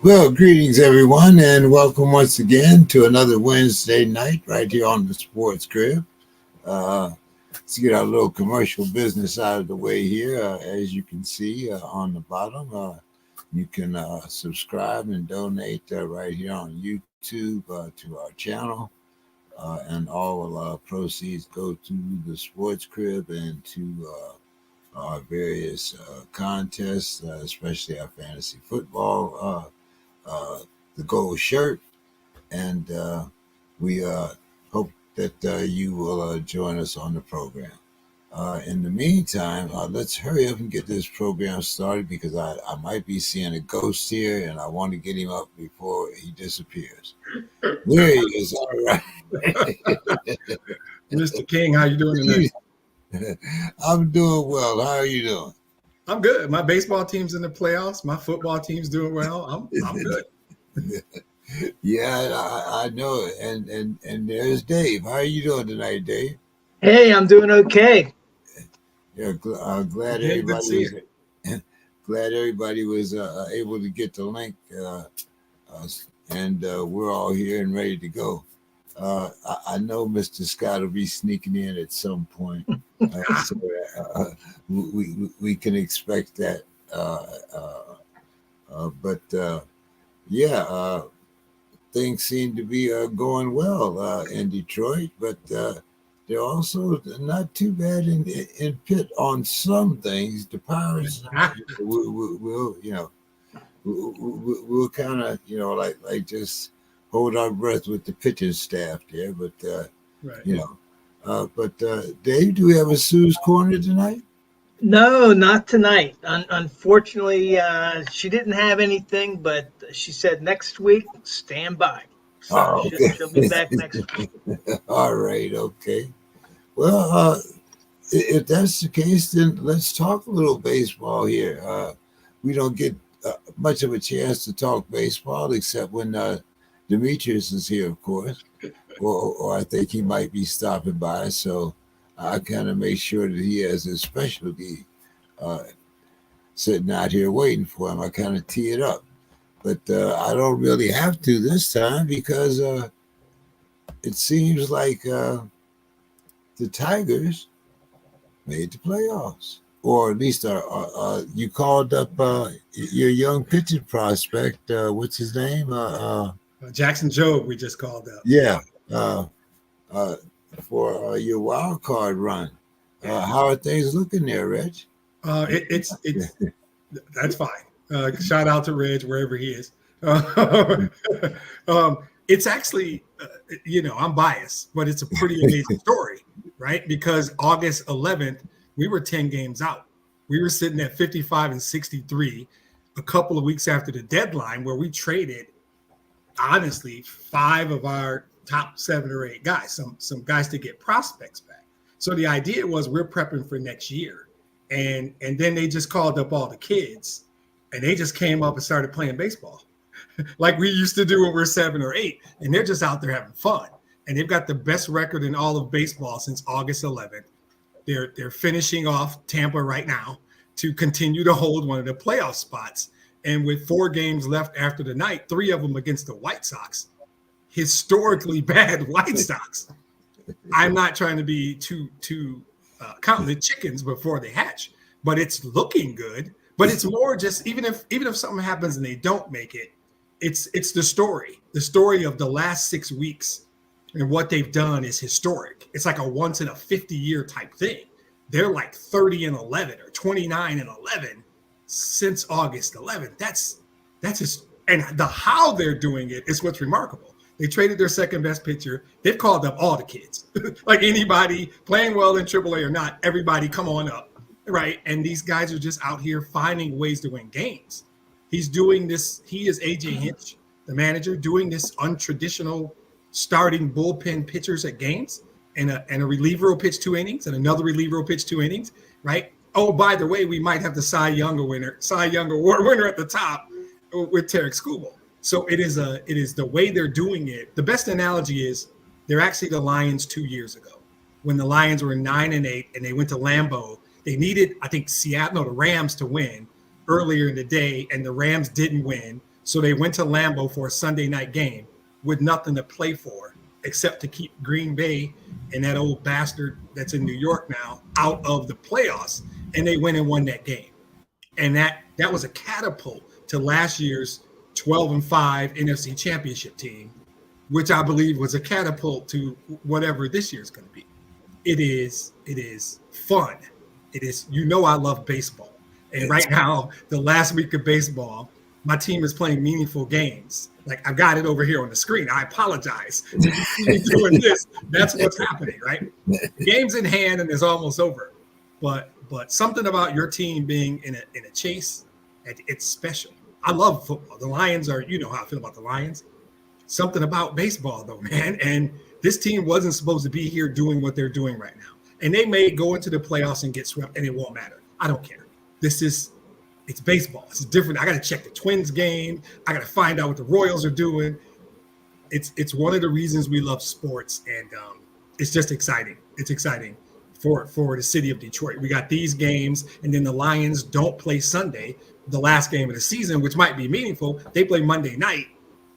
Well, greetings everyone, and welcome once again to another Wednesday night right here on the Sports Krib. Let's get our little commercial business out of the way here. As you can see on the bottom, you can subscribe and donate right here on YouTube to our channel, and all proceeds go to the Sports Krib and to our various contests, especially our fantasy football. The gold shirt, and we hope that you will join us on the program. In the meantime, let's hurry up and get this program started because I might be seeing a ghost here, and I want to get him up before he disappears. There he is. All right. Mr. King, how you doing tonight? I'm doing well. How are you doing? I'm good. My baseball team's in the playoffs. My football team's doing well. I'm good. Yeah, I know it. And there's Dave. How are you doing tonight, Dave? Hey, I'm doing okay. Yeah, glad Yeah, good to see everybody glad everybody was able to get the link, and we're all here and ready to go. I know Mr. Scott will be sneaking in at some point, so we can expect that. But yeah, things seem to be going well in Detroit, but they're also not too bad in Pitt on some things. The Pirates will we'll kind of like just hold our breath with the pitching staff there, but Right. But Dave, do we have a Sue's Corner tonight? No, not tonight. Unfortunately, she didn't have anything, but she said next week, stand by. So Oh, okay. she'll be back next week. All right, okay. Well, if that's the case, then let's talk a little baseball here. We don't get much of a chance to talk baseball except when Demetrius is here, of course, or I think he might be stopping by. So I kind of make sure that he has his specialty sitting out here waiting for him. I kind of tee it up, but I don't really have to this time because it seems like the Tigers made the playoffs, or at least you called up your young pitching prospect. What's his name? Jackson Jobe, we just called up. Yeah, for your wild card run. How are things looking there, Reg? It's that's fine. Shout out to Reg wherever he is. It's actually, I'm biased, but it's a pretty amazing story, right? Because August 11th, we were 10 games out. We were sitting at 55 and 63 a couple of weeks after the deadline where we traded, honestly, 5 of our top 7 or 8 guys, some guys to get prospects back. So the idea was we're prepping for next year. And then they just called up all the kids and they just came up and started playing baseball like we used to do when we were 7 or 8. And they're just out there having fun. And they've got the best record in all of baseball since August 11th. They're finishing off Tampa right now to continue to hold one of the playoff spots. And with 4 games left after the night, 3 of them against the White Sox, historically bad White Sox. I'm not trying to be too counting the chickens before they hatch, but it's looking good. But it's more just even if something happens and they don't make it, it's the story of the last 6 weeks and what they've done is historic. It's like a once in a 50-year type thing. They're like 30 and 11 or 29 and 11 since August 11th. That's just, and the how they're doing it is what's remarkable. They traded their second best pitcher. They've called up all the kids, like anybody playing well in AAA or not. Everybody, come on up, right? And these guys are just out here finding ways to win games. He's doing this. He is AJ Hinch, the manager, doing this untraditional starting bullpen pitchers at games, and a reliever will pitch 2 innings, and another reliever will pitch 2 innings, right? Oh, by the way, we might have the Cy Young Award winner at the top with Tarek Skubal. So it is the way they're doing it. The best analogy is they're actually the Lions 2 years ago when the Lions were 9 and 8 and they went to Lambeau. They needed, I think, the Rams to win earlier in the day, and the Rams didn't win. So they went to Lambeau for a Sunday night game with nothing to play for except to keep Green Bay and that old bastard that's in New York now out of the playoffs. And they went and won that game. And that was a catapult to last year's 12-5 NFC Championship team, which I believe was a catapult to whatever this year's going to be. It is fun. It is, I love baseball. And right now, the last week of baseball, my team is playing meaningful games. Like, I've got it over here on the screen. I apologize. If you see me doing this, that's what's happening, right? The game's in hand and it's almost over. But something about your team being in a chase, it's special. I love football. The Lions are, how I feel about the Lions. Something about baseball, though, man. And this team wasn't supposed to be here doing what they're doing right now. And they may go into the playoffs and get swept, and it won't matter. I don't care. It's baseball. It's different. I got to check the Twins game. I got to find out what the Royals are doing. It's one of the reasons we love sports, and it's just exciting. It's exciting for the city of Detroit. We got these games, and then the Lions don't play Sunday, the last game of the season, which might be meaningful. They play Monday night,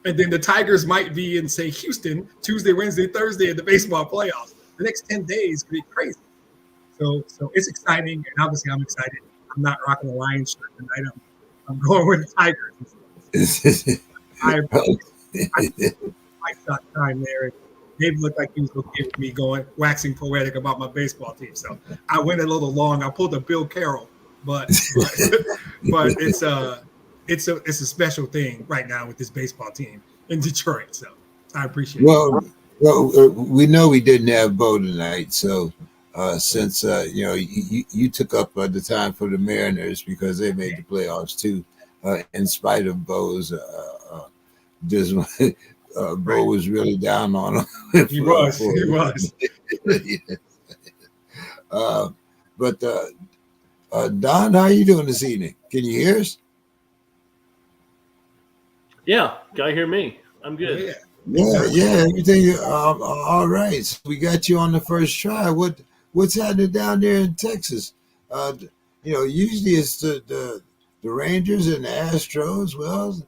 and then the Tigers might be in, say, Houston, Tuesday, Wednesday, Thursday in the baseball playoffs. The next 10 days could be crazy. So it's exciting, and obviously I'm excited. I'm not rocking the Lions shirt tonight. I'm going with the Tigers. I shot time there. Dave looked like he was okay with me waxing poetic about my baseball team. So I went a little long. I pulled a Bill Carroll, but it's a special thing right now with this baseball team in Detroit. So I appreciate it. Well, we know we didn't have Bo tonight, so since you took up the time for the Mariners because they made the playoffs too, in spite of Bo's dismal. Bo was really down on him. He was. But Don, how are you doing this evening? Can you hear us? Yeah, can you hear me? I'm good. Yeah, everything all right. So we got you on the first try. What's happening down there in Texas? Usually it's the Rangers and the Astros. Well,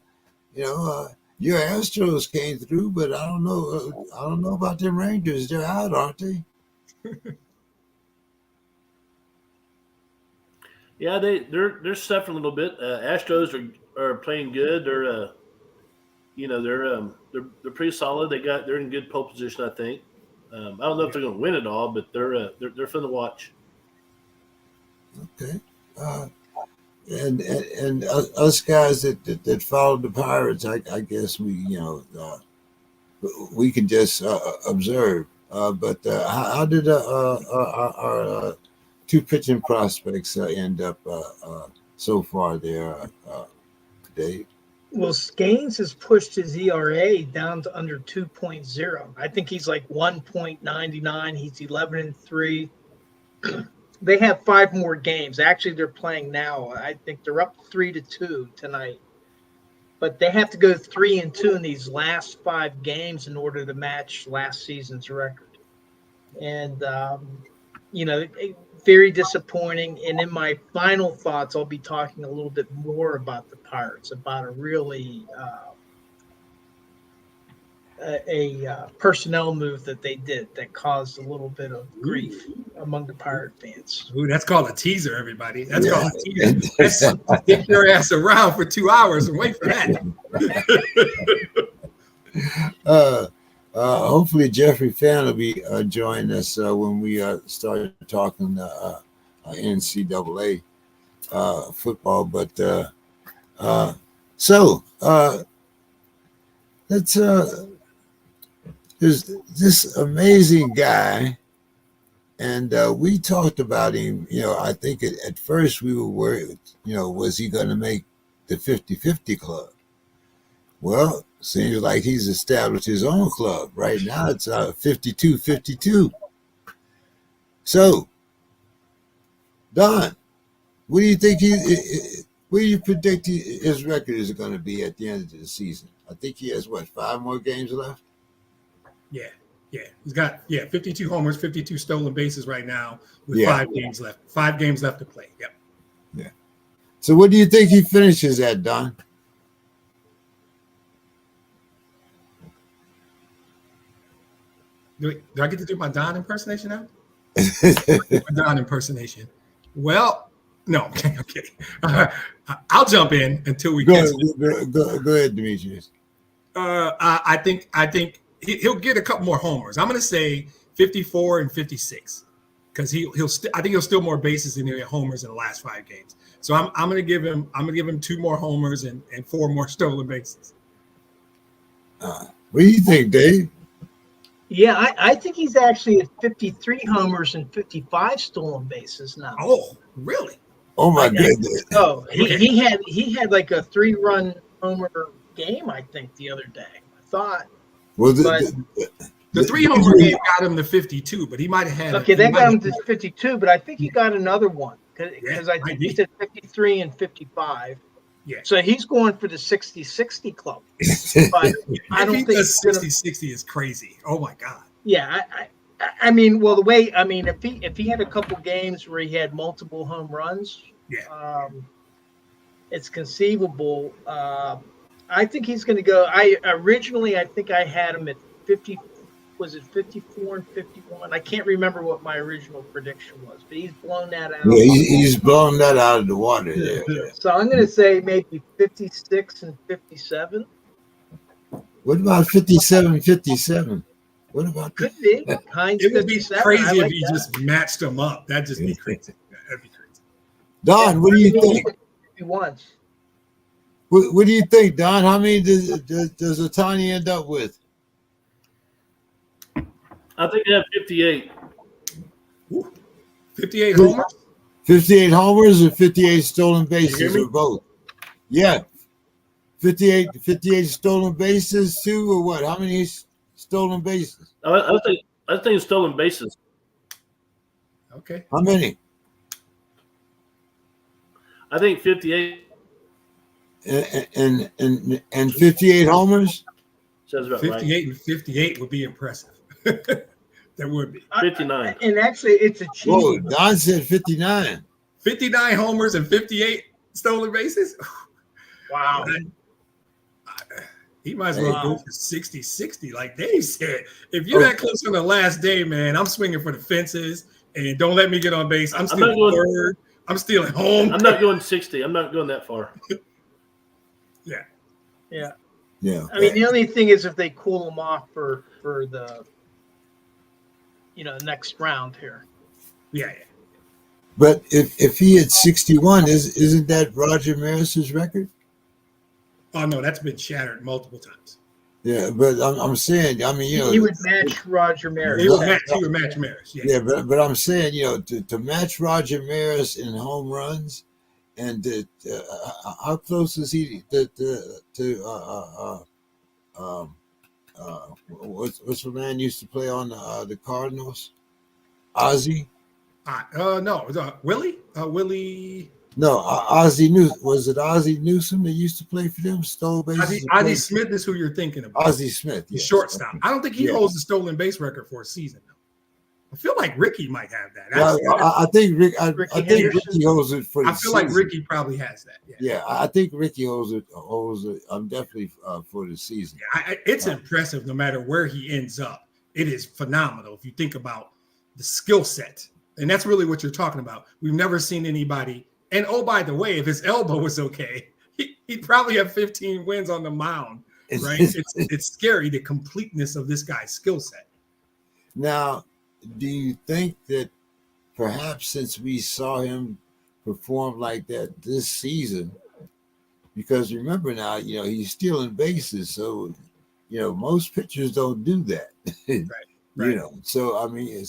your Astros came through, but I don't know about them Rangers. They're out, aren't they? Yeah, they're suffering a little bit. Astros are playing good. They're they're pretty solid. They're in good pole position, I think. I don't know if they're going to win it all, but they're fun to watch. Okay. And us guys that follow the Pirates, I guess we can just observe. But how did our two pitching prospects end up so far there, Dave? Well, Gaines has pushed his ERA down to under 2.0. I think he's like 1.99. He's 11-3. They have 5 more games. Actually, they're playing now. I think they're up 3-2 tonight. But they have to go 3-2 in these last 5 games in order to match last season's record. And, very disappointing. And in my final thoughts, I'll be talking a little bit more about the Pirates, about a really personnel move that they did that caused a little bit of grief among the Pirate fans. Ooh, that's called a teaser, everybody. That's called a teaser. That's stick your ass around for 2 hours and wait for that. Hopefully Jeffrey Fan will be joining us when we start talking NCAA football. But let's there's this amazing guy, and we talked about him. I think at first we were worried, was he going to make the 50-50 club? Well, seems like he's established his own club. Right now it's 52-52. So, Don, what do you think what do you predict his record is going to be at the end of the season? I think he has 5 more games left? Yeah. He's got 52 homers, 52 stolen bases right now with 5 games left. 5 games left to play. Yep. Yeah. So what do you think he finishes at, Don? Do I get to do my Don impersonation now? My Don impersonation. Well, no. Okay. I'll jump in until we get. Go ahead, Demetrius. I think he'll get a couple more homers. I'm going to say 54 and 56 because I think he'll steal more bases than he'll get homers in the last 5 games. So I'm going to give him 2 more homers and 4 more stolen bases. What do you think, Dave? Yeah, I think he's actually at 53 homers and 55 stolen bases now. Oh, really? Oh my goodness! Oh, he had like a 3-run homer game, I think, the other day. I thought. Well, the 3 homer game got him to 52, but he might have had. Okay, that got him to 52, but I think he got another one because I think he's at 53 and 55. Yeah. So he's going for the 60-60 club. But I don't think 60-60 is crazy. Oh my God. Yeah, I mean, well, if he had a couple games where he had multiple home runs, it's conceivable. I think he's going to go. I think I had him at 50. Was it 54 and 51? I can't remember what my original prediction was, but he's blown that out. Yeah, he's blown that out of the water. Yeah. So I'm going to say maybe 56 and 57. What about 57, 57? What about Could be. It would be crazy if he just matched them up. That'd just be crazy. That'd be crazy. Don, what do you think? He wants. What do you think, Don? How many does Ohtani end up with? I think they have 58. 58 homers? 58 homers or 58 stolen bases or both? Yeah. 58 stolen bases too, or what? How many stolen bases? I think stolen bases. Okay. How many? I think 58. And 58 homers? Sounds about 58 right. and 58 would be impressive. That would be 59. And actually, it's achievable. Whoa, Don said 59. 59 homers and 58 stolen bases. Wow. He might as well go for 60-60, like Dave said. If you're that close on the last day, man, I'm swinging for the fences, and don't let me get on base. I'm stealing third. I'm stealing home. I'm not going 60. I'm not going that far. Yeah. Yeah. I mean, the only thing is if they cool him off for the next round here. Yeah. But if he had 61, isn't that Roger Maris's record? Oh no, that's been shattered multiple times. Yeah, but I'm saying, I mean, he would match Roger Maris. He would match Maris. Yeah, but I'm saying, to match Roger Maris in home runs, and how close is he to what's the man used to play on the Cardinals? Ozzie? No, Willie? Willie. No, Ozzie Newsome. Was it Ozzie Newsome that used to play for them? Stole bases. Ozzie Smith is who you're thinking about. Ozzie Smith, the shortstop. I don't think he holds the stolen base record for a season. I feel like Ricky might have that. I think Ricky holds it for the I feel like Ricky probably has that. Yeah, I think Ricky holds it. I'm definitely for the season. It's impressive no matter where he ends up. It is phenomenal if you think about the skill set. And that's really what you're talking about. We've never seen anybody. And oh, by the way, if his elbow was okay, he'd probably have 15 wins on the mound, right? It's scary, the completeness of this guy's skill set. Now, do you think that perhaps since we saw him perform like that this season, because remember now, he's stealing bases, so most pitchers don't do that. Right. So I mean,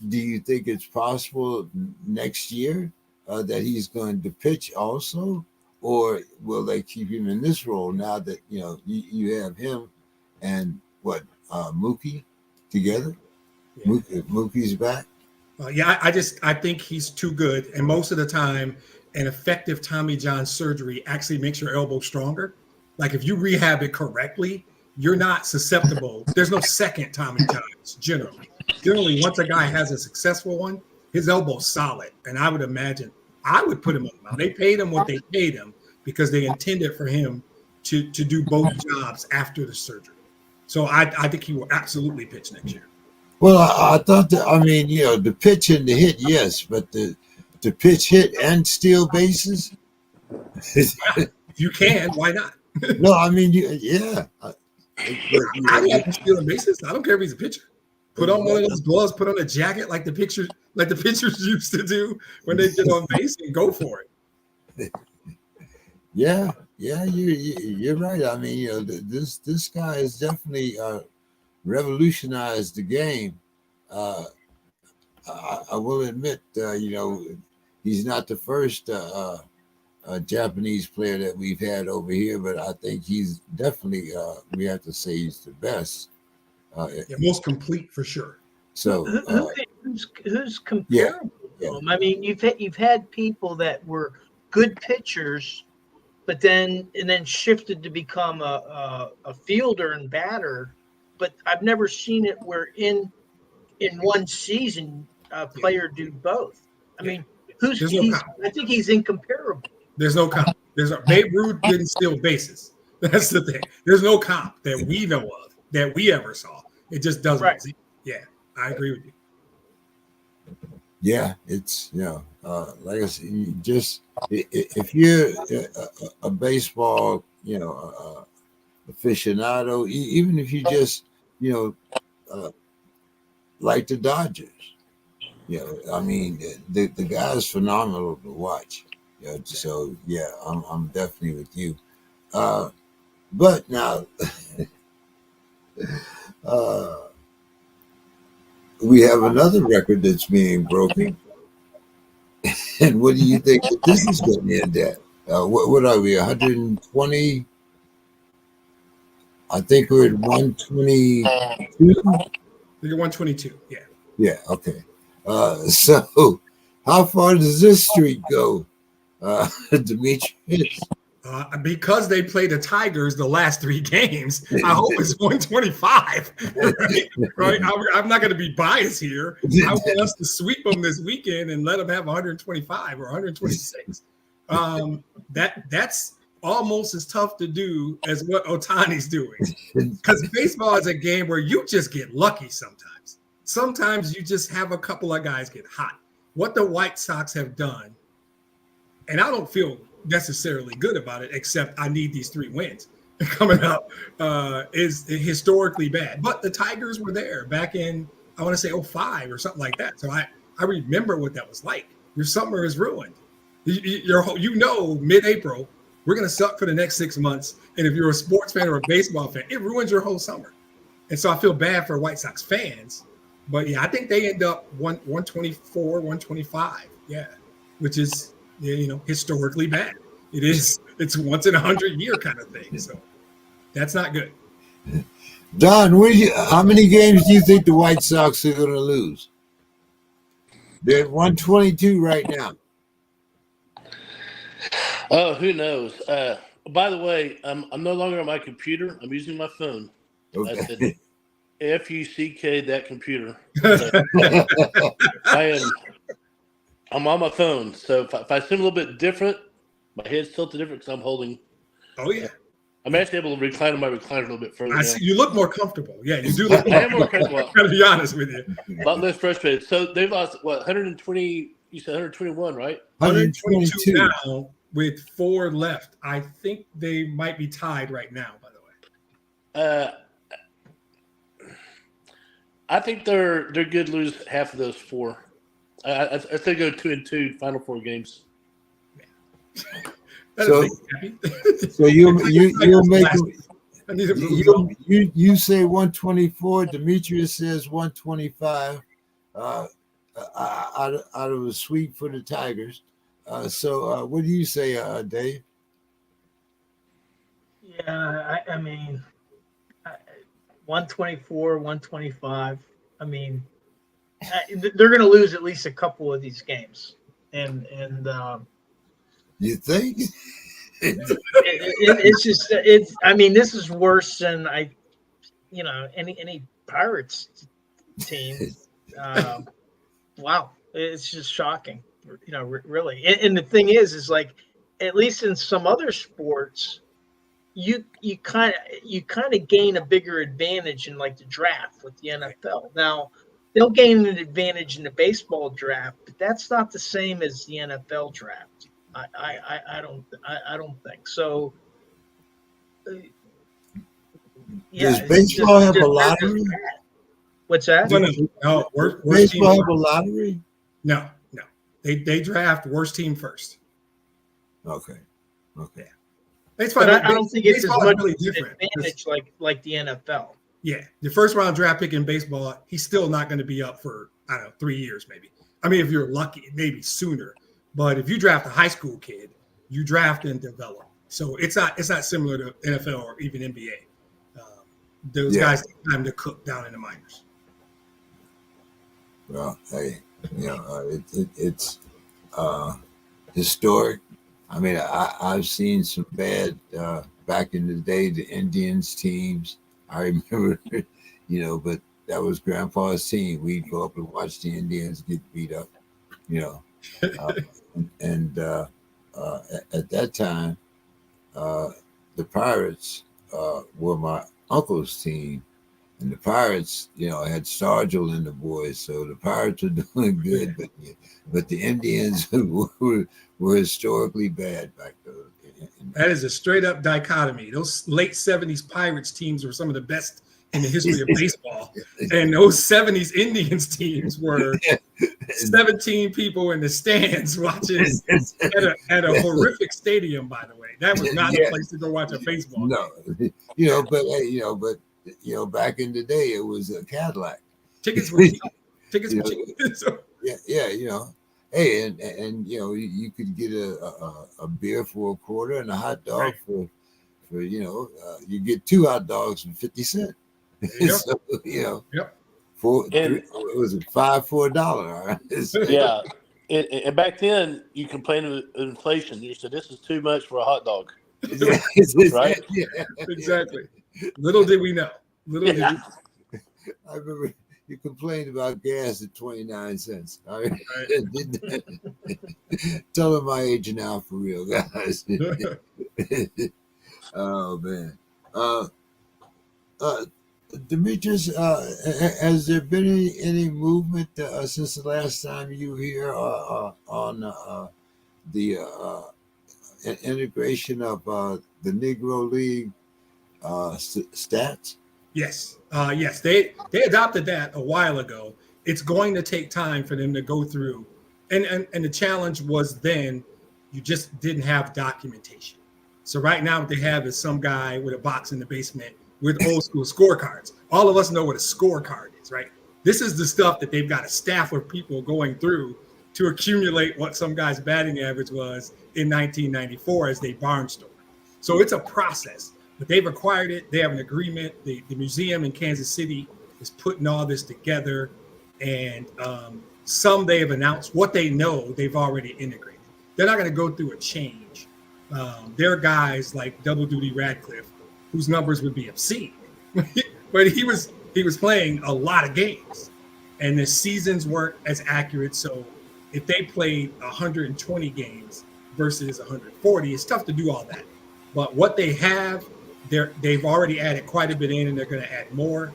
do you think it's possible next year that he's going to pitch also, or will they keep him in this role now that you have him and Mookie together? Yeah. Mookie's back. I think he's too good, and most of the time, an effective Tommy John surgery actually makes your elbow stronger. Like if you rehab it correctly, you're not susceptible. There's no second Tommy Johns generally. Generally, once a guy has a successful one, his elbow's solid. And I would imagine I would put him on the mound. They paid him what they paid him because they intended for him to do both jobs after the surgery. So I think he will absolutely pitch next year. Well, I thought that, I mean, the pitch and the hit, yes, but the pitch, hit, and steal bases. If you can, why not? No, I mean, yeah. I like him stealing bases. I don't care if he's a pitcher. Put on one of those gloves, put on a jacket like the pitchers used to do when they get on base, and go for it. Yeah, you're right. I mean, this guy has definitely revolutionized the game. I will admit, he's not the first Japanese player that we've had over here, but I think he's definitely, we have to say, he's the best. Most complete for sure. So who's comparable to him? I mean, you've had people that were good pitchers, but then shifted to become a fielder and batter. But I've never seen it where in one season a player do both. I mean, I think he's incomparable. There's no comp. Babe Ruth didn't steal bases. That's the thing. There's no comp that we know of that we ever saw. It just doesn't. Right. Yeah, I agree with you. Yeah, it's like I said, just if you're a baseball aficionado, even if you just like the Dodgers, I mean the guy's phenomenal to watch. So yeah, I'm definitely with you. But now we have another record that's being broken. And what do you think that this is going to end at? What are we, 120? I think we're at 122. You're 122, yeah. Yeah, okay. So how far does this streak go, Demetrius? Because they played the Tigers the last 3 games, I hope it's 125. Right? I'm not going to be biased here. I want us to sweep them this weekend and let them have 125 or 126. That's almost as tough to do as what Ohtani's doing. Because baseball is a game where you just get lucky sometimes. Sometimes you just have a couple of guys get hot. What the White Sox have done, and I don't feel necessarily good about it, except I need these 3 wins coming up, is historically bad. But the Tigers were there back in, I want to say 05 or something like that. So I remember what that was like. Your summer is ruined. Mid-April, we're going to suck for the next 6 months. And if you're a sports fan or a baseball fan, it ruins your whole summer. And so I feel bad for White Sox fans. But yeah, I think they end up 124, 125. Yeah, which is, historically bad. It's once in 100 year kind of thing. So that's not good. Don, how many games do you think the White Sox are going to lose? They're at 122 right now. Oh, who knows? By the way, I'm no longer on my computer. I'm using my phone. Okay. I said, F-U-C-K, that computer. I'm on my phone. So if I seem a little bit different, my head's tilted different because I'm holding. Oh, yeah. I'm actually able to recline on my recliner a little bit further. I see. You look more comfortable. Yeah, you do look I am more comfortable. To be honest with you. A lot less frustrated. So they've lost, 120? You said 121, right? 122 now with 4 left. I think they might be tied right now, by the way. I think they're good to lose half of those 4. I say go 2-2 final 4 games. So you'll make you say 124. Demetrius says 125. Out of a sweep for the Tigers. So what do you say, Dave? Yeah, I mean, 124, 125. I mean, they're going to lose at least a couple of these games, and you think? it's. I mean, this is worse than any Pirates team. Wow, it's just shocking. Really. And the thing is like, at least in some other sports, you kind of gain a bigger advantage in like the draft with the NFL. Now they'll gain an advantage in the baseball draft, but that's not the same as the NFL draft. I don't think so. Does Yeah, baseball have a they're just lottery? bad. What's that? No. Does Worst team. baseball have a lottery? No. They draft worst team first. Okay. Yeah. Baseball, But I don't think it's as much really different. advantage like the NFL. Yeah, the first round draft pick in baseball, he's still not going to be up for, I don't know, 3 years maybe. I mean, if you're lucky, maybe sooner. But if you draft a high school kid, you draft and develop. So it's not similar to NFL or even NBA. Those guys take time to cook down in the minors. Well, hey, it's historic. I mean, I've seen some bad back in the day, the Indians teams. I remember, but that was Grandpa's team. We'd go up and watch the Indians get beat up, and at that time, the Pirates were my uncle's team. And the Pirates, had Stargell and the boys, so the Pirates were doing good, but the Indians were historically bad back then. That is a straight up dichotomy. Those late 70s Pirates teams were some of the best in the history of baseball. And those 70s Indians teams were 17 people in the stands watching at a horrific stadium, by the way. That was not a place to go watch a baseball game. No, but back in the day, it was a Cadillac. Tickets were cheap. Tickets were cheap. Hey, and you could get a beer for a quarter and a hot dog for you get 2 hot dogs for 50 cents. So, was it $5 for $1? Yeah. And back then, you complained of inflation. You said, this is too much for a hot dog. Right? Yeah. Exactly. Little did we know. I remember you complained about gas at 29 cents. Tell them my age now for real, guys. Oh, man. Demetrius, has there been any movement since the last time you were here on the integration of the Negro League stats? Yes. Yes. They adopted that a while ago. It's going to take time for them to go through. And the challenge was then you just didn't have documentation. So right now what they have is some guy with a box in the basement with old school scorecards. All of us know what a scorecard is, right? This is the stuff that they've got a staff of people going through to accumulate what some guy's batting average was in 1994 as they barnstorm. So it's a process, but they've acquired it. They have an agreement. The museum in Kansas City is putting all this together, and some they have announced what they know they've already integrated. They're not going to go through a change. There are guys like Double Duty Radcliffe whose numbers would be obscene, but he was playing a lot of games, and the seasons weren't as accurate. So if they played 120 games versus 140, it's tough to do all that. But what they have, they've already added quite a bit in, and they're going to add more.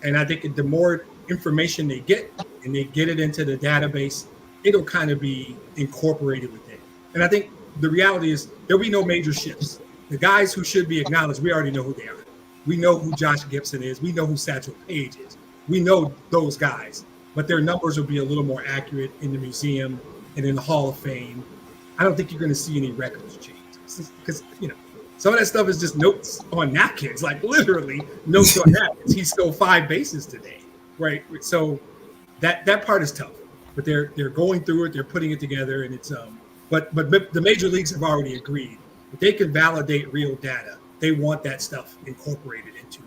And I think the more information they get, and they get it into the database, it'll kind of be incorporated within. And I think the reality is there'll be no major shifts. The guys who should be acknowledged, we already know who they are. We know who Josh Gibson is. We know who Satchel Paige is. We know those guys, but their numbers will be a little more accurate in the museum and in the Hall of Fame. I don't think you're going to see any records change because, some of that stuff is just notes on napkins, like literally notes on napkins. He stole 5 bases today, right? So that part is tough, but they're going through it. They're putting it together, and it's but the major leagues have already agreed. If they can validate real data, they want that stuff incorporated into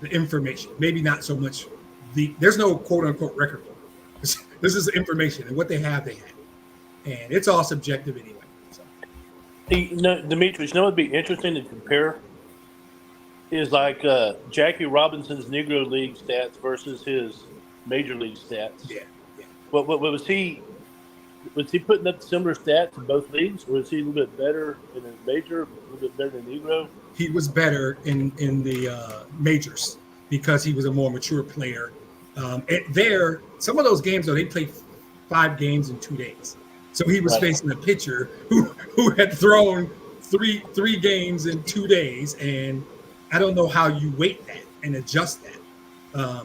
the information. Maybe not so much there's no quote unquote record book. This is information, and what they have, and it's all subjective anyway. So. Demetrius, what'd be interesting to compare is like Jackie Robinson's Negro League stats versus his Major League stats. Yeah. What was he? Was he putting up similar stats in both leagues, or is he a little bit better in the major, a little bit better than Negro? He was better in the majors because he was a more mature player. Some of those games, though, they played 5 games in 2 days. So he was facing a pitcher who had thrown three games in 2 days, and I don't know how you weight that and adjust that.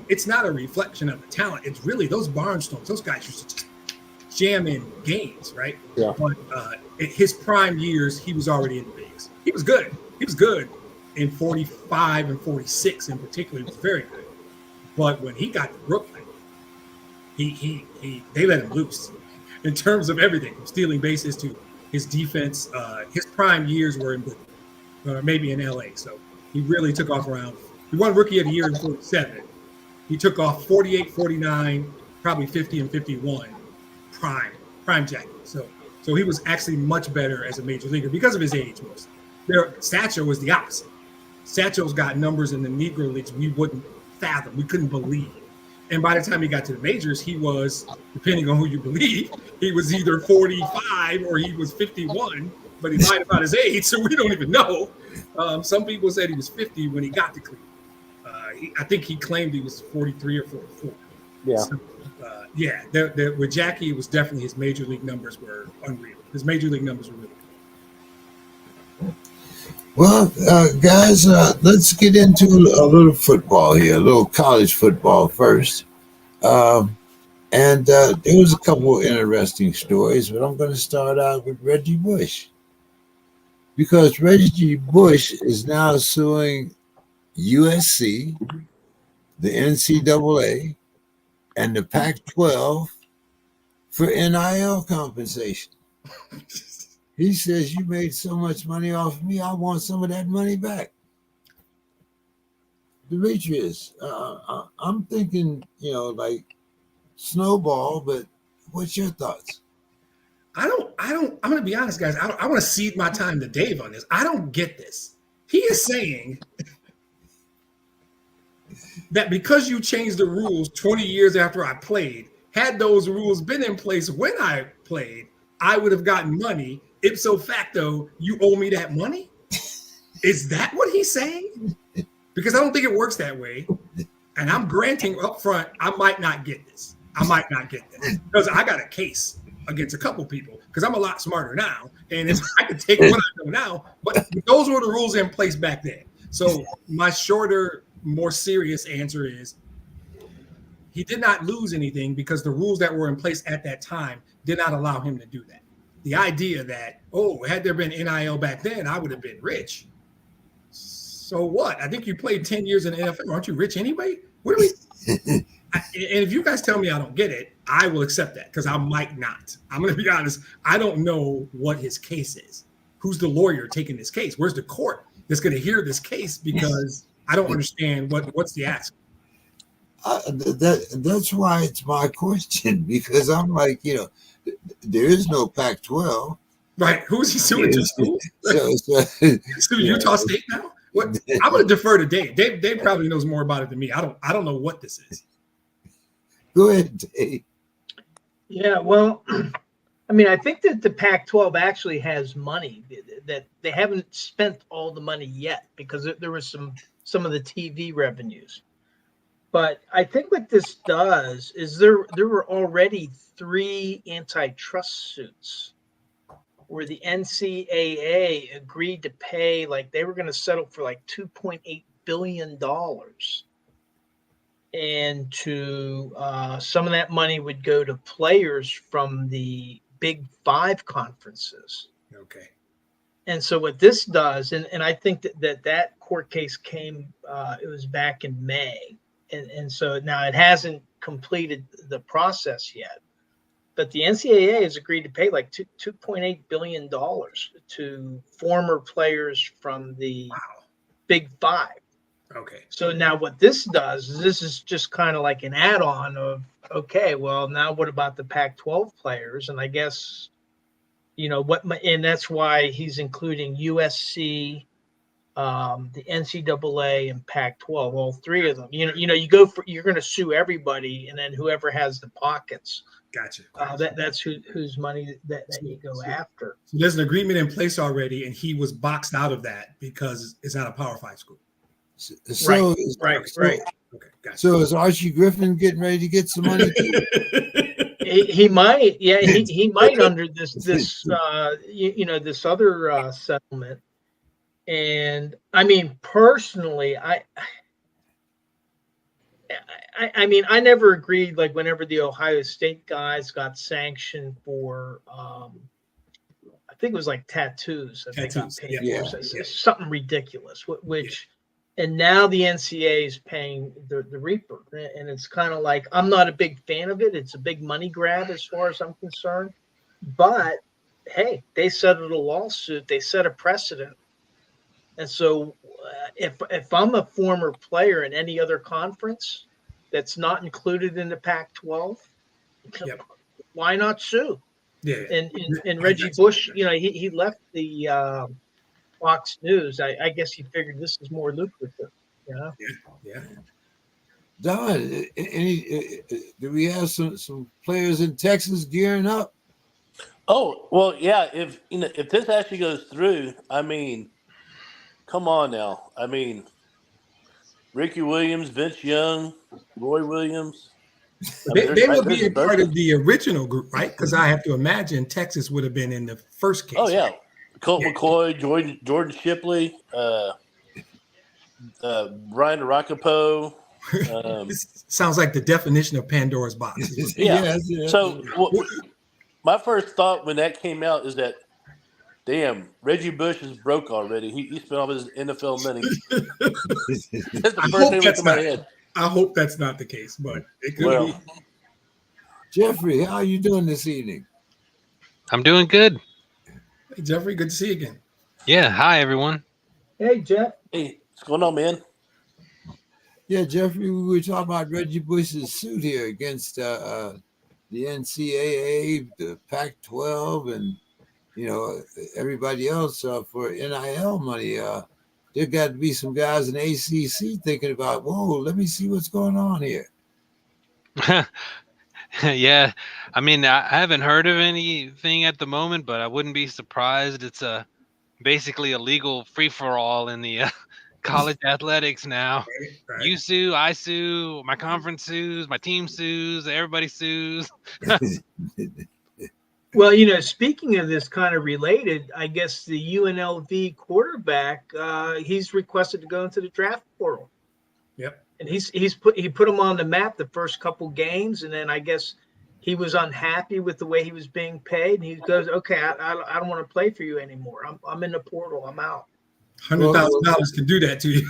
It's not a reflection of the talent. It's really those barnstorms. Those guys used to just jam in games, right? Yeah. But in his prime years, he was already in the bigs. He was good. He was good in 45 and 46 in particular. He was very good. But when he got to Brooklyn, they let him loose in terms of everything, from stealing bases to his defense. His prime years were in Brooklyn, maybe in LA. So he really took off around. He won Rookie of the Year in 47. He took off 48, 49, probably 50 and 51. Prime Jackie. So he was actually much better as a major leaguer because of his age mostly. Satchel was the opposite. Satchel's got numbers in the Negro leagues we wouldn't fathom, we couldn't believe. And by the time he got to the majors, he was, depending on who you believe, he was either 45 or he was 51, but he lied about his age, so we don't even know. Some people said he was 50 when he got to Cleveland. I think he claimed he was 43 or 44. Yeah. So, with Jackie, it was definitely his major league numbers were unreal. His major league numbers were really good. Well, guys, let's get into a little football here, a little college football first. And there was a couple of interesting stories, but I'm going to start out with Reggie Bush. Because Reggie Bush is now suing USC, the NCAA, and the Pac-12 for NIL compensation. He says, you made so much money off of me, I want some of that money back. Demetrius, I'm thinking, like snowball, but what's your thoughts? I'm going to be honest, guys. I want to cede my time to Dave on this. I don't get this. He is saying that because you changed the rules 20 years after I played, had those rules been in place when I played, I would have gotten money. Ipso facto, you owe me that money? Is that what he's saying? Because I don't think it works that way. And I'm granting up front, I might not get this. Because I got a case against a couple people because I'm a lot smarter now. And if I could take what I know now, but those were the rules in place back then. So my shorter, more serious answer is he did not lose anything because the rules that were in place at that time did not allow him to do that. The idea that, had there been NIL back then, I would have been rich. So what? I think you played 10 years in the NFL. Aren't you rich anyway? What do we? And if you guys tell me I don't get it, I will accept that because I might not. I'm going to be honest. I don't know what his case is. Who's the lawyer taking this case? Where's the court that's going to hear this case? Because I don't understand what's the ask. That's why it's my question, because I'm like, there is no Pac-12. Right. Who's he suing to school? So Utah State now? What? I'm going to defer to Dave. Dave probably knows more about it than me. I don't know what this is. Go ahead, Dave. Yeah, well, I mean, I think that the Pac-12 actually has money that they haven't spent all the money yet because there was some of the TV revenues. But I think what this does is there were already 3 antitrust suits where the NCAA agreed to pay, like they were going to settle for like $2.8 billion. And some of that money would go to players from the Big 5 conferences. Okay. And so what this does, and I think that court case came, it was back in May. And so now it hasn't completed the process yet. But the NCAA has agreed to pay like $2.8 billion to former players from the Big 5. Okay. So now what this does is this is just kind of like an add-on of, okay, well, now what about the Pac-12 players? And I guess, and that's why he's including USC, the NCAA, and Pac-12, all 3 of them. You're going to sue everybody, and then whoever has the pockets Gotcha. That's whose money that you go after. So there's an agreement in place already, and he was boxed out of that because it's not a Power 5 school. So, Right. Okay, gotcha. So is Archie Griffin getting ready to get some money? He might, yeah, he might under this this other settlement. And I mean, personally, I mean, I never agreed. Like whenever the Ohio State guys got sanctioned for, I think it was like tattoos that they got paid for, something ridiculous. Which, and now the NCAA is paying the Reaper, and it's kind of like I'm not a big fan of it. It's a big money grab as far as I'm concerned. But hey, they settled a lawsuit. They set a precedent. And so, if I'm a former player in any other conference that's not included in the Pac-12, why not sue? Yeah. And Reggie Bush, he left the Fox News. I guess he figured this is more lucrative. Yeah. Don, do we have some players in Texas gearing up? Oh well, yeah. If this actually goes through, I mean, come on now. I mean, Ricky Williams, Vince Young, Roy Williams. They will be a part of the original group, right? Because I have to imagine Texas would have been in the first case. Oh yeah, Colt McCoy, Jordan Shipley, Brian Roccapo. This sounds like the definition of Pandora's box. Yeah. So my first thought when that came out is that, damn, Reggie Bush is broke already. He spent all his NFL money. That's the first thing that came to my head. I hope that's not the case, but it could be. Jeffrey, how are you doing this evening? I'm doing good. Hey, Jeffrey, good to see you again. Yeah, hi everyone. Hey, Jeff. Hey, what's going on, man? Yeah, Jeffrey, we were talking about Reggie Bush's suit here against the NCAA, the Pac-12, and everybody else for NIL money. There got to be some guys in ACC thinking about, whoa, let me see what's going on here. Yeah, I mean, I haven't heard of anything at the moment, but I wouldn't be surprised. It's basically a legal free-for-all in the college athletics now. Right. You sue, I sue, my conference sues, my team sues, everybody sues. Well, speaking of this kind of related, I guess the UNLV quarterback, he's requested to go into the draft portal. Yep. And he put him on the map the first couple games, and then I guess he was unhappy with the way he was being paid, and he goes, "Okay, I don't want to play for you anymore. I'm in the portal. I'm out." $100,000 can do that to you.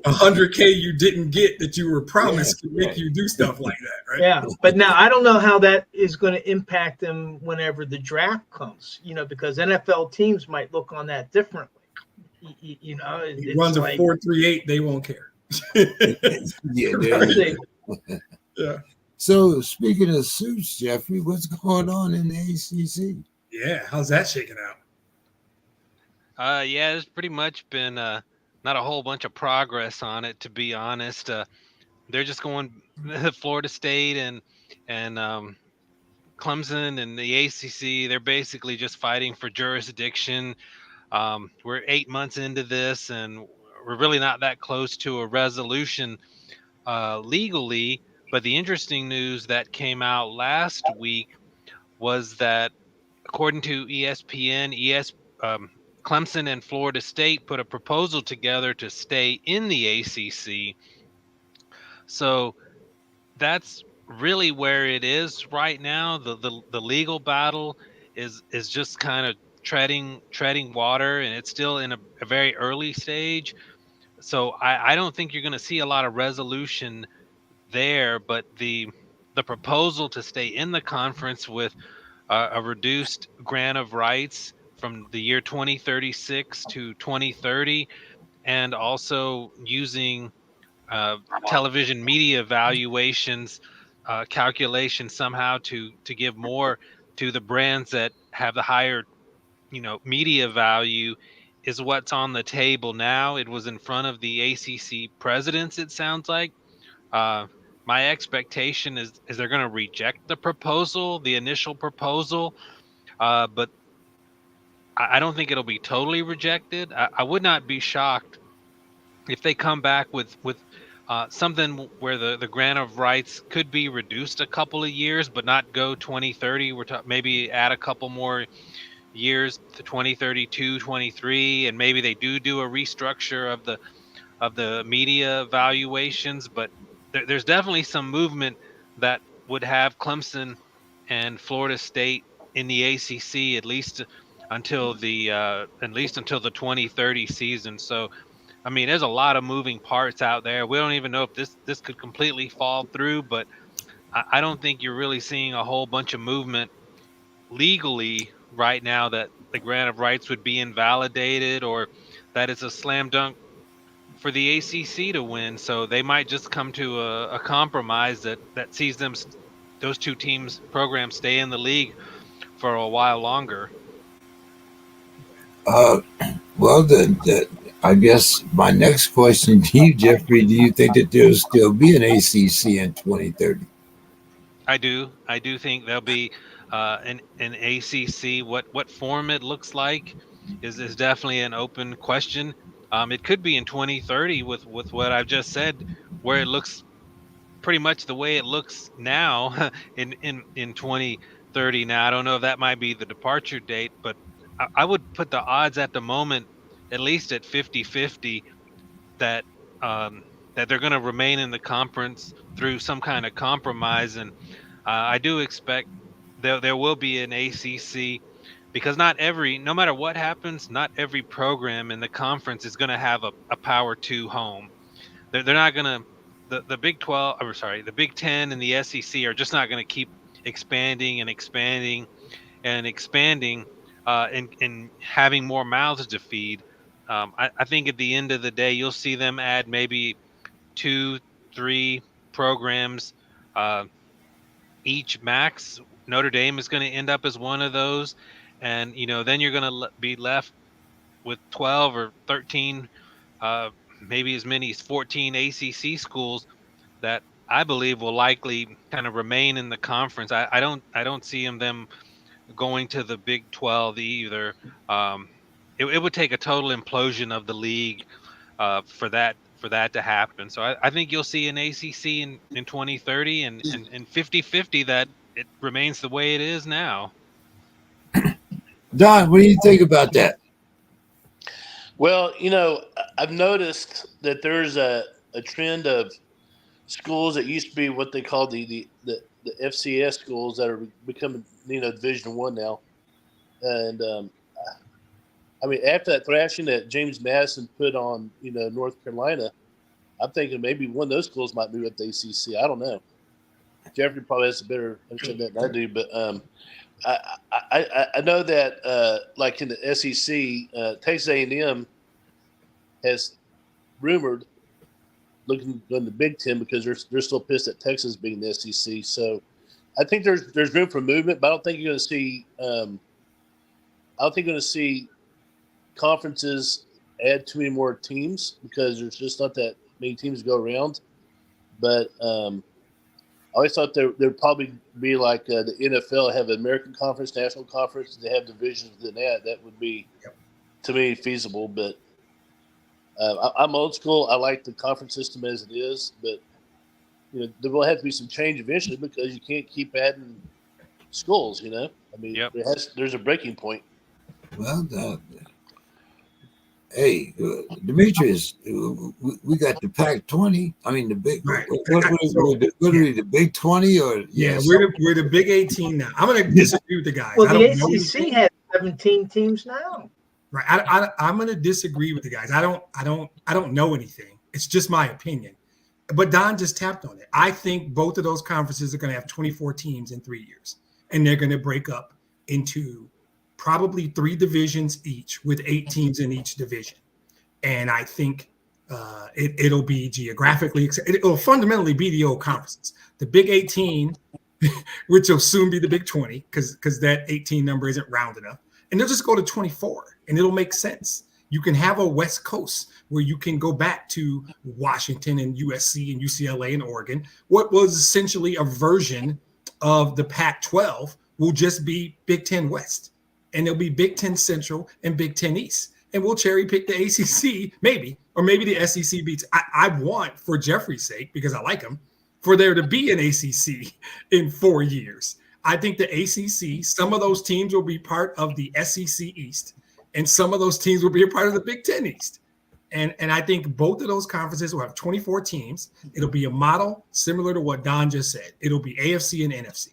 $100K you didn't get that you were promised can make you do stuff like that, right? Yeah, but now I don't know how that is going to impact him whenever the draft comes. Because NFL teams might look on that differently. He runs a 4.38, they won't care. Yeah. So speaking of suits, Jeffrey, what's going on in the ACC? Yeah, how's that shaking out? Yeah, there's pretty much been not a whole bunch of progress on it, to be honest. They're just going Florida State and Clemson and the ACC. They're basically just fighting for jurisdiction. We're 8 months into this, and we're really not that close to a resolution legally. But the interesting news that came out last week was that, according to ESPN, Clemson and Florida State put a proposal together to stay in the ACC. So that's really where it is right now. The legal battle is just kind of treading water, and it's still in a very early stage. So I don't think you're going to see a lot of resolution there. But the proposal to stay in the conference with a reduced grant of rights from the year 2036 to 2030, and also using television media valuations calculations somehow to give more to the brands that have the higher media value, is what's on the table now. It was in front of the ACC presidents, it sounds like. my expectation is they're going to reject the initial proposal, but I don't think it'll be totally rejected. I would not be shocked if they come back with something where the grant of rights could be reduced a couple of years, but not go 2030. Maybe add a couple more years to 2032, 23, and maybe they do a restructure of the media valuations. But there's definitely some movement that would have Clemson and Florida State in the ACC at least until the 2030 season. So I mean, there's a lot of moving parts out there. We don't even know if this could completely fall through, but I don't think you're really seeing a whole bunch of movement legally right now that the grant of rights would be invalidated or that it's a slam dunk for the ACC to win. So they might just come to a compromise that sees those two teams programs stay in the league for a while longer. Well, I guess my next question to you, Jeffrey, do you think that there'll still be an ACC in 2030? I do think there'll be an ACC. What form it looks like is definitely an open question. It could be in 2030 with what I've just said, where it looks pretty much the way it looks now in 2030. Now I don't know if that might be the departure date, but I would put the odds at the moment at least at 50-50 that that they're going to remain in the conference through some kind of compromise. And I do expect there will be an ACC, because no matter what happens, not every program in the conference is going to have a Power 2 home. They're not going to, the Big 12, or sorry, the Big 10 and the SEC are just not going to keep expanding and expanding and expanding and having more mouths to feed. I think at the end of the day, you'll see them add maybe 2-3 programs each max. Notre Dame is going to end up as one of those. And, then you're going to be left with 12 or 13, maybe as many as 14 ACC schools that I believe will likely kind of remain in the conference. I don't see them going to the Big 12 either. It would take a total implosion of the league for that to happen. So I think you'll see an ACC in 2030 and 50-50 that it remains the way it is now. Don, what do you think about that? Well, I've noticed that there's a trend of schools that used to be what they call the FCS schools that are becoming Division I now, and I mean, after that thrashing that James Madison put on North Carolina, I'm thinking maybe one of those schools might move up to ACC. I don't know. Jeffrey probably has a better understanding that than I do, but I know that like in the SEC, Texas A&M has rumored looking in the Big Ten because they're still pissed at Texas being the SEC. So I think there's room for movement, but I don't think you're going to see. I don't think you're going to see conferences add too many more teams because there's just not that many teams to go around. But I always thought there'd probably be like the NFL have an American Conference, National Conference. They have divisions within that. That would be, to me, feasible. But I'm old school. I like the conference system as it is. But there will have to be some change eventually because you can't keep adding schools. I mean, there's a breaking point. Well, hey, Demetrius, we got the Pac-20. I mean, the big. Right. What are we, the Big 20 or? Yeah, we're the Big 18 now. I'm going to disagree with the guys. Well, the ACC has 17 teams now. Right. I'm going to disagree with the guys. I don't know anything. It's just my opinion. But Don just tapped on it. I think both of those conferences are going to have 24 teams in 3 years, and they're going to break up into probably 3 divisions each with 8 teams in each division. And I think it'll be geographically, it'll fundamentally be the old conferences. The Big 18, which will soon be the Big 20, because that 18 number isn't round enough. And they'll just go to 24, and it'll make sense. You can have a West Coast where you can go back to Washington and USC and UCLA and Oregon. What was essentially a version of the Pac-12 will just be Big Ten West. And there'll be Big Ten Central and Big Ten East. And we'll cherry pick the ACC, maybe, or maybe the SEC beats. I want, for Jeffrey's sake, because I like him, for there to be an ACC in 4 years. I think the ACC, some of those teams will be part of the SEC East, and some of those teams will be a part of the Big Ten East. And I think both of those conferences will have 24 teams. It'll be a model similar to what Don just said. It'll be AFC and NFC.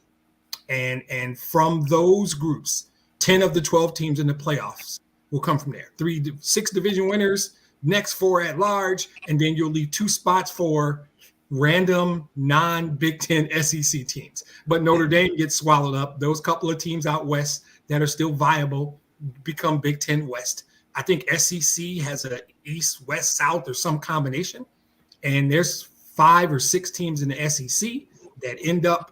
And from those groups, 10 of the 12 teams in the playoffs will come from there. 6 division winners, next 4 at large, and then you'll leave 2 spots for random non-Big Ten SEC teams. But Notre Dame gets swallowed up. Those couple of teams out west that are still viable become Big Ten West. I think SEC has an East, West, South, or some combination. And there's 5 or 6 teams in the SEC that end up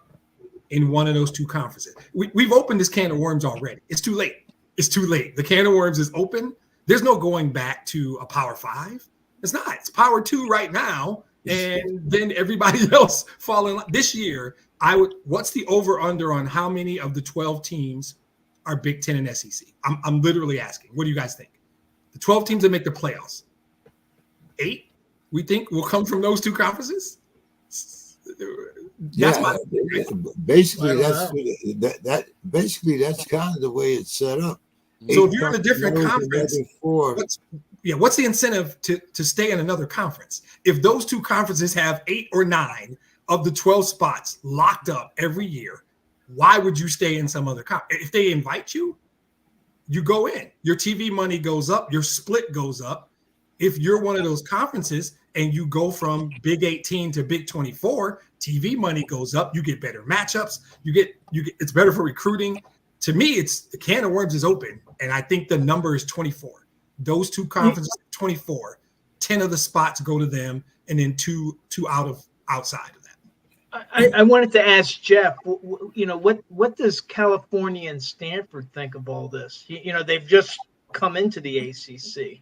in one of those 2 conferences. We've opened this can of worms already. It's too late. It's too late. The can of worms is open. There's no going back to a Power 5. It's not. It's Power 2 right now. And then everybody else fall in line. This year, what's the over-under on how many of the 12 teams are Big Ten and SEC? I'm literally asking. What do you guys think? The 12 teams that make the playoffs, 8, we think, will come from those 2 conferences? Basically that's kind of the way it's set up. So if you're in a different conference, what's the incentive to stay in another conference? If those 2 conferences have 8 or 9 of the 12 spots locked up every year, why would you stay in some other conference? If they invite you, you go in. Your TV money goes up. Your split goes up. If you're one of those conferences and you go from Big 18 to Big 24, TV money goes up. You get better matchups. You get. It's better for recruiting. To me, it's the can of worms is open, and I think the number is 24. Those 2 conferences, 24. 10 of the spots go to them, and then two outside of that. I wanted to ask Jeff. What does California and Stanford think of all this? They've just come into the ACC,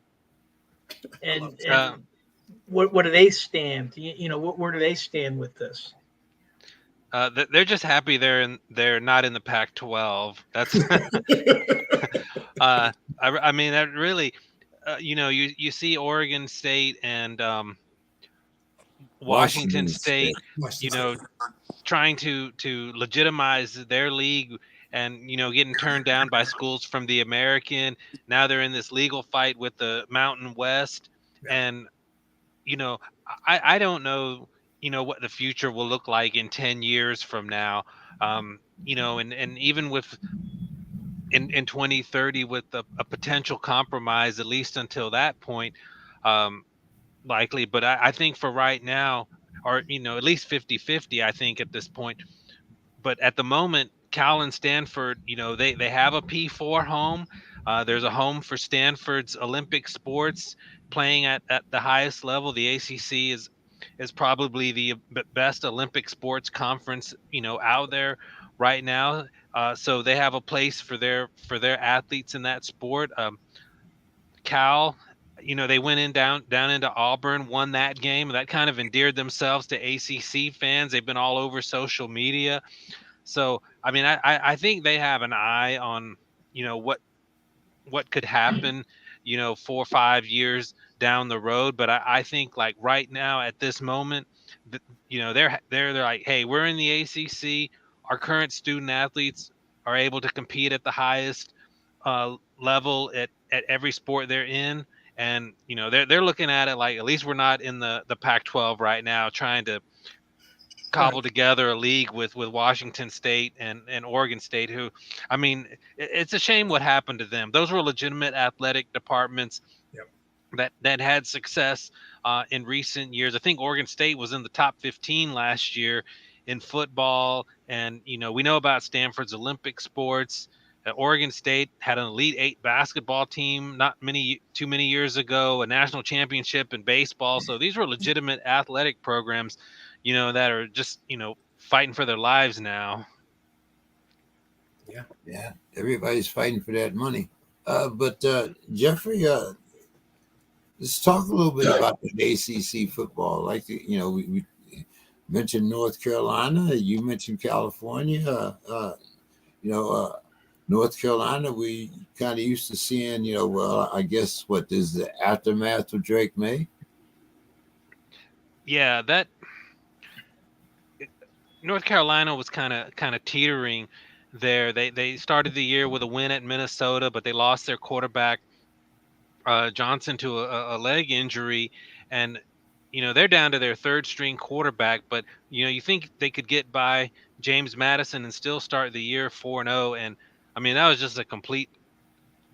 and what do they stand? Where do they stand with this? They're just happy they're not in the Pac-12. That's I mean, that really, you see Oregon State and Washington State, trying to legitimize their league and, getting turned down by schools from the American. Now they're in this legal fight with the Mountain West. And, I don't know, what the future will look like in 10 years from now. And even with in 2030 with a potential compromise, at least until that point, likely. But I think for right now, or, at least 50-50, I think at this point. But at the moment, Cal and Stanford, they have a P4 home. There's a home for Stanford's Olympic sports playing at the highest level. The ACC is probably the best Olympic sports conference, out there right now. So they have a place for their athletes in that sport. Cal, they went down into Auburn, won that game. That kind of endeared themselves to ACC fans. They've been all over social media. So, I mean, I think they have an eye on, what could happen, 4 or 5 years down the road. But I think, like, right now at this moment, they're like, hey, we're in the ACC. Our current student athletes are able to compete at the highest level at every sport they're in. And, they're looking at it like, at least we're not in the Pac-12 right now trying to cobble together a league with Washington State and Oregon State, who, I mean, it's a shame what happened to them. Those were legitimate athletic departments that had success in recent years. I think Oregon State was in the top 15 last year in football. And, we know about Stanford's Olympic sports. Oregon State had an Elite 8 basketball team not too many years ago, a national championship in baseball. So these were legitimate athletic programs, that are just, fighting for their lives now. Yeah. Everybody's fighting for that money. But Jeffrey, Let's talk a little bit about the ACC football. Like, we mentioned North Carolina. You mentioned California. You know, North Carolina, we kind of used to seeing, I guess what is the aftermath of Drake May? Yeah, that North Carolina was kind of teetering there. They started the year with a win at Minnesota, but they lost their quarterback Johnson to a leg injury, and they're down to their third string quarterback. But you think they could get by James Madison and still start the year 4-0, and I mean that was just a complete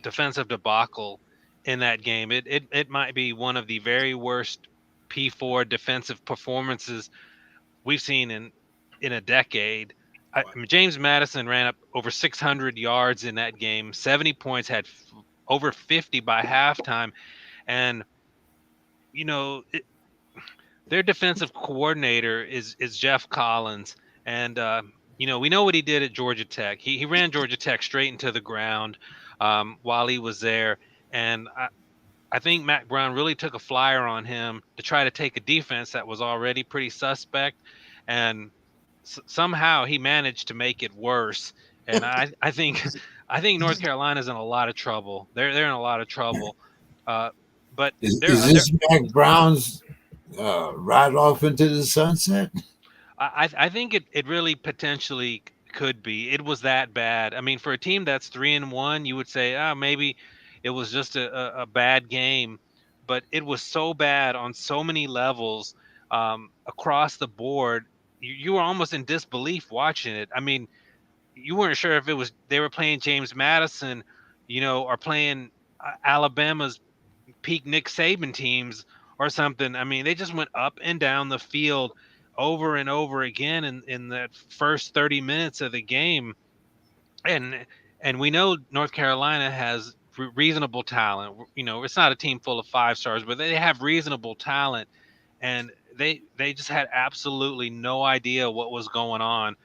defensive debacle in that game. It might be one of the very worst P4 defensive performances we've seen in a decade. I mean, James Madison ran up over 600 yards in that game, 70 points, had over 50 by halftime, and their defensive coordinator is Jeff Collins, and we know what he did at Georgia Tech. He ran Georgia Tech straight into the ground while he was there, and I think Mac Brown really took a flyer on him to try to take a defense that was already pretty suspect, and somehow he managed to make it worse. And I think North Carolina's in a lot of trouble. They're in a lot of trouble. But Is this Mac Brown's ride off into the sunset? I think it really potentially could be. It was that bad. I mean, for a team that's 3-1, you would say, maybe it was just a bad game, but it was so bad on so many levels across the board. You were almost in disbelief watching it. I mean, you weren't sure if it was they were playing James Madison, or playing Alabama's peak Nick Saban teams or something. I mean, they just went up and down the field over and over again in that first 30 minutes of the game. And we know North Carolina has reasonable talent. It's not a team full of 5 stars, but they have reasonable talent, and they just had absolutely no idea what was going on.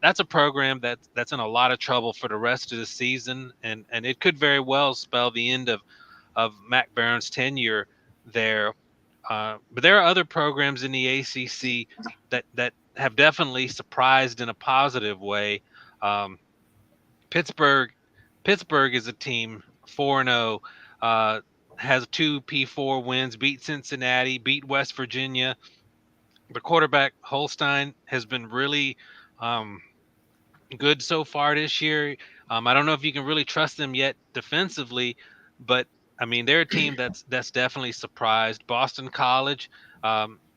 That's a program that's in a lot of trouble for the rest of the season, and it could very well spell the end of Mac Barron's tenure there. But there are other programs in the ACC that have definitely surprised in a positive way. Um, Pittsburgh is a team 4-0, has 2 P4 wins, beat Cincinnati, beat West Virginia. The quarterback Holstein has been really good so far this year. I don't know if you can really trust them yet defensively, but I mean they're a team that's definitely surprised. Boston College,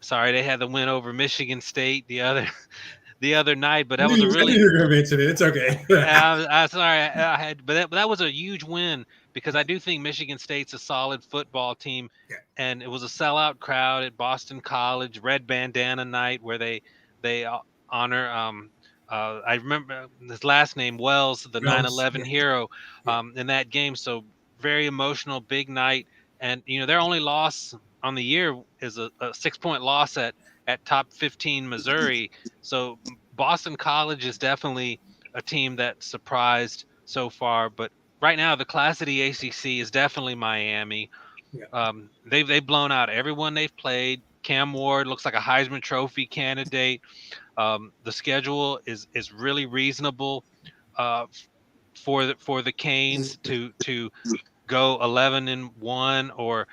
sorry, they had the win over Michigan State the other night, but that was a really. I knew you were going to mention it. It's okay. I'm sorry, but that was a huge win because I do think Michigan State's a solid football team, and it was a sellout crowd at Boston College, red bandana night where they honor. I remember his last name Wells, the 9/11 hero, in that game. So very emotional, big night, and their only loss on the year is a 6-point loss at top 15 Missouri. So Boston College is definitely a team that surprised so far, but right now the class of the ACC is definitely Miami. They've blown out everyone they've played. Cam Ward looks like a Heisman Trophy candidate. The schedule is really reasonable for the Canes to go 11-1 or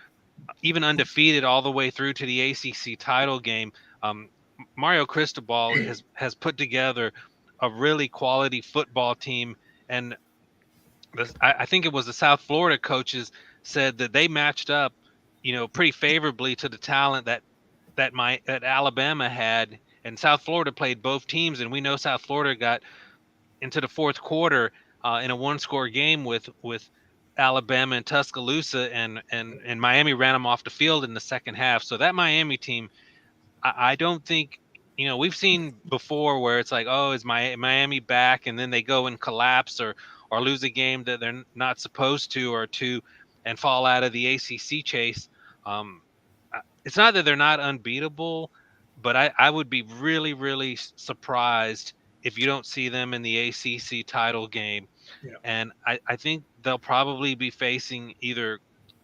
even undefeated all the way through to the ACC title game. Mario Cristobal has put together a really quality football team, and I think it was the South Florida coaches said that they matched up, pretty favorably to the talent that Alabama had, and South Florida played both teams, and we know South Florida got into the fourth quarter in a 1-score game with Alabama and Tuscaloosa, and Miami ran them off the field in the second half. So that Miami team, I don't think, we've seen before where it's like, oh, is Miami back, and then they go and collapse or lose a game that they're not supposed to or two and fall out of the ACC chase. It's not that they're not unbeatable, but I would be really, really surprised if you don't see them in the ACC title game. Yeah. And I think they'll probably be facing either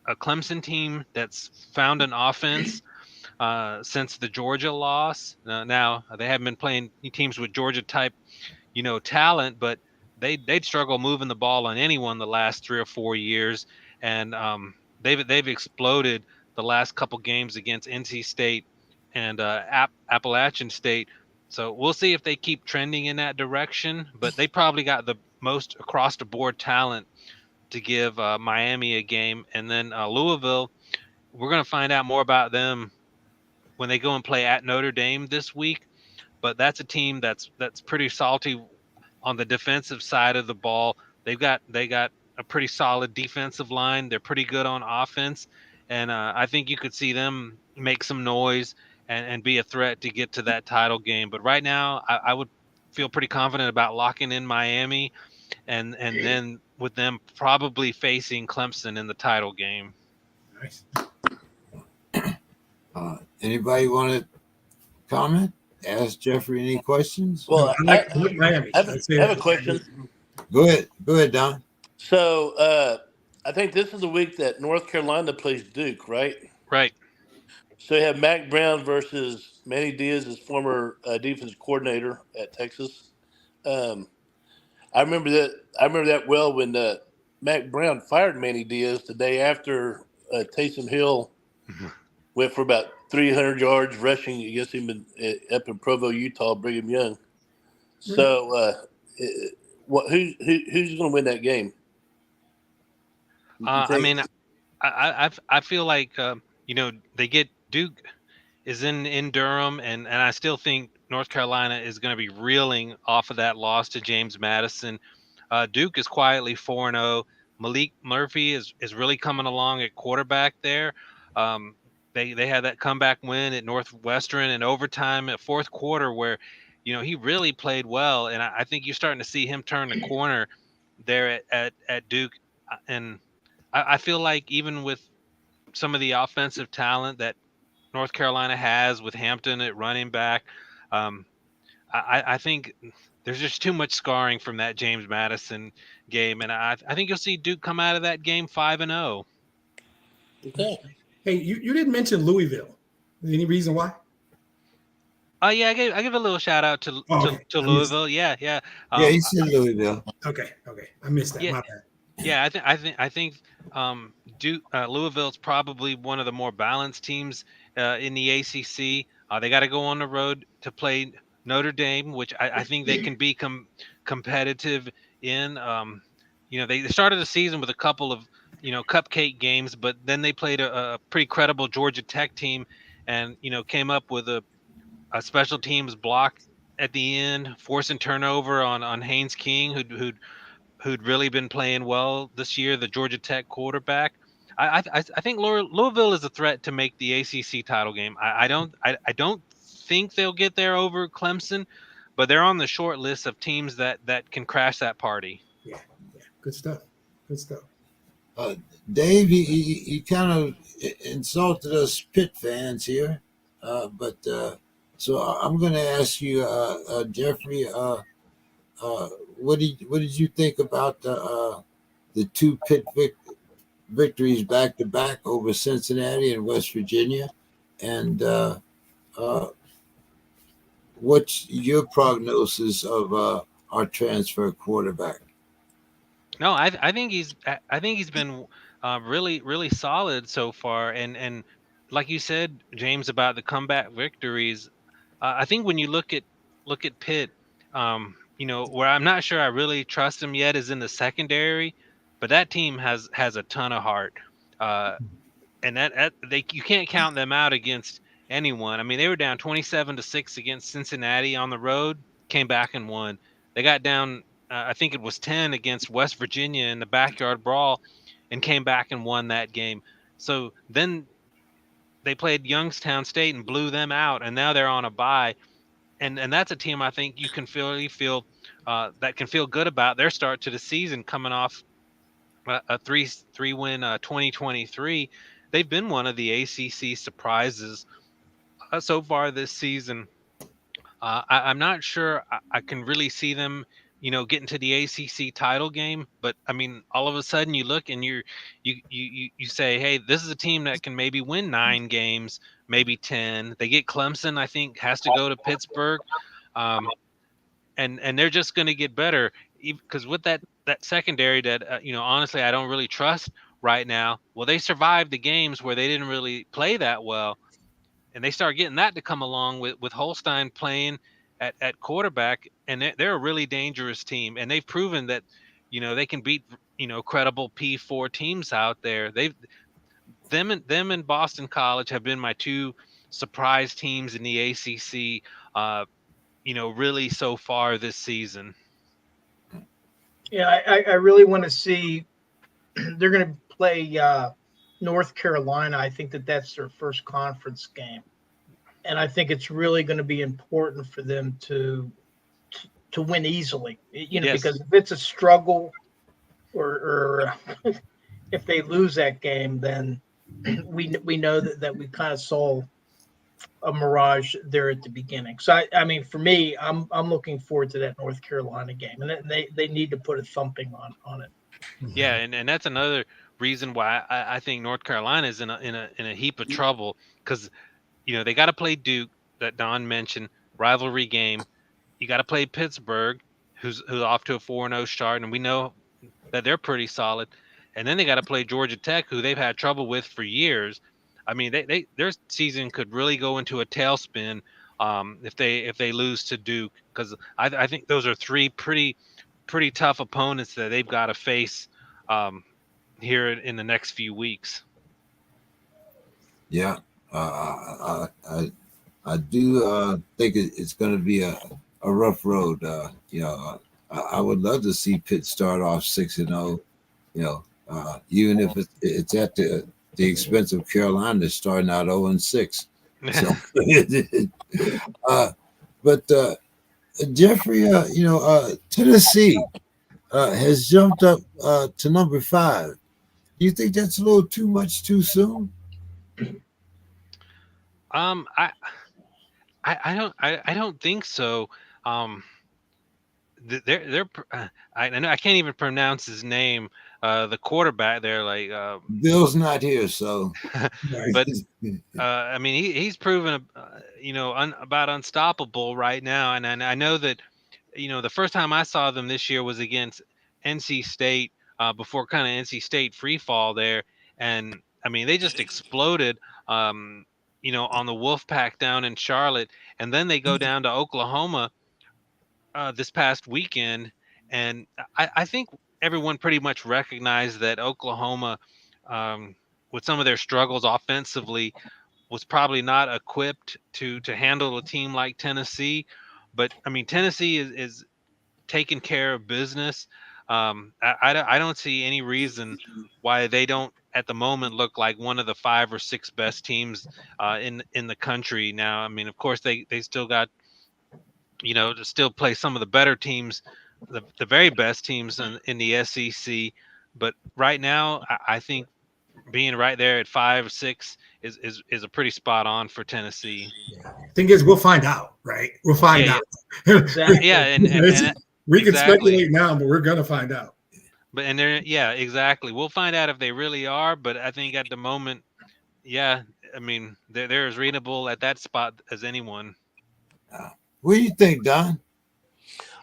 a Clemson team that's found an offense since the Georgia loss. Now they haven't been playing teams with Georgia type, talent, but they'd struggle moving the ball on anyone the last 3 or 4 years, and they've exploded the last couple games against NC State and Appalachian State. So we'll see if they keep trending in that direction, but they probably got the most across the board talent to give Miami a game. And then Louisville, we're going to find out more about them when they go and play at Notre Dame this week. But that's a team that's pretty salty on the defensive side of the ball. They got a pretty solid defensive line. They're pretty good on offense, and I think you could see them make some noise and be a threat to get to that title game. But right now, I would feel pretty confident about locking in Miami, and then with them probably facing Clemson in the title game. Nice. Anybody want to comment? Ask Jeffrey any questions? Well, I like Miami. I have a question. Go ahead, Don. So I think this is the week that North Carolina plays Duke, right? Right. So you have Mac Brown versus Manny Diaz, his former defense coordinator at Texas. I remember that well when Mac Brown fired Manny Diaz the day after Taysom Hill went for about 300 yards rushing against him up in Provo, Utah, Brigham Young. So, who's going to win that game? I mean, I feel like they get Duke is in Durham, and I still think North Carolina is going to be reeling off of that loss to James Madison. Duke is quietly 4-0. Malik Murphy is really coming along at quarterback there. They had that comeback win at Northwestern in overtime at fourth quarter where, he really played well. And I think you're starting to see him turn the corner there at Duke. And I feel like even with some of the offensive talent that North Carolina has with Hampton at running back, I think there's just too much scarring from that James Madison game. And I think you'll see Duke come out of that game 5-0. Okay. Hey, you didn't mention Louisville. Any reason why? Yeah, I give a little shout out to Louisville. Yeah. Yeah, he said Louisville. Okay, I missed that. Yeah. My bad. Yeah, I think Duke Louisville's probably one of the more balanced teams in the ACC. They got to go on the road to play Notre Dame, which I think they can be competitive in. They started the season with a couple of cupcake games, but then they played a pretty credible Georgia Tech team, and came up with a special teams block at the end, forcing turnover on Haynes King, who'd really been playing well this year, the Georgia Tech quarterback. I think Louisville is a threat to make the ACC title game. I don't think they'll get there over Clemson, but they're on the short list of teams that can crash that party. Yeah. Good stuff. Dave, he kind of insulted us Pitt fans here, but so I'm going to ask you, Jeffrey, what did you think about the two Pitt victories back to back over Cincinnati and West Virginia, and what's your prognosis of our transfer quarterback? No, I think he's been really, really solid so far, and like you said, James, about the comeback victories. I think when you look at Pitt, where I'm not sure I really trust him yet is in the secondary, but that team has a ton of heart, and that you can't count them out against anyone. I mean, they were down 27-6 against Cincinnati on the road, came back and won. They got down, I think it was 10 against West Virginia in the backyard brawl, and came back and won that game. So then they played Youngstown State and blew them out, and now they're on a bye. And that's a team I think you can feel that can feel good about their start to the season, coming off a 3-win 2023. They've been one of the ACC surprises so far this season. I'm not sure I can really see them getting to the ACC title game. But I mean, all of a sudden you look and you say, hey, this is a team that can maybe win 9 games, maybe 10. They get Clemson, I think, has to go to Pittsburgh, and they're just going to get better because with that secondary that honestly I don't really trust right now. Well, they survived the games where they didn't really play that well, and they start getting that to come along with Holstein playing at quarterback, and they're a really dangerous team, and they've proven that they can beat credible P4 teams out there. Them and Boston College have been my 2 surprise teams in the ACC. Really so far this season. Yeah, I really want to see. They're going to play North Carolina. I think that's their first conference game, and I think it's really going to be important for them to win easily. Yes. Because if it's a struggle, or if they lose that game, then we know that we kind of saw a mirage there at the beginning. So I mean, for me, I'm looking forward to that North Carolina game, and they need to put a thumping on it. Yeah, and that's another reason why I think North Carolina is in a heap of trouble, because they got to play Duke, that Don mentioned, rivalry game. You got to play Pittsburgh, who's off to a 4-0 start, and we know that they're pretty solid. And then they got to play Georgia Tech, who they've had trouble with for years. I mean, their season could really go into a tailspin if they lose to Duke, because I think those are 3 pretty tough opponents that they've got to face here in the next few weeks. Yeah, I do think it's going to be a rough road. I would love to see Pitt start off 6-0. Even if it's at the expense of Carolina starting out 0-6. So, but Jeffrey, Tennessee has jumped up to number 5. Do you think that's a little too much too soon? I don't think so. I know I can't even pronounce his name. The quarterback there, Bill's not here, so. But I mean, he's proven about unstoppable right now, and I know that the first time I saw them this year was against NC State, before kind of NC State free fall there, and I mean they just exploded. On the Wolfpack down in Charlotte, and then they go down to Oklahoma this past weekend, and I think everyone pretty much recognized that Oklahoma, with some of their struggles offensively, was probably not equipped to handle a team like Tennessee. But I mean, Tennessee is taking care of business. I don't see any reason why they don't at the moment look like one of the 5 or 6 best teams in the country now. I mean, of course they still got to still play some of the better teams, the very best teams in the SEC. But right now, I think being right there at 5 or 6 is a pretty spot on for Tennessee. Thing is, we'll find out, right? We'll find out. Exactly. Yeah, and we can exactly. speculate now, but we're gonna find out. But exactly. We'll find out if they really are. But I think at the moment, I mean, they're as readable at that spot as anyone. What do you think, Don?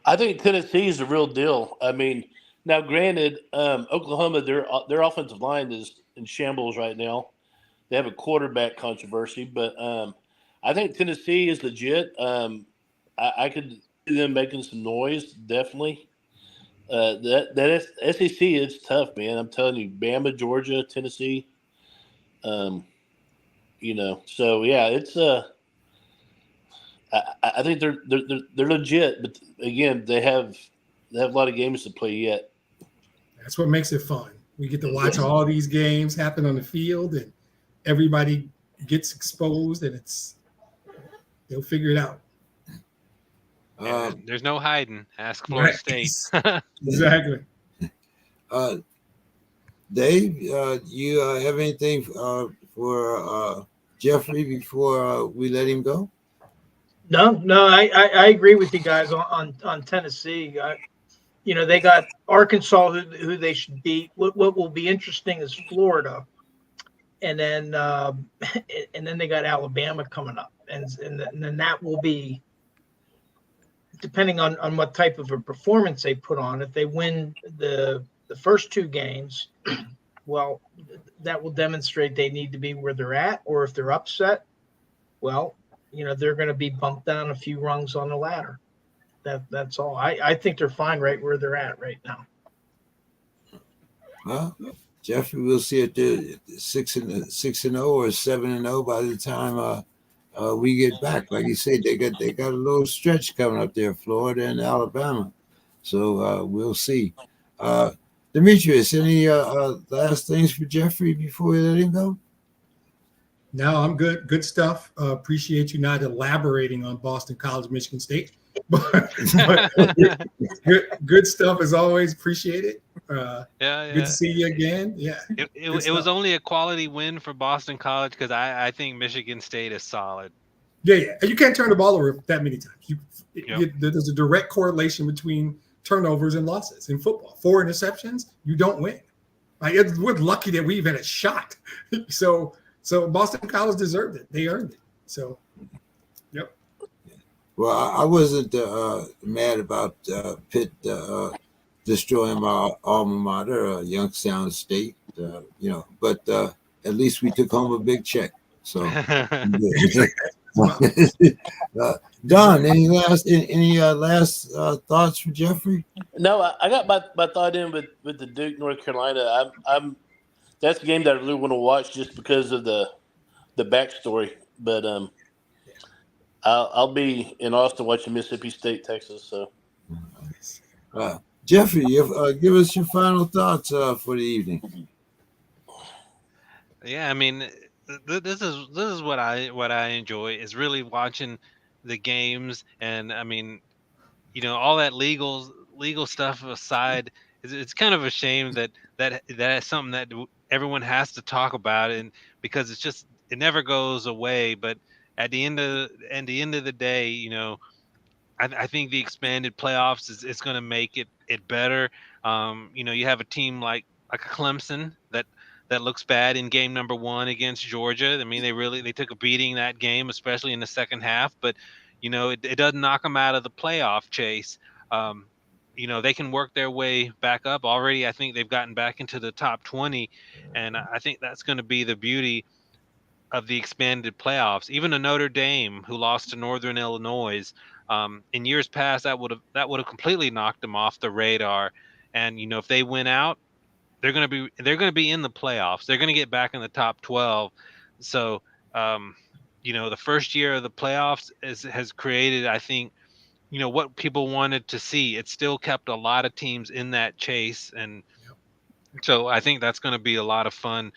I think Tennessee is the real deal. I mean, now granted, Oklahoma, their offensive line is in shambles right now. They have a quarterback controversy, but I think Tennessee is legit. I could see them making some noise, definitely. That SEC is tough, man. I'm telling you, Bama, Georgia, Tennessee. So yeah, it's I think they're legit, but again, they have a lot of games to play yet. That's what makes it fun. We get to watch all these games happen on the field, and everybody gets exposed, and they'll figure it out. There's no hiding. Ask Florida State. Exactly. Dave, you have anything for Jeffrey before we let him go? No, I agree with you guys on Tennessee. They got Arkansas, who they should beat. What will be interesting is Florida, and then they got Alabama coming up, and then that will be, depending on what type of a performance they put on. If they win the first two games, well, that will demonstrate they need to be where they're at, or if they're upset, well, they're going to be bumped down a few rungs on the ladder. That's all. I think they're fine right where they're at right now. Well, Jeffrey, we'll see if they're 6-0 or 7-0 by the time we get back. Like you said, they got a little stretch coming up there, Florida and Alabama. So we'll see. Demetrius, any last things for Jeffrey before we let him go? No, I'm good. Good stuff. Appreciate you not elaborating on Boston College, Michigan State. but good stuff as always. Appreciate it. Yeah. Good to see you again. Yeah. It was only a quality win for Boston College because I think Michigan State is solid. Yeah. And you can't turn the ball over that many times. There's a direct correlation between turnovers and losses in football. 4 interceptions, you don't win. We're lucky that we even had a shot. So Boston College deserved it. They earned it. So, yep. Well, I wasn't mad about Pitt destroying my alma mater, Youngstown State, but at least we took home a big check. So, Don, any last thoughts for Jeffrey? No, I got my thought in with the Duke, North Carolina. I'm that's a game that I really want to watch just because of the backstory. But I'll be in Austin watching Mississippi State, Texas. So, Jeffrey, give us your final thoughts for the evening. Yeah, I mean, this is what I enjoy is really watching the games, and I mean, all that legal stuff aside, it's kind of a shame that's something that everyone has to talk about, and because it never goes away. But at the end of the day, I think the expanded playoffs is going to make it better. You have a team like a Clemson that looks bad in game number 1 against Georgia. I mean, they took a beating that game, especially in the second half. But it doesn't knock them out of the playoff chase. They can work their way back up. Already, I think they've gotten back into the top 20, and I think that's going to be the beauty of the expanded playoffs. Even a Notre Dame who lost to Northern Illinois in years past, that would have completely knocked them off the radar. And if they win out, they're going to be in the playoffs. They're going to get back in the top 12. So the first year of the playoffs has created, I think, what people wanted to see. It still kept a lot of teams in that chase, and so I think that's going to be a lot of fun.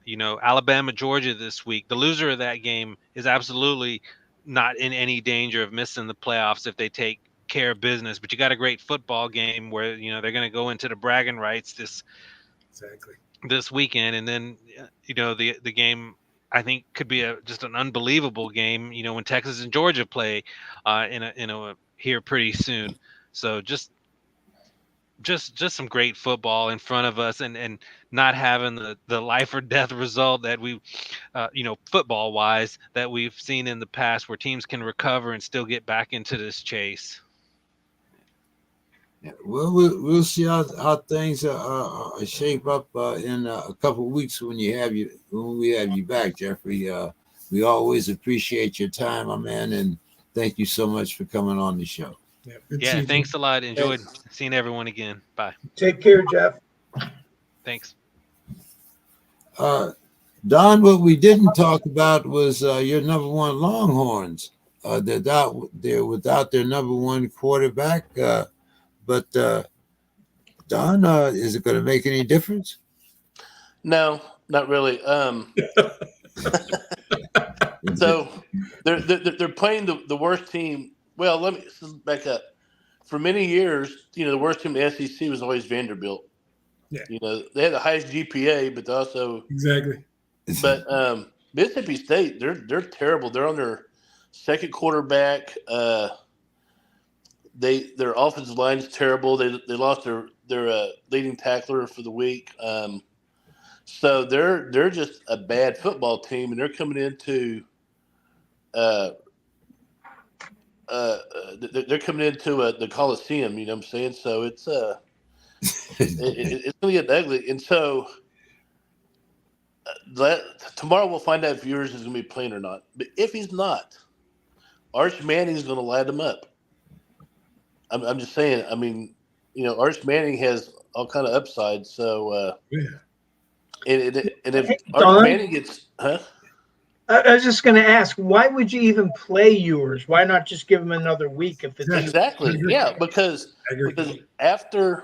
Alabama, Georgia this week. The loser of that game is absolutely not in any danger of missing the playoffs if they take care of business. But you got a great football game where they're going to go into the bragging rights this weekend, and then the game I think could be just an unbelievable game. When Texas and Georgia play in a here pretty soon. So just some great football in front of us, and not having the life or death result that we, football wise, that we've seen in the past where teams can recover and still get back into this chase. Yeah, well, we'll see how things shape up in a couple of weeks when we have you back, Jeffrey. We always appreciate your time, my man, and thank you so much for coming on the show. Yeah, thanks a lot. Enjoyed seeing everyone again. Bye. Take care, Jeff. Thanks. Don, what we didn't talk about was your number one Longhorns. They're without their number one quarterback. But Don, is it going to make any difference? No, not really. So they're playing the worst team. Well, let me back up. For many years, the worst team in the SEC was always Vanderbilt. Yeah. They had the highest GPA, but also exactly. But Mississippi State, they're terrible. They're on their second quarterback. their offensive line is terrible. They lost their leading tackler for the week. So they're just a bad football team, and they're coming into they're coming into the Coliseum. You know what I'm saying? So it's it's going to get ugly, and so tomorrow we'll find out if Ewers is going to be playing or not. But if he's not, Arch Manning is going to light him up. I'm just saying. I mean, Arch Manning has all kind of upside. So, and if Arch Manning gets, I was just going to ask, why would you even play Ewers? Why not just give him another week if it's exactly? Yeah, because after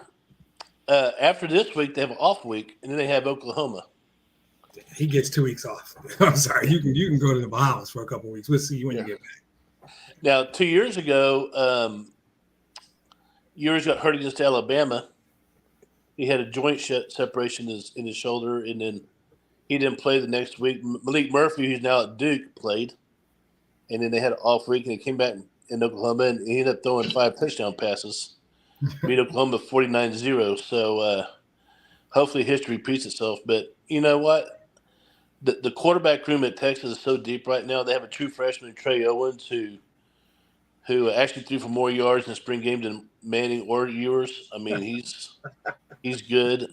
this week they have an off week, and then they have Oklahoma. He gets 2 weeks off. I'm sorry. You can go to the Bahamas for a couple of weeks. We'll see you when you get back. Now, 2 years ago, Ewers got hurt against Alabama. He had a joint separation in his shoulder, and then he didn't play the next week. Malik Murphy, who's now at Duke, played, and then they had an off week, and he came back in Oklahoma, and he ended up throwing 5 touchdown passes, beat Oklahoma 49-0. So hopefully history repeats itself. But you know what? The quarterback room at Texas is so deep right now. They have a true freshman, Trey Owens, who actually threw for more yards in the spring game than Manning or Ewers. I mean, he's good.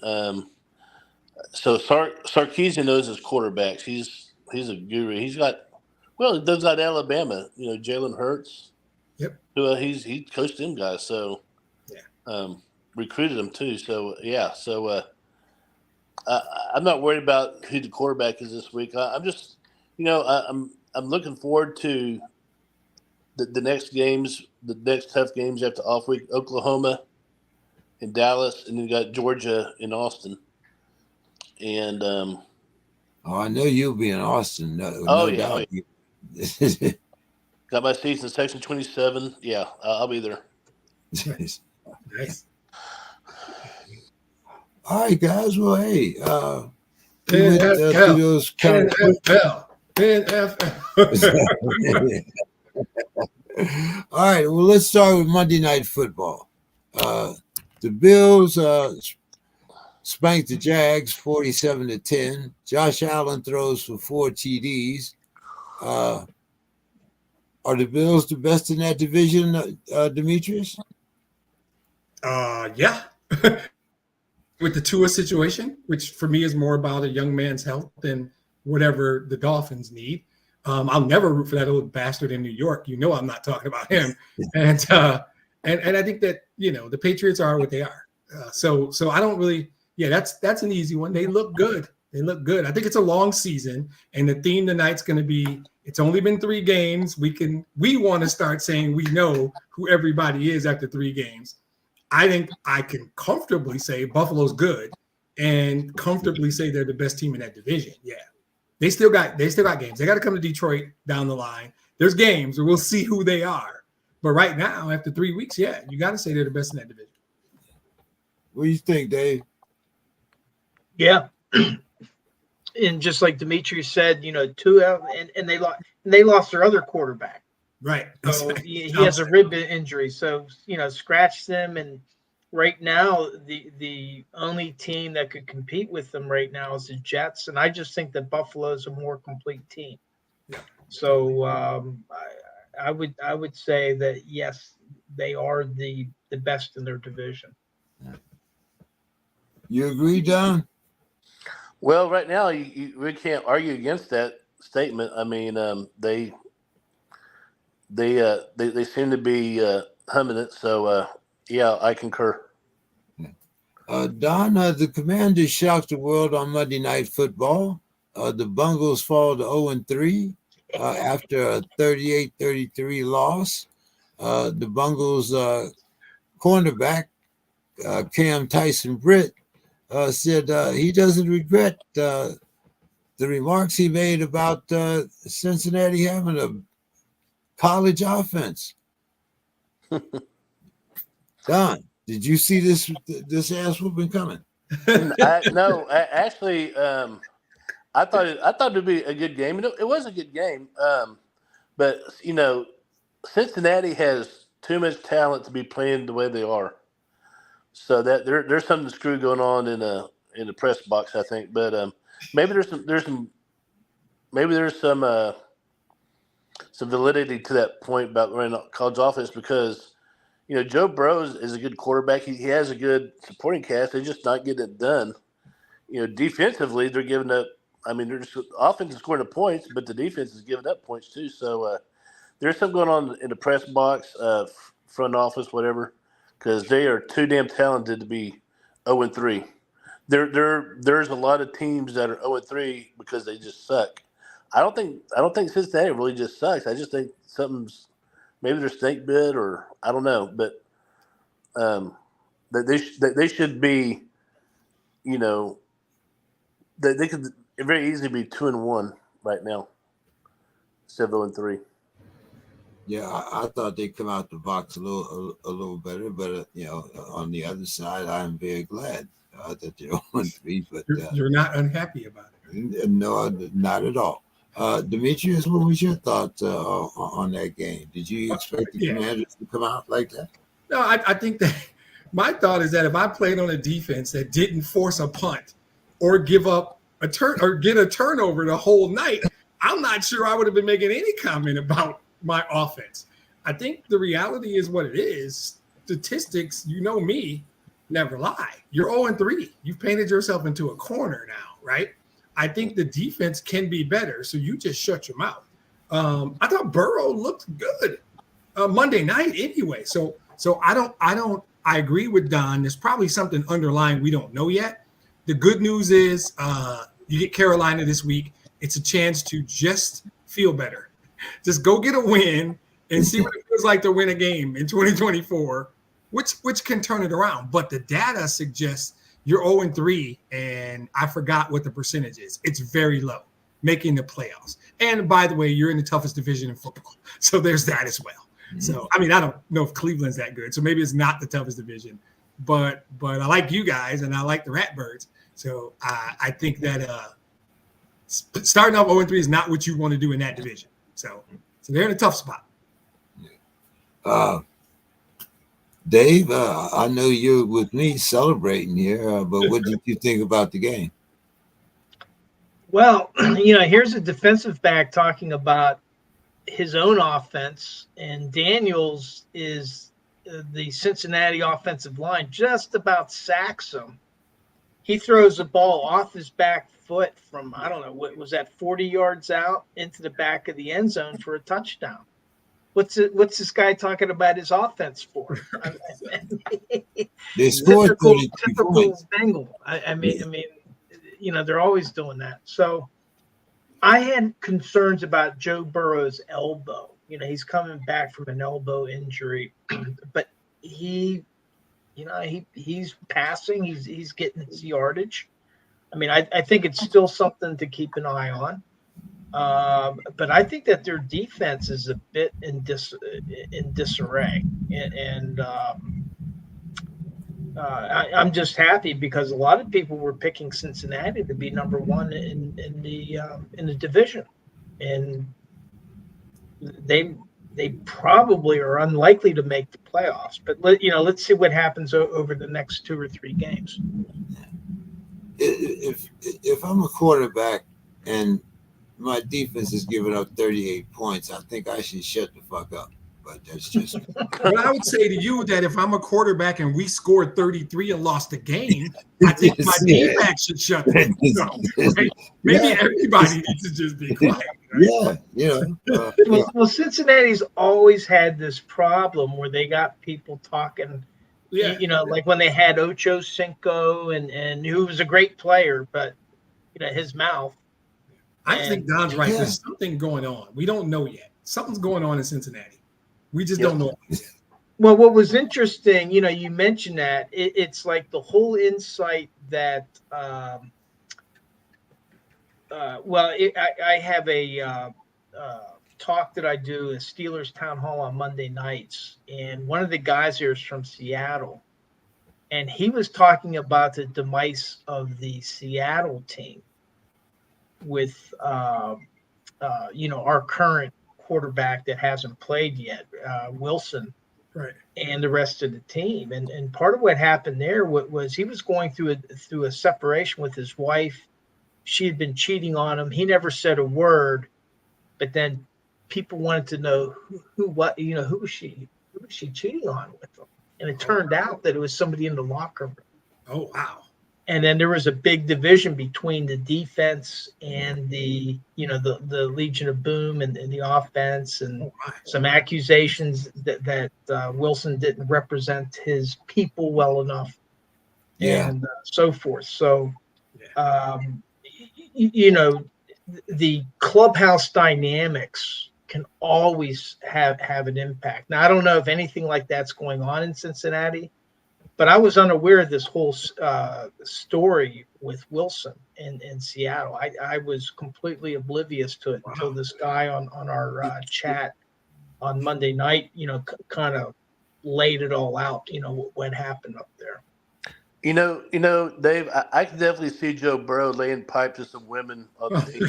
So Sarkisian knows his quarterbacks. He's a guru. He does got Alabama. Jalen Hurts. Yep. Who he coached them guys. So recruited them too. So yeah. So I'm not worried about who the quarterback is this week. I'm just I'm looking forward to the next games, the next tough games after off week. Oklahoma and Dallas, and then you got Georgia and Austin. And I know you'll be in Austin. No doubt. Got my seats in section 27. Yeah, I'll be there. Nice. All right, guys. Well, hey, NFL. All right. Well, let's start with Monday Night Football. The Bills spanked the Jags 47-10. Josh Allen throws for 4 TDs. Are the Bills the best in that division, Demetrius? Yeah. With the Tua situation, which for me is more about a young man's health than whatever the Dolphins need. I'll never root for that old bastard in New York. I'm not talking about him. And I think that, the Patriots are what they are. So I don't really, that's an easy one. They look good. I think it's a long season. And the theme tonight's going to be, it's only been 3 games. We want to start saying we know who everybody is after 3 games. I think I can comfortably say Buffalo's good and comfortably say they're the best team in that division. Yeah. They still got games. They got to come to Detroit down the line. There's games where we'll see who they are. But right now, after 3 weeks, you got to say they're the best in that division. What do you think, Dave? Yeah. And just like Demetrius said, Tua, and they lost their other quarterback. Right. So he has a rib injury. So, scratch them. And right now, the only team that could compete with them right now is the Jets. And I just think that Buffalo is a more complete team. Yeah. So I would say that, yes, they are the best in their division. You agree, Don? Well, right now, we can't argue against that statement. I mean, they seem to be humming it. So, I concur. Don, the Commanders shocked the world on Monday Night Football. The Bungles fall to 0-3 after a 38-33 loss. The Bungles cornerback, Cam Tyson-Britt, said he doesn't regret the remarks he made about Cincinnati having a college offense. Don, did you see this ass whooping coming? No, actually, I thought it'd be a good game. It was a good game, but Cincinnati has too much talent to be playing the way they are. So that there's something screw going on in the press box, I think. But maybe there's some validity to that point about running college offense because Joe Burrow is a good quarterback. He has a good supporting cast. They're just not getting it done. Defensively, they're giving up. I mean, they're just offense is scoring the points, but the defense is giving up points too. So there's something going on in the press box, front office, whatever, because they are too damn talented to be 0-3. There's a lot of teams that are 0-3 because they just suck. I don't think Cincinnati really just sucks. I just think something's maybe their snake bit or I don't know, but they should be, they could very easily be 2-1 right now instead of 0-3. Yeah, I thought they'd come out the box a little better, but on the other side, I'm very glad that they're 0-3. But you're not unhappy about it. No, not at all. Demetrius, what was your thoughts on that game? Did you expect the Commanders to come out like that? No, I think that my thought is that if I played on a defense that didn't force a punt or give up a turn or get a turnover the whole night, I'm not sure I would have been making any comment about my offense. I think the reality is what it is. Statistics, me, never lie. You're 0-3. You've painted yourself into a corner now, right? I think the defense can be better, so you just shut your mouth. I thought Burrow looked good Monday night anyway. So I agree with Don. There's probably something underlying we don't know yet. The good news is you get Carolina this week. It's a chance to just feel better. Just go get a win and see what it feels like to win a game in 2024, which can turn it around. But the data suggests you're 0-3, and I forgot what the percentage is. It's very low, making the playoffs. And by the way, you're in the toughest division in football. So there's that as well. Mm-hmm. So, I don't know if Cleveland's that good. So maybe it's not the toughest division. But I like you guys, and I like the Ratbirds. So I think that starting off 0-3 is not what you want to do in that division. So they're in a tough spot. Dave, I know you're with me celebrating here, but what did you think about the game? Well, here's a defensive back talking about his own offense, and Daniels is the Cincinnati offensive line just about sacks him. He throws the ball off his back foot from, I don't know, what was that, 40 yards out into the back of the end zone for a touchdown. What's this guy talking about his offense for? They scored 32 points. Bengal. I mean, they're always doing that. So I had concerns about Joe Burrow's elbow. He's coming back from an elbow injury, but he's passing. He's getting his yardage. I think it's still something to keep an eye on. But I think that their defense is a bit in disarray, and I'm just happy because a lot of people were picking Cincinnati to be number one in the division, and they probably are unlikely to make the playoffs. But let's see what happens over the next 2 or 3 games. If I'm a quarterback and my defense is giving up 38 points, I think I should shut the fuck up. But that's just. Well, I would say to you that if I'm a quarterback and we scored 33 and lost the game, I think my defense should shut the fuck up. Right? Maybe everybody needs to just be quiet. Right? Yeah. Well, Cincinnati's always had this problem where they got people talking. Yeah. Like when they had Ocho Cinco and who was a great player, but his mouth. I think Don's right. There's something going on. We don't know yet. Something's going on in Cincinnati. We just don't know yet. Well, what was interesting, you mentioned that it's like the whole insight that, I have a talk that I do at Steelers Town Hall on Monday nights, and one of the guys here is from Seattle, and he was talking about the demise of the Seattle team with, our current quarterback that hasn't played yet, Wilson, Right. and the rest of the team. And part of what happened there was he was going through a separation with his wife. She had been cheating on him. He never said a word, but then people wanted to know who was she cheating on with him? And it turned out that it was somebody in the locker room. Oh, wow. And then there was a big division between the defense and the Legion of Boom and the offense, and some accusations that Wilson didn't represent his people well enough, and so forth. So, the clubhouse dynamics can always have an impact. Now, I don't know if anything like that's going on in Cincinnati, but I was unaware of this whole story with Wilson in Seattle. I was completely oblivious to it until this guy on our chat on Monday night, kind of laid it all out, what happened up there. Dave, I can definitely see Joe Burrow laying pipe to some women on the team.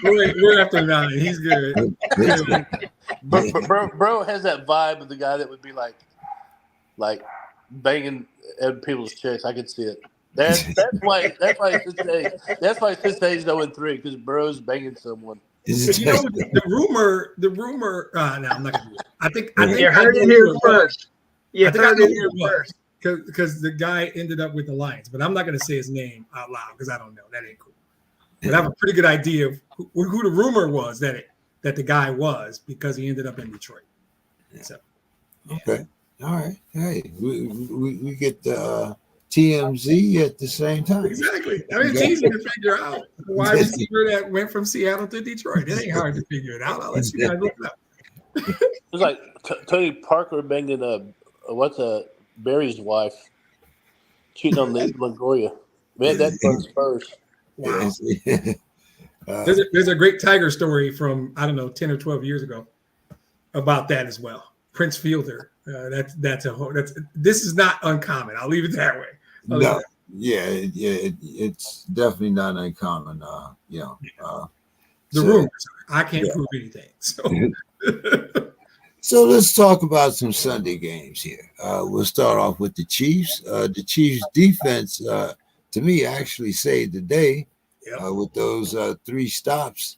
We're after 9. He's good. Burrow has that vibe of the guy that would be like banging at people's checks. I could see it. That's why Cincinnati's 0-3, because Burrow's banging someone. The rumor. No, I'm not gonna do it. I think you heard it here first. You heard it here first. Because the guy ended up with the Lions, but I'm not going to say his name out loud because I don't know. That ain't cool. But I have a pretty good idea of who the rumor was that the guy was, because he ended up in Detroit. So, okay, all right. Hey, we get the TMZ at the same time. Exactly. I mean, it's easy to figure out why receiver that went from Seattle to Detroit. It ain't hard to figure it out. I'll let you guys look it up. It's like Tony Parker banging Barry's wife, cheating on Nate Longoria. Man, that comes first. Wow. There's a great Tiger story from, I don't know, 10 or 12 years ago about that as well. Prince Fielder. This is not uncommon. I'll leave it that way. It's definitely not uncommon. The rumors. I can't prove anything. So. So let's talk about some Sunday games here. We'll start off with the Chiefs. The Chiefs defense, to me, actually saved the day with those 3 stops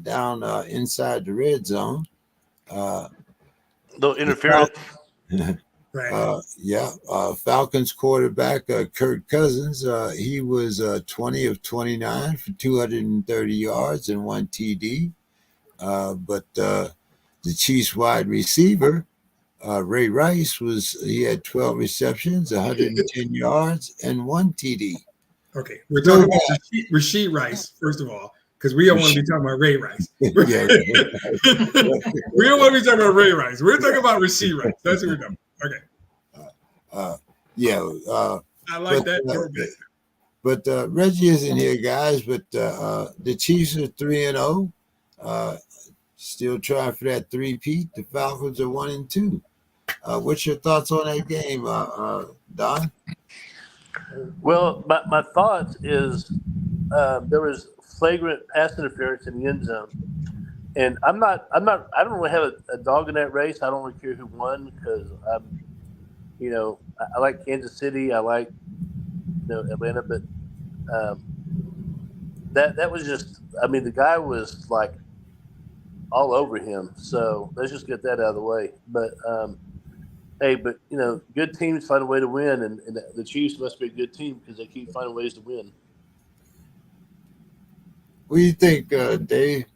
down inside the red zone. No interference. Falcons quarterback Kirk Cousins, he was 20 of 29 for 230 yards and 1 TD. But the Chiefs wide receiver, Ray Rice, he had 12 receptions, 110 yards, and 1 TD. Okay, we're talking about Rashid Rice, first of all, because we don't want to be talking about Ray Rice. We don't want to be talking about Ray Rice. We're talking about Rashid Rice. That's what we're doing. Okay. I like that. But Reggie isn't here, guys. But the Chiefs are 3-0. Still trying for that 3-peat. The Falcons are 1-2. What's your thoughts on that game, Don? Well, my thoughts is there was flagrant pass interference in the end zone, and I don't really have a dog in that race. I don't really care who won, because I like Kansas City, I like Atlanta, but that was just, the guy was like all over him. So let's just get that out of the way. But good teams find a way to win, and the Chiefs must be a good team because they keep finding ways to win. What do you think, Dave?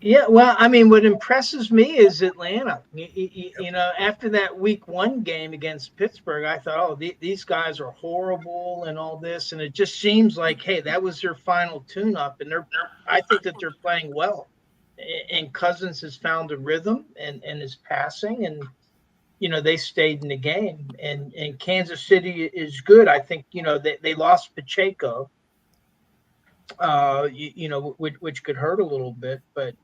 Yeah, well, what impresses me is Atlanta. After that Week 1 game against Pittsburgh, I thought, these guys are horrible and all this, and it just seems like, hey, that was their final tune-up, and I think that they're playing well. And Cousins has found a rhythm and is passing, and they stayed in the game. And Kansas City is good. I think they lost Pacheco, which could hurt a little bit. But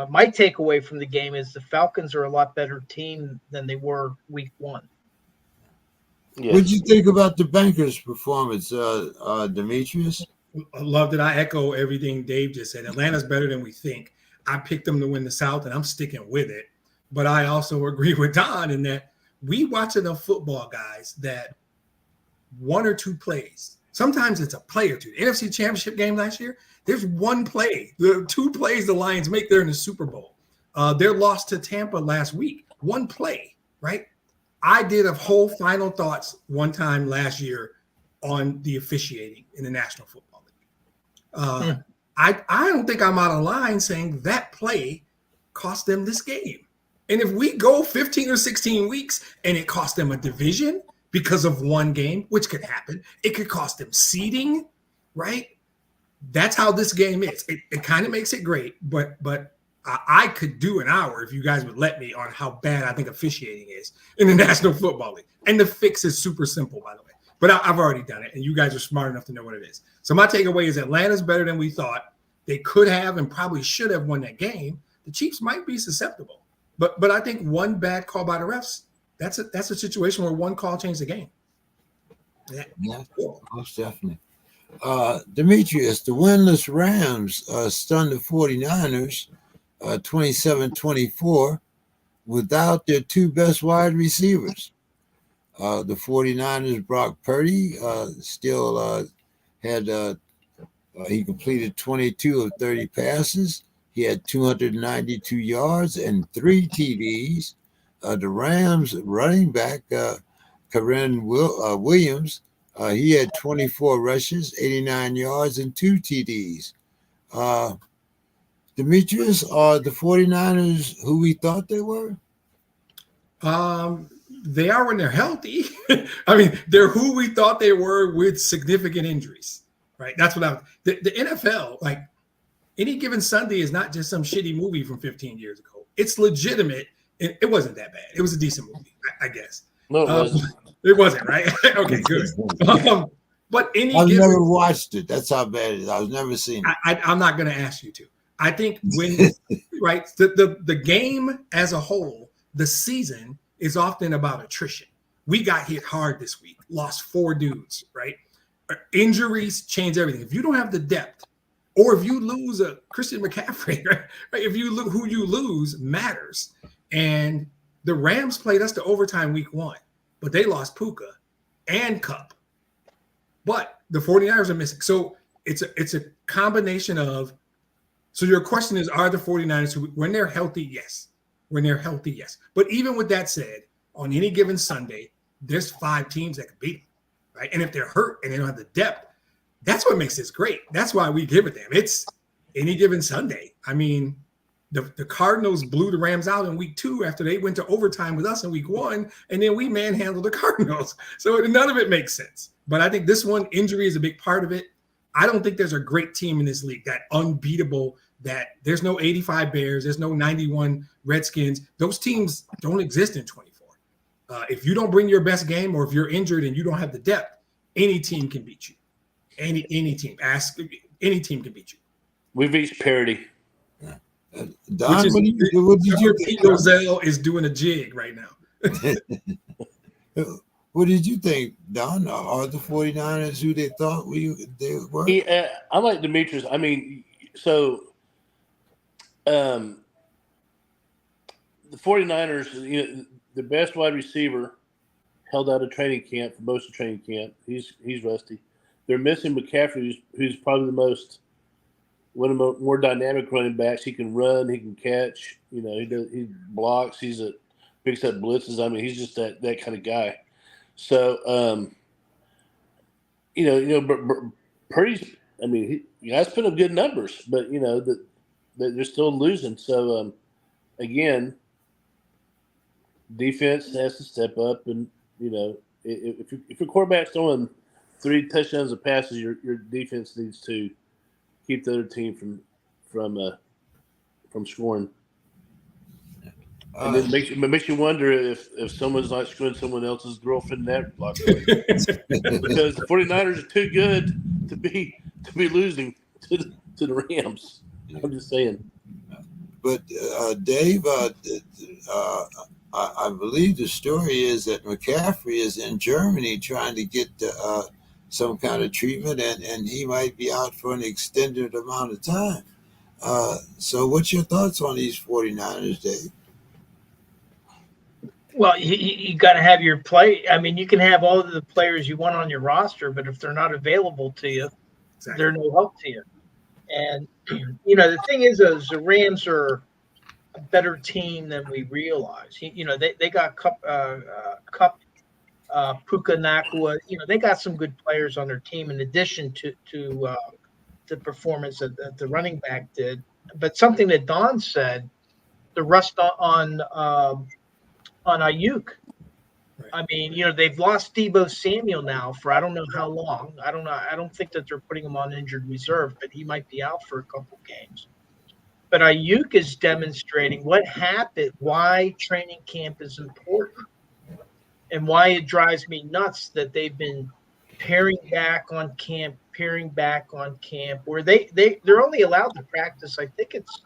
my takeaway from the game is the Falcons are a lot better team than they were Week 1. Yes. What did you think about the Bankers' performance, Demetrius? I loved it. I echo everything Dave just said. Atlanta's better than we think. I picked them to win the South, and I'm sticking with it. but I also agree with Don in that we watch enough football, guys, that one or two plays, sometimes it's a play or two. The NFC Championship game last year, there's one play. The 2 plays the Lions make, they're in the Super Bowl. Their loss to Tampa last week, one play, right? I did a whole final thoughts one time last year on the officiating in the National Football League. I don't think I'm out of line saying that play cost them this game. And if we go 15 or 16 weeks and it cost them a division because of one game, which could happen, it could cost them seeding, right? That's how this game is. It kind of makes it great, but I could do an hour if you guys would let me on how bad I think officiating is in the National Football League. And the fix is super simple, by the way. But I've already done it, and you guys are smart enough to know what it is. So my takeaway is Atlanta's better than we thought. They could have and probably should have won that game. The Chiefs might be susceptible. But I think one bad call by the refs, that's a situation where one call changed the game. Yeah, most definitely. Demetrius, the winless Rams stunned the 49ers 27-24 without their 2 best wide receivers. The 49ers, Brock Purdy, still had he completed 22 of 30 passes. He had 292 yards and 3 TDs. The Rams running back, Karen Williams, he had 24 rushes, 89 yards, and 2 TDs. Demetrius, are the 49ers who we thought they were? They are when they're healthy. I mean, they're who we thought they were with significant injuries, right? That's what the NFL, like Any Given Sunday is not just some shitty movie from 15 years ago. It's legitimate. It wasn't that bad. It was a decent movie, I guess. No, it wasn't. It wasn't, right? Okay, good. But I've never watched it. That's how bad it is. I've never seen it. I'm not going to ask you to. I think when right, the game as a whole, the season is often about attrition. We got hit hard this week, lost 4 dudes, right? Injuries change everything. If you don't have the depth, or if you lose a Christian McCaffrey, right? If you who you lose matters. And the Rams played us to overtime week 1, but they lost Puka and Cup. But the 49ers are missing. So it's a combination of. So your question is, are the 49ers, when they're healthy? Yes. When they're healthy, yes. But even with that said, on any given Sunday, there's 5 teams that can beat them, right? And if they're hurt and they don't have the depth, that's what makes this great. That's why we give it them. It's any given Sunday. I mean, the Cardinals blew the Rams out in week 2 after they went to overtime with us in week 1, and then we manhandled the Cardinals. So none of it makes sense. But I think this one, injury is a big part of it. I don't think there's a great team in this league that unbeatable, that there's no 85 Bears, there's no 91 Redskins. Those teams don't exist in 24. If you don't bring your best game, or if you're injured and you don't have the depth, any team can beat you. Any team. Any team can beat you. We've reached parity. Don, what did you think? Rozelle is doing a jig right now. What did you think, Don? Are the 49ers who they thought they were? I like Demetrius. I mean, so the 49ers, the best wide receiver held out of training camp for most of training camp. He's rusty. They're missing McCaffrey, who's probably one of the more dynamic running backs. He can run, he can catch. He blocks. Picks up blitzes. I mean, he's just that kind of guy. So, Purdy's. I mean, he guys put up good numbers, but they're still losing. So, again, defense has to step up, and if your quarterback's throwing 3 touchdowns of passes, your defense needs to keep the other team from scoring. And then it makes you wonder if someone's not screwing someone else's girlfriend in that block. Because the 49ers are too good to be losing to the Rams. I'm just saying. But Dave, I believe the story is that McCaffrey is in Germany trying to get some kind of treatment, and he might be out for an extended amount of time. So what's your thoughts on these 49ers, Dave? Well, you got to have your play. I mean, you can have all of the players you want on your roster, but if they're not available to you, Exactly. they're no help to you. And the thing is, the Rams are a better team than we realize. They got Cup Puka Nakua. They got some good players on their team in addition to the performance that the running back did. But something that Don said, the rust on Ayuk. Right. I mean, they've lost Deebo Samuel now for I don't know how long. I don't know. I don't think that they're putting him on injured reserve, but he might be out for a couple games. But Ayuk is demonstrating what happened, why training camp is important, and why it drives me nuts that they've been paring back on camp, where they're only allowed to practice. I think it's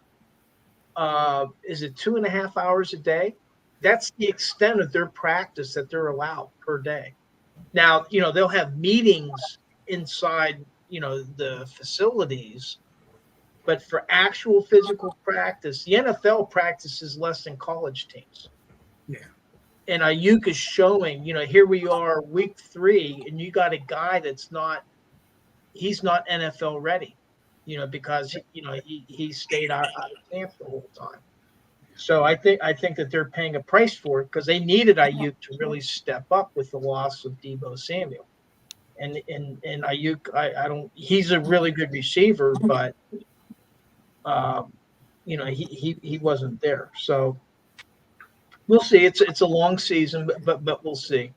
is it 2.5 hours a day? That's the extent of their practice that they're allowed per day. Now, they'll have meetings inside, the facilities, but for actual physical practice, the NFL practices less than college teams. Yeah. And Ayuk is showing, here we are week 3, and you got a guy he's not NFL ready, because, he stayed out of camp the whole time. So I think that they're paying a price for it because they needed Ayuk to really step up with the loss of Deebo Samuel. And Ayuk, he's a really good receiver, but he wasn't there. So we'll see. It's a long season, but we'll see.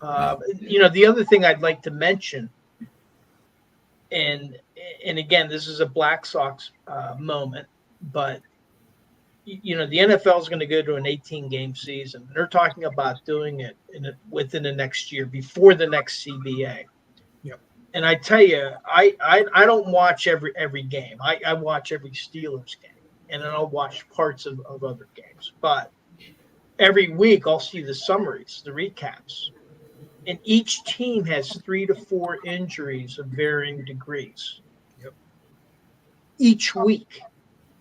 The other thing I'd like to mention, and again, this is a Black Sox moment, but the NFL is going to go to an 18-game season. They're talking about doing it within the next year, before the next CBA. Yep. And I tell you, I don't watch every game. I watch every Steelers game, and then I'll watch parts of other games. But every week I'll see the summaries, the recaps. And each team has 3 to 4 injuries of varying degrees. Yep. Each week.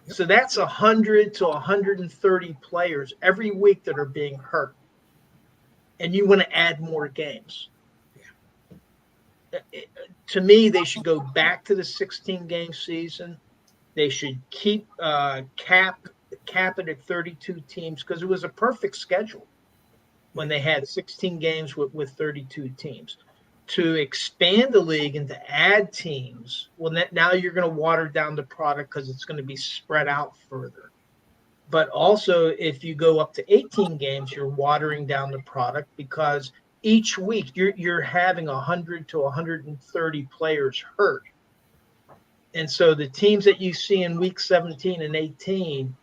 So that's 100 to 130 players every week that are being hurt. And you want to add more games. Yeah. To me, they should go back to the 16-game season. They should keep cap it at 32 teams because it was a perfect schedule when they had 16 games with 32 teams. To expand the league and to add teams, well, now you're going to water down the product because it's going to be spread out further. But also, if you go up to 18 games, you're watering down the product because each week you're having 100 to 130 players hurt. And so the teams that you see in week 17 and 18,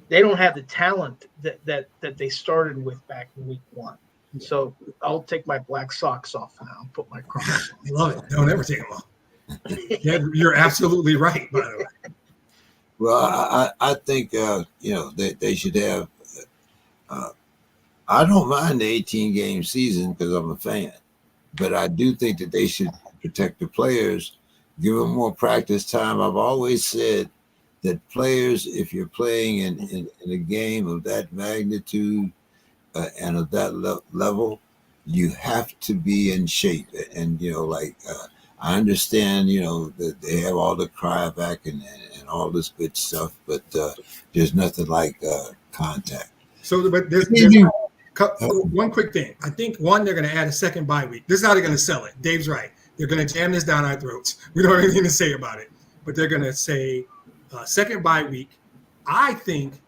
they don't have the talent that they started with back in week 1. So I'll take my black socks off now and put my Crocs on. I love it. Don't ever take them off. Yeah, you're absolutely right, by the way. Well, I think they should have. I don't mind the 18-game season because I'm a fan, but I do think that they should protect the players, give them more practice time. I've always said that players, if you're playing in a game of that magnitude and of that level, you have to be in shape. And I understand, that they have all the cryovac and all this good stuff, but there's nothing like contact. So, but there's one quick thing. I think, one, they're going to add a second bye week. This is how they're going to sell it. Dave's right. They're going to jam this down our throats. We don't have anything to say about it. But they're going to say second bye week. I think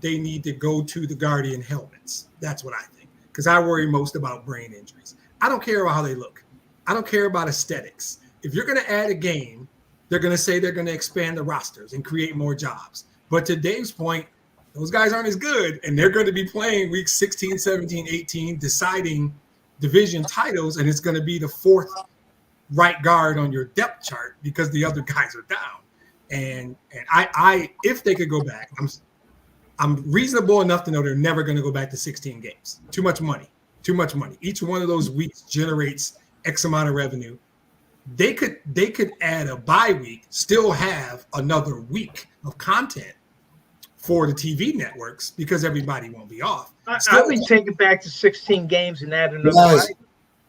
they need to go to the Guardian helmets. That's what I think. Because I worry most about brain injuries. I don't care about how they look. I don't care about aesthetics. If you're going to add a game, they're going to say they're going to expand the rosters and create more jobs. But to Dave's point, those guys aren't as good, and they're going to be playing week 16, 17, 18, deciding division titles, and it's going to be the 4th right guard on your depth chart because the other guys are down. And I if they could go back, I'm reasonable enough to know they're never going to go back to 16 games. Too much money. Each one of those weeks generates X amount of revenue. They could add a bye week, still have another week of content for the TV networks because everybody won't be off. I would take it back to 16 games and add another Guys, night.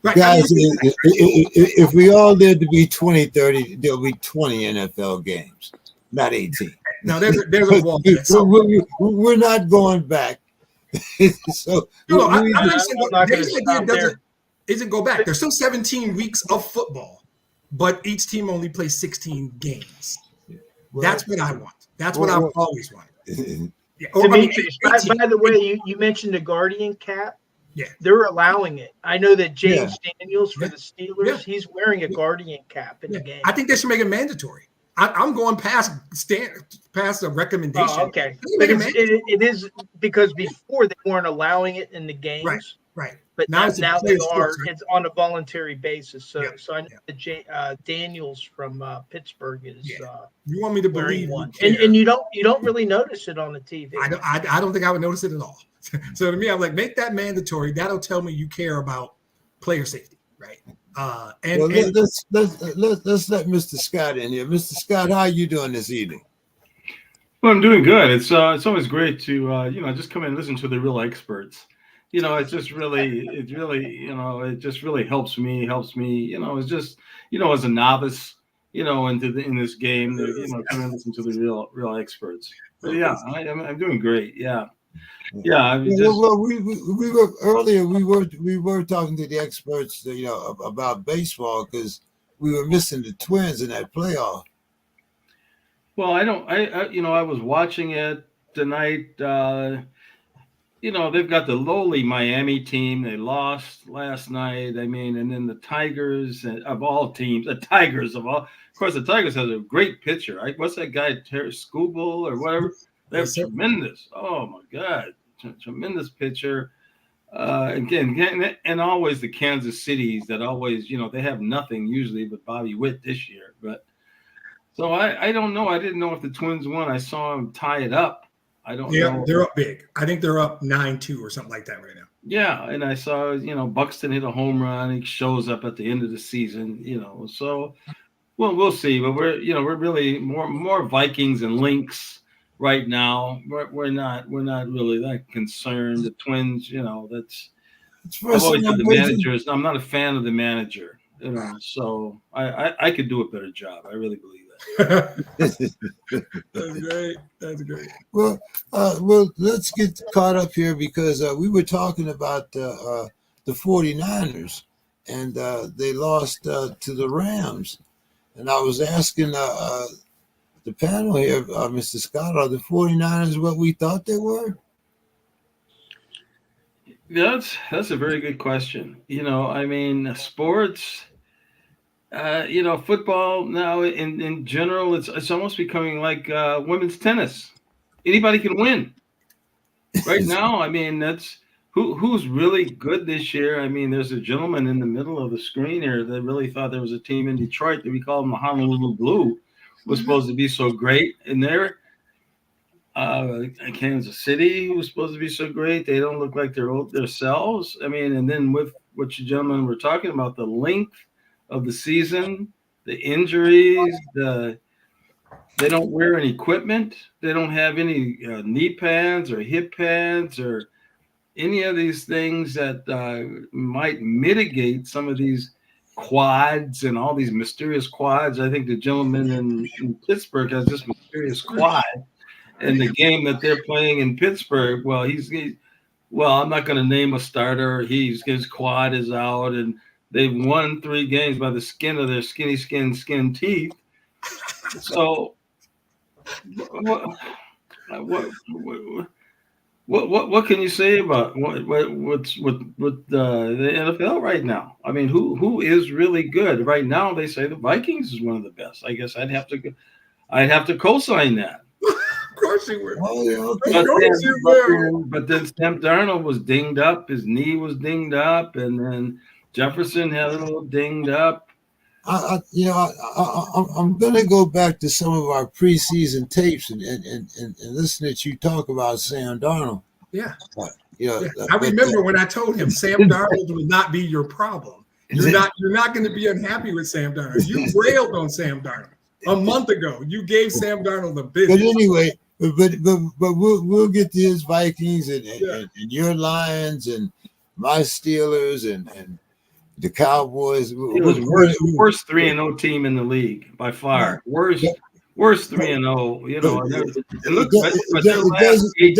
Right. Guys, if we all live to be 2030, there'll be 20 NFL games, not 18. Now there's a wall. We're not going back. So I'm not saying stop isn't go back. There's still 17 weeks of football, but each team only plays 16 games. That's what I want. That's what I've always wanted. Yeah. Demetrius, by the way, you mentioned the Guardian cap. Yeah, they're allowing it. I know that James Daniels for the Steelers, he's wearing a Guardian cap in the game. I think they should make it mandatory. I'm going past the recommendation. Oh, okay, but it is because before they weren't allowing it in the games, right? But now they are. It's on a voluntary basis. So I know that Daniels from Pittsburgh is. You want me to believe one, and you don't really notice it on the TV. I don't think I would notice it at all. So to me, I'm like, make that mandatory. That'll tell me you care about player safety, right? Let's let Mr. Scott in here. Mr. Scott, how are you doing this evening? Well, I'm doing good. It's always great to just come in and listen to the real experts. It just really helps me. It's just as a novice, in this game, come and listen to the real experts. But yeah, I'm doing great. Yeah. Yeah, we were earlier. We were talking to the experts, about baseball because we were missing the Twins in that playoff. Well, I was watching it tonight. They've got the lowly Miami team. They lost last night. And then the Tigers of all teams, of course, the Tigers has a great pitcher. Right? What's that guy, Terry Skubal or whatever? They're tremendous. Oh my God. Tremendous pitcher. Again, and always the Kansas Cities that always, they have nothing usually but Bobby Witt this year. But so I don't know. I didn't know if the Twins won. I saw them tie it up. I don't know. Yeah, they're up big. I think they're up 9-2 or something like that right now. Yeah, and I saw, Buxton hit a home run. He shows up at the end of the season, So, well, we'll see. But we're really more Vikings and Lynx. Right now, we're not really that concerned. The Twins, I've always had the managers. I'm not a fan of the manager, so I could do a better job. I really believe that. That's great. Well, let's get caught up here because we were talking about the 49ers and they lost to the Rams, and I was asking the panel here, Mr. Scott, are the 49ers what we thought they were? That's a very good question. Sports, football now in general, it's almost becoming like women's tennis. Anybody can win. Right now, that's who's really good this year. There's a gentleman in the middle of the screen here that really thought there was a team in Detroit that we call them the Honolulu Blue. Was supposed to be so great in there. Kansas City was supposed to be so great. They don't look like they're themselves. And then with what you gentlemen were talking about, the length of the season, the injuries, they don't wear any equipment. They don't have any knee pads or hip pads or any of these things that might mitigate some of these quads and all these mysterious quads. I think the gentleman in Pittsburgh has this mysterious quad, and the game that they're playing in Pittsburgh. Well, I'm not going to name a starter. His quad is out, and they've won 3 games by the skin of their skinny skin teeth. So, what can you say about what's with the NFL right now? Who is really good right now? They say the Vikings is one of the best. I guess I'd have to co-sign that. Of course you would. Oh, yeah, okay. But then Sam Darnold was dinged up. His knee was dinged up, and then Jefferson had a little dinged up. I'm going to go back to some of our preseason tapes and listen to you talk about Sam Darnold. Yeah. I remember when I told him Sam Darnold would not be your problem. You're not going to be unhappy with Sam Darnold. You railed on Sam Darnold a month ago. You gave Sam Darnold the business. But anyway, but we'll get to his Vikings and your Lions and my Steelers and the Cowboys. It was worst 3-0 team in the league by far. Worst 3-0. You know, and look, but their last 8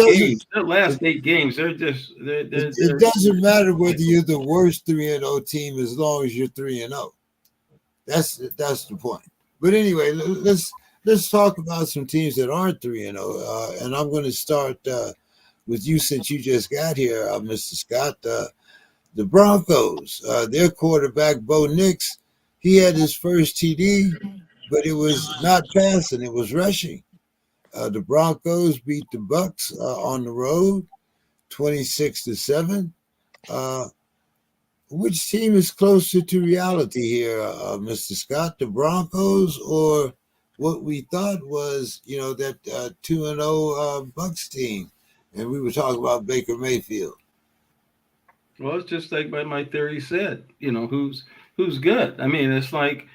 games, they're just. It doesn't matter whether you're the worst 3-0 team as long as you're 3-0. That's the point. But anyway, let's talk about some teams that aren't 3-0. And I'm going to start with you since you just got here, Mr. Scott. The Broncos, their quarterback, Bo Nix, he had his first TD, but it was not passing, it was rushing. The Broncos beat the Bucks on the road, 26-7. Which team is closer to reality here, Mr. Scott, the Broncos or what we thought was, that 2-0 Bucks team? And we were talking about Baker Mayfield. Well, it's just like my theory said, who's good. I mean, it's like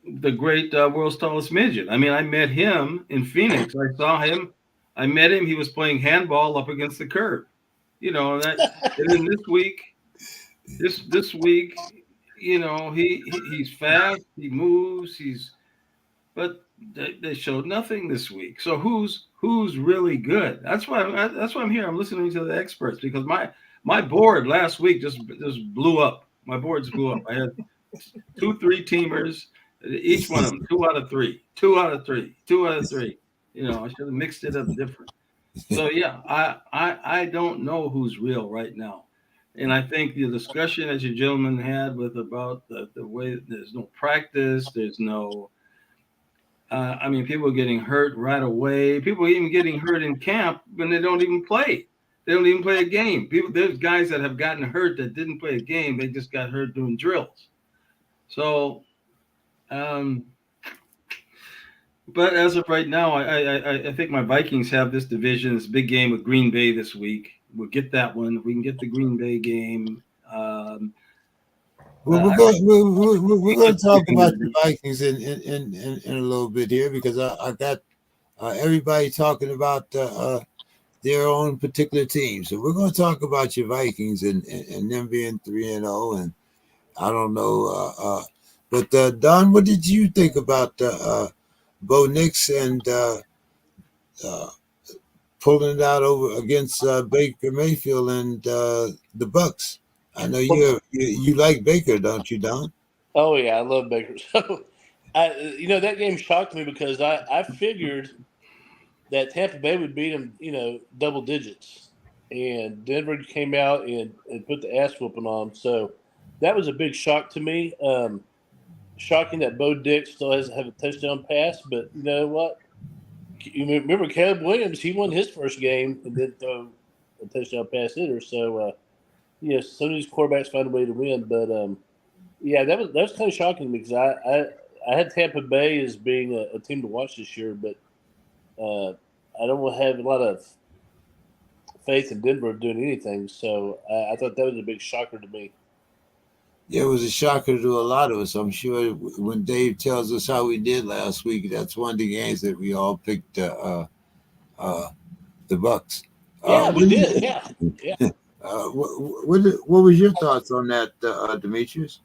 the great world's tallest midget. I mean, I met him in Phoenix. I saw him. I met him. He was playing handball up against the curb. And then this week, he's fast. He moves. But they showed nothing this week. So who's really good? That's why I'm here. I'm listening to the experts because my board last week just blew up. My boards blew up. I had 2 3-teamers, each one of them 2 out of 3, 2 out of 3, 2 out of 3. I should have mixed it up different. So yeah, I don't know who's real right now, and I think the discussion that you gentlemen had about the way there's no practice, there's no. People getting hurt right away. People even getting hurt in camp when they don't even play. They don't even play a game. There's guys that have gotten hurt that didn't play a game. They just got hurt doing drills. So, but as of right now, I think my Vikings have this division, this big game with Green Bay this week. We'll get that one. If we can get the Green Bay game. We're going to talk about the Vikings in a little bit here because I got everybody talking about their own particular team. So we're going to talk about your Vikings and them being 3-0. And I don't know. But Don, what did you think about Bo Nix and pulling it out over against Baker Mayfield and the Bucks? I know you like Baker, don't you, Don? Oh yeah, I love Baker. So, that game shocked me because I figured that Tampa Bay would beat them, double digits, and Denver came out and put the ass whooping on them. So that was a big shock to me. Shocking that Bo Nix still hasn't had a touchdown pass, but you know what? You remember Caleb Williams? He won his first game and didn't throw a touchdown pass either. So. Some of these quarterbacks find a way to win, but that was kind of shocking to me because I had Tampa Bay as being a team to watch this year, but I don't have a lot of faith in Denver doing anything. So I thought that was a big shocker to me. Yeah, it was a shocker to a lot of us. I'm sure when Dave tells us how we did last week, that's one of the games that we all picked the Bucks. Yeah, we did. Yeah. What was your thoughts on that, Demetrius?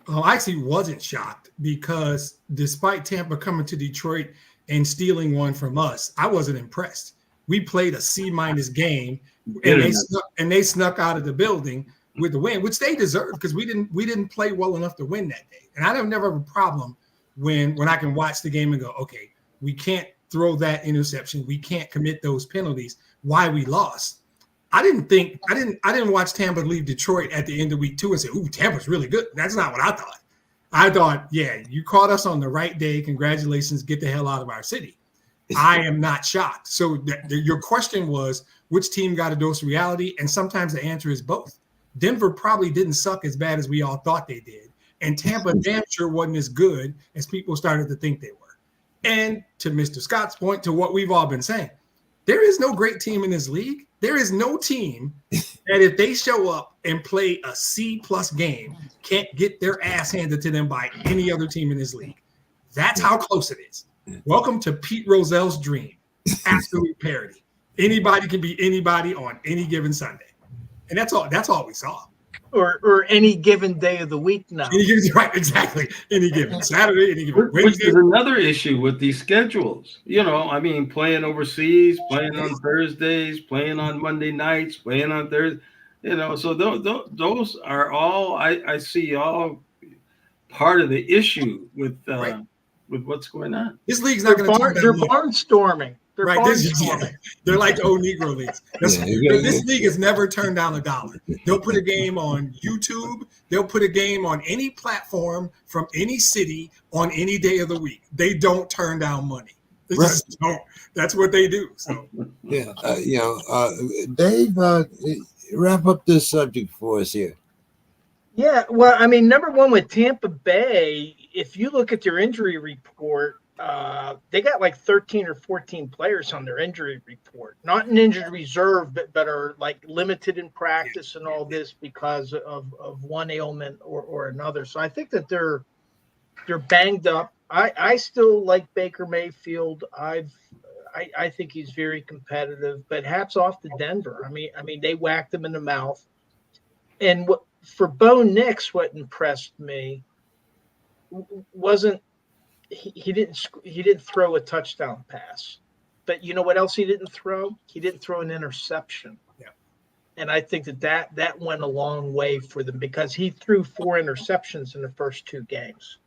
Oh, I actually wasn't shocked because despite Tampa coming to Detroit and stealing one from us, I wasn't impressed. We played a C- game, and they snuck out of the building with the win, which they deserved because we didn't play well enough to win that day. And I don't never have a problem when I can watch the game and go, okay, we can't throw that interception, we can't commit those penalties. Why we lost? I didn't watch Tampa leave Detroit at the end of week 2 and say, ooh, Tampa's really good. That's not what I thought. I thought, yeah, you caught us on the right day. Congratulations. Get the hell out of our city. I am not shocked. So your question was, which team got a dose of reality? And sometimes the answer is both. Denver probably didn't suck as bad as we all thought they did. And Tampa damn sure wasn't as good as people started to think they were. And to Mr. Scott's point, to what we've all been saying, there is no great team in this league. There is no team that if they show up and play a C+ game, can't get their ass handed to them by any other team in this league. That's how close it is. Welcome to Pete Rozelle's dream. absolute parity. Anybody can be anybody on any given Sunday, and that's all. That's all we saw. Or any given day of the week now. Right, exactly. Any given Saturday, any given Which Wednesday. is another issue with these schedules. I mean, playing overseas, playing on Thursdays, playing on Monday nights, playing on Thursday. So those are all I see all part of the issue with what's going on. This league's not going to turn They're barnstorming. They're barnstorming. They're like old Negro leagues. This league has never turned down $1. They'll put a game on YouTube. They'll put a game on any platform from any city on any day of the week. They don't turn down money. They just don't. That's what they do. So yeah, Dave, wrap up this subject for us here. Yeah, well, I mean, number one with Tampa Bay, if you look at their injury report, they got like 13 or 14 players on their injury report, not an injured reserve, but are like limited in practice and all this because of one ailment or another. So I think that they're banged up. I still like Baker Mayfield. I think he's very competitive, but hats off to Denver. I mean, they whacked him in the mouth. And for Bo Nix, what impressed me wasn't he didn't throw a touchdown pass, but you know what else he didn't throw? He didn't throw an interception. Yeah, and I think that went a long way for them because he threw 4 interceptions in the first 2 games.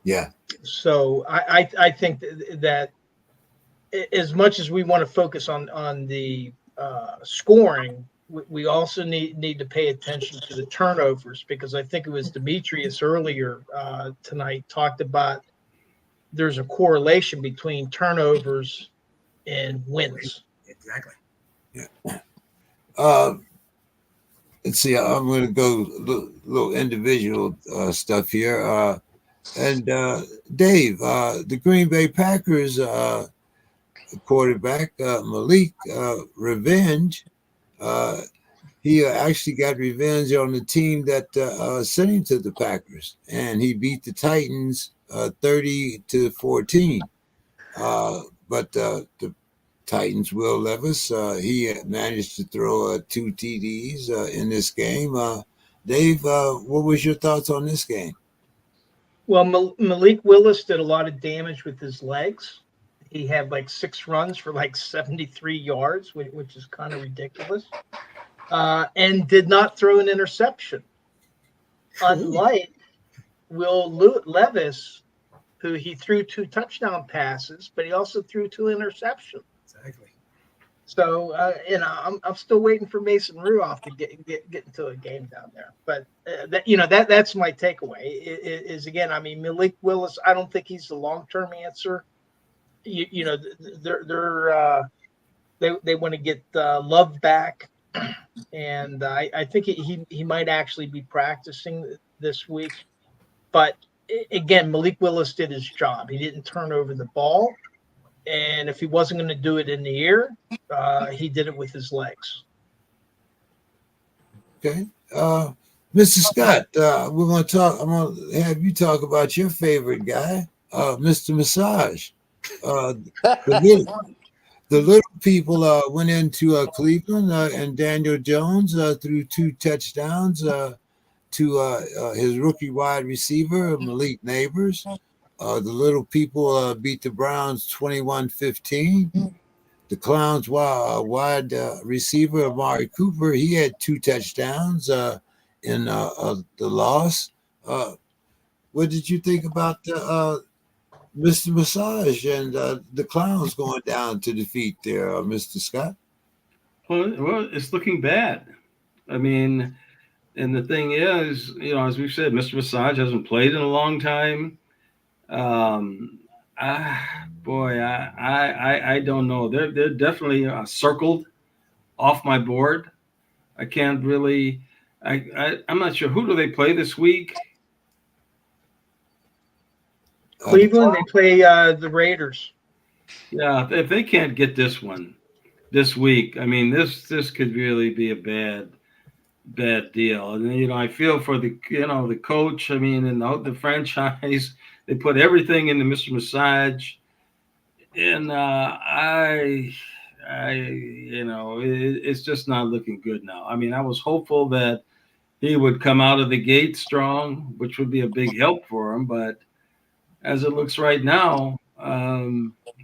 Yeah. So I think that as much as we want to focus on the scoring, we also need to pay attention to the turnovers because I think it was Demetrius earlier tonight talked about there's a correlation between turnovers and wins. Exactly. Yeah. Let's see. I'm going to go little individual stuff here. And Dave, the Green Bay Packers quarterback Malik Revenge. He actually got revenge on the team that sent him to the Packers, and he beat the Titans 30-14. But the Titans' Will Levis, he managed to throw 2 TDs in this game. Dave, what was your thoughts on this game? Well, Malik Willis did a lot of damage with his legs. He had like 6 runs for like 73 yards, which is kind of ridiculous, and did not throw an interception. Unlike Will Levis, who he threw 2 touchdown passes, but he also threw 2 interceptions. Exactly. So, I'm still waiting for Mason Rudolph to get into a game down there. But that's my takeaway. Is again, I mean, Malik Willis. I don't think he's the long-term answer. They want to get Love back, and I think he might actually be practicing this week. But again, Malik Willis did his job. He didn't turn over the ball. And if he wasn't going to do it in the air, he did it with his legs. Okay. Mr. Scott, we're going to talk. I'm going to have you talk about your favorite guy, Mr. Massage. The little people went into Cleveland, and Daniel Jones threw 2 touchdowns to his rookie wide receiver, Malik Neighbors. The little people beat the Browns 21-15. The Clowns wide receiver, Amari Cooper, he had 2 touchdowns in the loss. What did you think about Mr. Massage and the Clowns going down to defeat there, Mr. Scott? Well, it's looking bad. I mean, and the thing is, as we've said, Mr. Massage hasn't played in a long time. I don't know. They're definitely circled off my board. I can't really. I'm not sure. Who do they play this week? Cleveland. They play the Raiders. Yeah, if they can't get this one this week, I mean, this could really be a bad deal. And I feel for the the coach. I mean, and the franchise. They put everything into Mr. Massage, And it's just not looking good now. I mean, I was hopeful that he would come out of the gate strong, which would be a big help for him. But as it looks right now,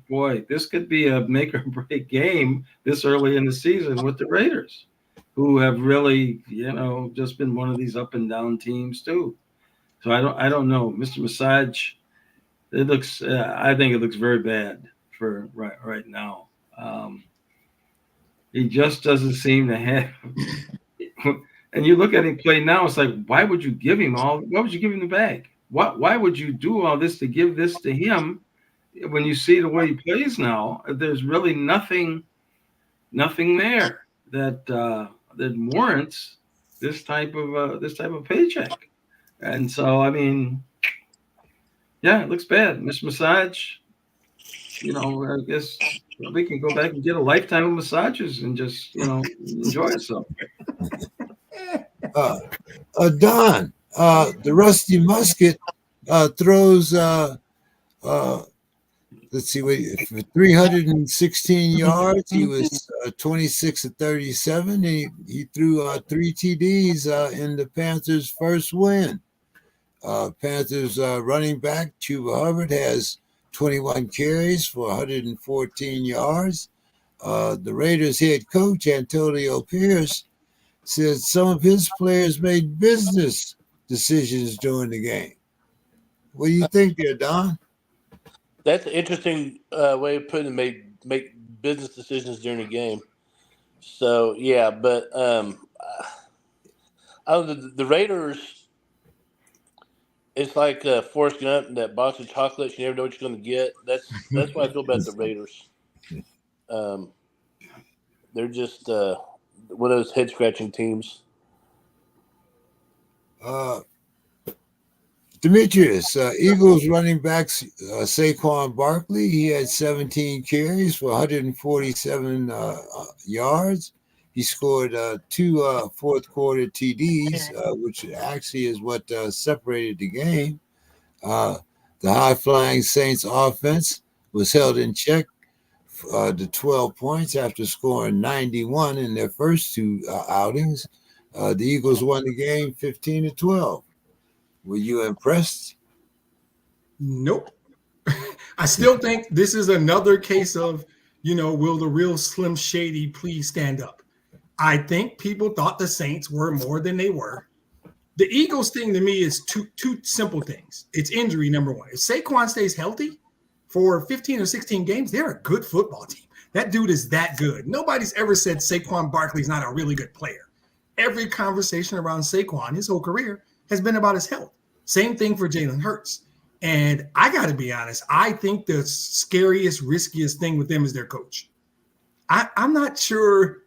boy, this could be a make or break game this early in the season with the Raiders, who have really, just been one of these up and down teams too. So I don't know, Mr. Massage. It looks, I think it looks very bad for right now. He just doesn't seem to have. And you look at him play now, it's like, why would you give him the bag? Why would you do all this to give this to him when you see the way he plays now? There's really nothing there that warrants this type of paycheck. And so, I mean, yeah, it looks bad. Mr. Massage, I guess we can go back and get a lifetime of massages and just, enjoy yourself. Don, the Rusty Musket throws, let's see, for 316 yards. He was 26 of 37. He threw 3 TDs in the Panthers' first win. Panthers running back Chuba Hubbard has 21 carries for 114 yards. The Raiders head coach Antonio Pierce said some of his players made business decisions during the game. What do you think there, Don? That's an interesting way of putting it, make business decisions during the game. So, yeah, but the Raiders, it's like Forrest Gump, that box of chocolates. You never know what you're going to get. That's what I feel about the Raiders. They're just one of those head-scratching teams. Demetrius, Eagles running backs Saquon Barkley, he had 17 carries for 147 yards. He scored 2 fourth-quarter TDs, which actually is what separated the game. The high-flying Saints offense was held in check to 12 points after scoring 91 in their first 2 outings. The Eagles won the game 15-12. Were you impressed? Nope. I still think this is another case of, will the real Slim Shady please stand up? I think people thought the Saints were more than they were. The Eagles thing to me is two simple things. It's injury, number one. If Saquon stays healthy for 15 or 16 games, they're a good football team. That dude is that good. Nobody's ever said Saquon Barkley's not a really good player. Every conversation around Saquon, his whole career, has been about his health. Same thing for Jalen Hurts. And I got to be honest, I think the scariest, riskiest thing with them is their coach. I'm not sure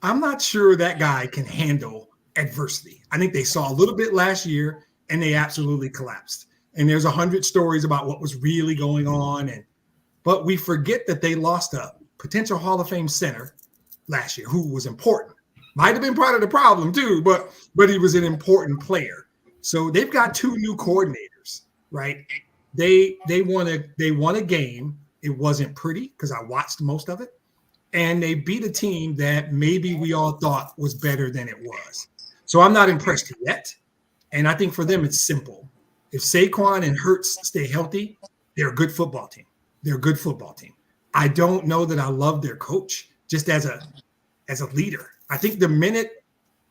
that guy can handle adversity. I think they saw a little bit last year and they absolutely collapsed. And there's 100 stories about what was really going on. But we forget that they lost a potential Hall of Fame center last year who was important. Might have been part of the problem too, but he was an important player. So they've got 2 new coordinators, right? They won a game. It wasn't pretty because I watched most of it. And they beat a team that maybe we all thought was better than it was. So I'm not impressed yet. And I think for them, it's simple. If Saquon and Hurts stay healthy, they're a good football team. They're a good football team. I don't know that I love their coach just as a leader. I think the minute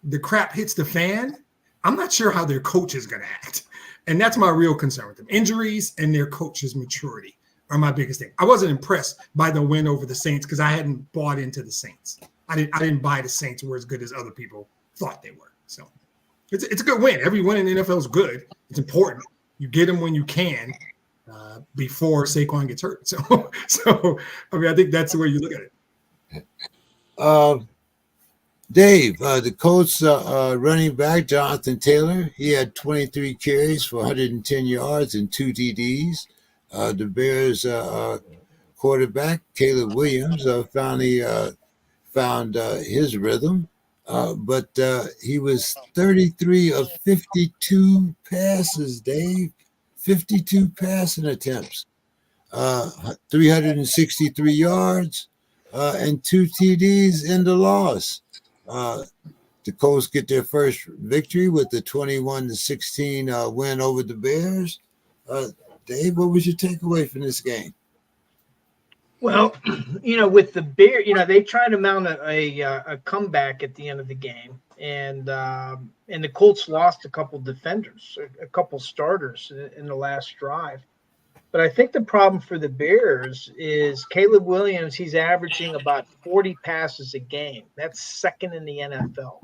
the crap hits the fan, I'm not sure how their coach is going to act. And that's my real concern with them. Injuries and their coach's maturity are my biggest thing. I wasn't impressed by the win over the Saints because I hadn't bought into the Saints. I didn't buy the Saints were as good as other people thought they were. So it's a good win. Every win in the NFL is good. It's important. You get them when you can before Saquon gets hurt. So I mean, I think that's the way you look at it. Dave, the Colts running back, Jonathan Taylor, he had 23 carries for 110 yards and 2 TDs. The Bears quarterback, Caleb Williams, finally found his rhythm, but he was 33 of 52 passes, Dave, 52 passing attempts. 363 yards, and 2 TDs in the loss. The Colts get their first victory with the 21-16 win over the Bears. Dave, what was your takeaway from this game? Well, with the Bear, they tried to mount a comeback at the end of the game, and the Colts lost a couple defenders, a couple starters in the last drive. But I think the problem for the Bears is Caleb Williams. He's averaging about 40 passes a game. That's second in the NFL.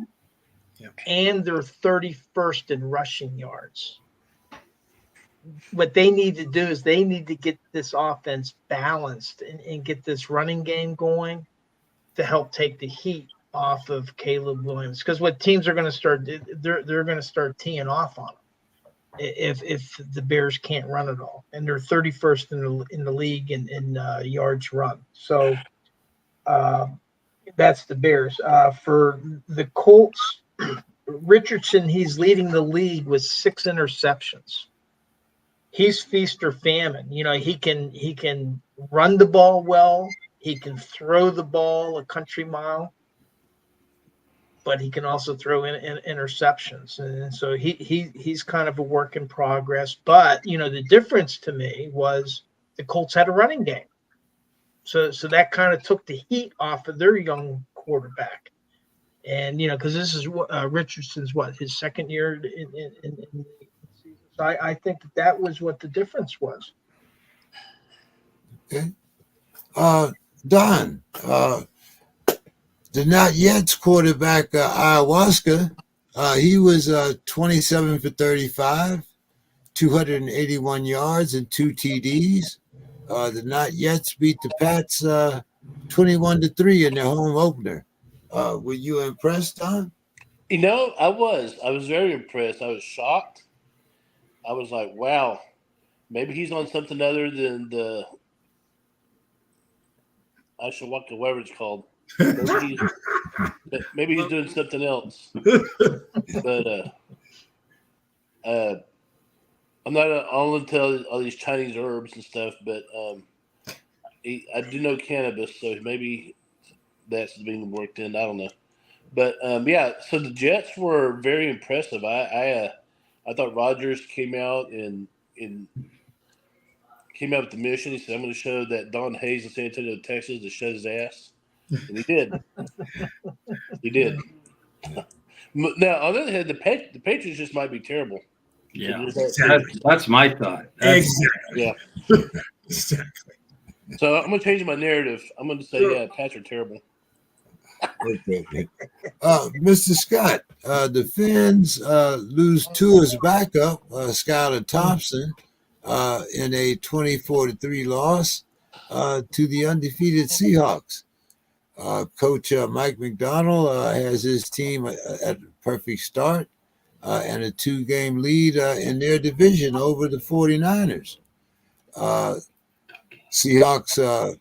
Yeah. And they're 31st in rushing yards. What they need to do is they need to get this offense balanced and get this running game going to help take the heat off of Caleb Williams. Because what teams are going to start, they're going to start teeing off on him if the Bears can't run it all, and they're 31st in the league in yards run. So that's the Bears. For the Colts, Richardson, he's leading the league with 6 interceptions. He's feast or famine. He can run the ball well. He can throw the ball a country mile, but he can also throw in interceptions. And so he's kind of a work in progress. But, the difference to me was the Colts had a running game. So that kind of took the heat off of their young quarterback. And, because this is Richardson's, his second year in the season. So I think that was what the difference was. Okay. Don, the Not Yet's quarterback, Ayahuasca, he was 27 for 35, 281 yards and 2 TDs. The Not Yet's beat the Pats 21-3 in their home opener. Were you impressed, Don? I was very impressed. I was shocked. I was like, wow, maybe he's on something other than the Ayahuasca, whatever it's called. Maybe he's doing something else. But I'm not all into all these Chinese herbs and stuff, but I do know cannabis, so maybe that's being worked in. I don't know. But so the Jets were very impressive. I thought Rodgers came out with the mission. He said, "I'm going to show that Don Hayes in San Antonio, Texas, to shut his ass," and he did. He did. Now, on the other hand, the Patriots just might be terrible. Yeah, Exactly. that's my thought. Exactly. Yeah. Exactly. So I'm going to change my narrative. I'm going to say, Pats are terrible. Okay. Mr. Scott, the Finns lose Tua's backup, Skylar Thompson, in a 24-3 loss to the undefeated Seahawks. Coach Mike McDonald has his team at a perfect start and a 2-game lead in their division over the 49ers. Seahawks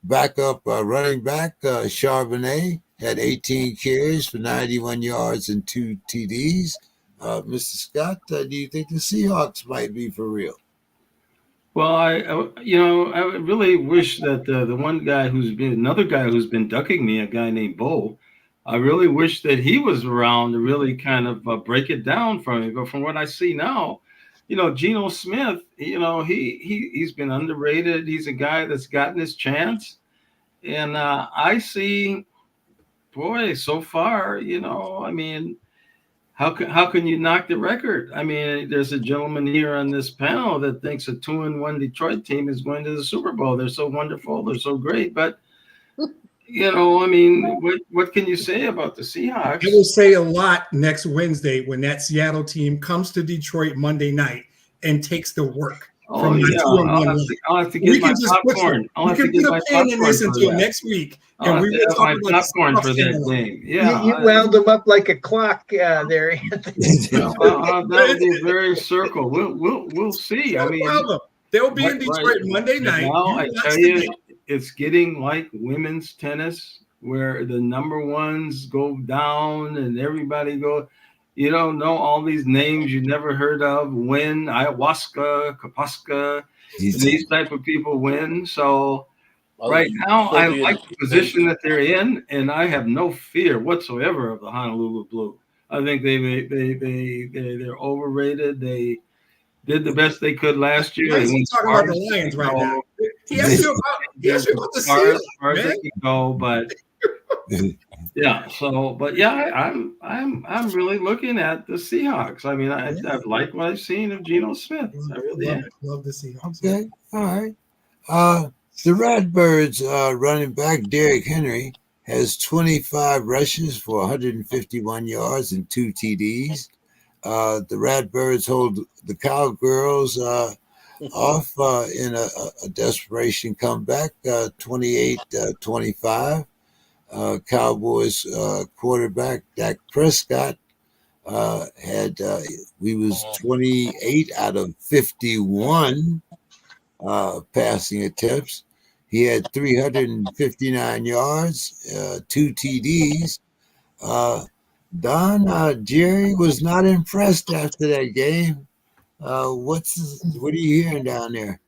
backup running back Charbonnet had 18 carries for 91 yards and 2 TDs. Mr. Scott, do you think the Seahawks might be for real? Well, I really wish that another guy who's been ducking me, a guy named Bo, I really wish that he was around to really kind of break it down for me. But from what I see now, Geno Smith, he's been underrated. He's a guy that's gotten his chance. And I see, boy, so far, how can you knock the record? I mean, there's a gentleman here on this panel that thinks a 2-1 Detroit team is going to the Super Bowl. They're so wonderful. They're so great. But, what can you say about the Seahawks? I will say a lot next Wednesday when that Seattle team comes to Detroit Monday night and takes the work. I'll have to get my popcorn. We can put a pin in this until next week, and we will talk about popcorn for that game. Yeah, you wound them up like a clock there, Anthony. That would be a very circle. We'll see. No problem. They'll be in Detroit Monday night. Now I tell you, it's getting like women's tennis, where the number ones go down and everybody go. You don't know all these names you never heard of. Ayahuasca, Kapaska. and these type of people win. So right was now, so I being like the position that they're in, and I have no fear whatsoever of the Honolulu Blue. I think they're overrated. They did the best they could last year. Why They is he went talking far about as the they Lions could right now? go. He asked you about the Far Seahawks, as man. they could go, but yeah. So, but yeah, I'm really looking at the Seahawks. I mean, I like what I've seen of Geno Smith. I really am. Love the Seahawks. Okay, all right. The Redbirds running back Derrick Henry has 25 rushes for 151 yards and 2 TDs. The Redbirds hold the Cowgirls off in a desperation comeback, 28-25. Cowboys quarterback Dak Prescott we was 28 out of 51 passing attempts. He had 359 yards, 2 TDs. Jerry was not impressed after that game. What are you hearing down there?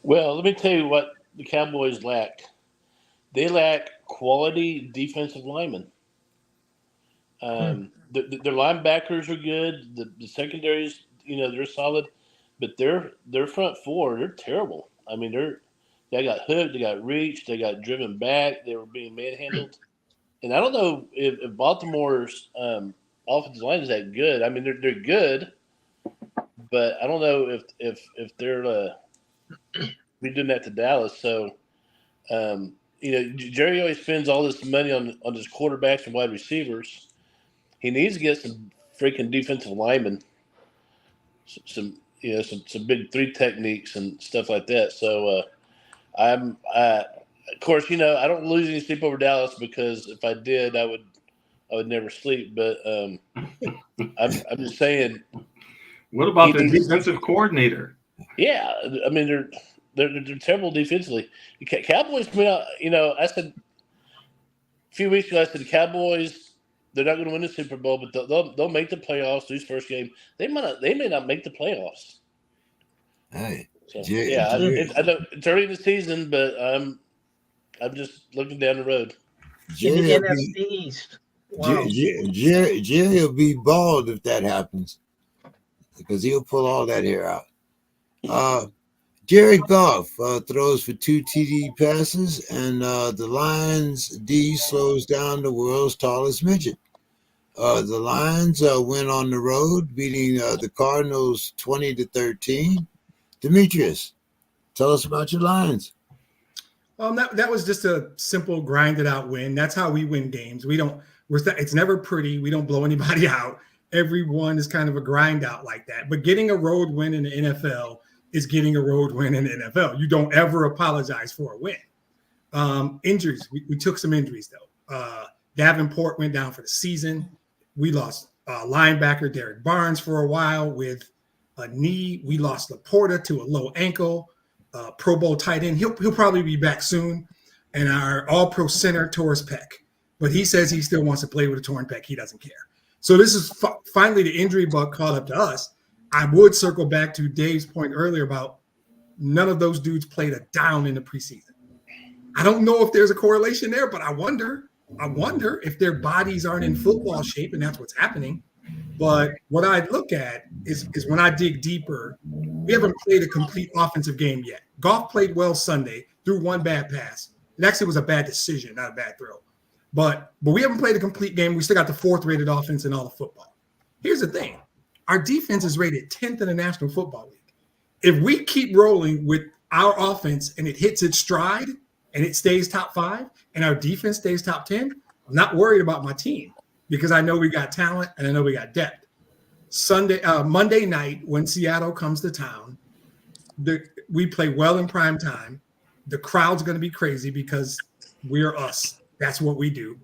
Well, let me tell you what the Cowboys lack. They lack quality defensive linemen. Their linebackers are good. The secondaries, they're solid, but their front four, they're terrible. I mean, they got hooked, they got reached, they got driven back, they were being manhandled, and I don't know if Baltimore's offensive line is that good. I mean, they're good, but I don't know if they're be doing that to Dallas. So, Jerry always spends all this money on his quarterbacks and wide receivers. He needs to get some freaking defensive linemen, some big three techniques and stuff like that. So of course, I don't lose any sleep over Dallas because if I did, I would never sleep. But I'm just saying. What about the defensive coordinator? Yeah, I mean they're terrible defensively. Cowboys went out. I said a few weeks ago. I said the Cowboys. They're not going to win the Super Bowl, but they'll make the playoffs. Lose first game. They may not make the playoffs. Hey, so, I know it's early in the season, but I'm just looking down the road. In the NFC East. Wow. Jerry will be bald if that happens because he'll pull all that hair out. Jared Goff throws for 2 TD passes, and the Lions D slows down the world's tallest midget. The Lions went on the road, beating the Cardinals 20-13. Demetrius, tell us about your Lions. That was just a simple grinded out win. That's how we win games. It's never pretty. We don't blow anybody out. Everyone is kind of a grind out like that. But getting a road win in the NFL is getting a road win in the NFL. You don't ever apologize for a win. Injuries. We took some injuries, though. Davenport went down for the season. We lost linebacker Derek Barnes for a while with a knee. We lost Laporta to a low ankle. Pro Bowl tight end. He'll probably be back soon. And our all-pro center, Torres Peck. But he says he still wants to play with a torn pec. He doesn't care. So this is finally the injury bug caught up to us. I would circle back to Dave's point earlier about none of those dudes played a down in the preseason. I don't know if there's a correlation there, but I wonder if their bodies aren't in football shape, and that's what's happening. But what I look at is when I dig deeper, we haven't played a complete offensive game yet. Goff played well Sunday, threw one bad pass. It actually was a bad decision, not a bad throw. But we haven't played a complete game. We still got the 4th rated offense in all of football. Here's the thing. Our defense is rated 10th in the National Football League. If we keep rolling with our offense and it hits its stride and it stays top 5 and our defense stays top 10, I'm not worried about my team because I know we got talent and I know we got depth. Monday night when Seattle comes to town, we play well in prime time. The crowd's going to be crazy because we're us. That's what we do.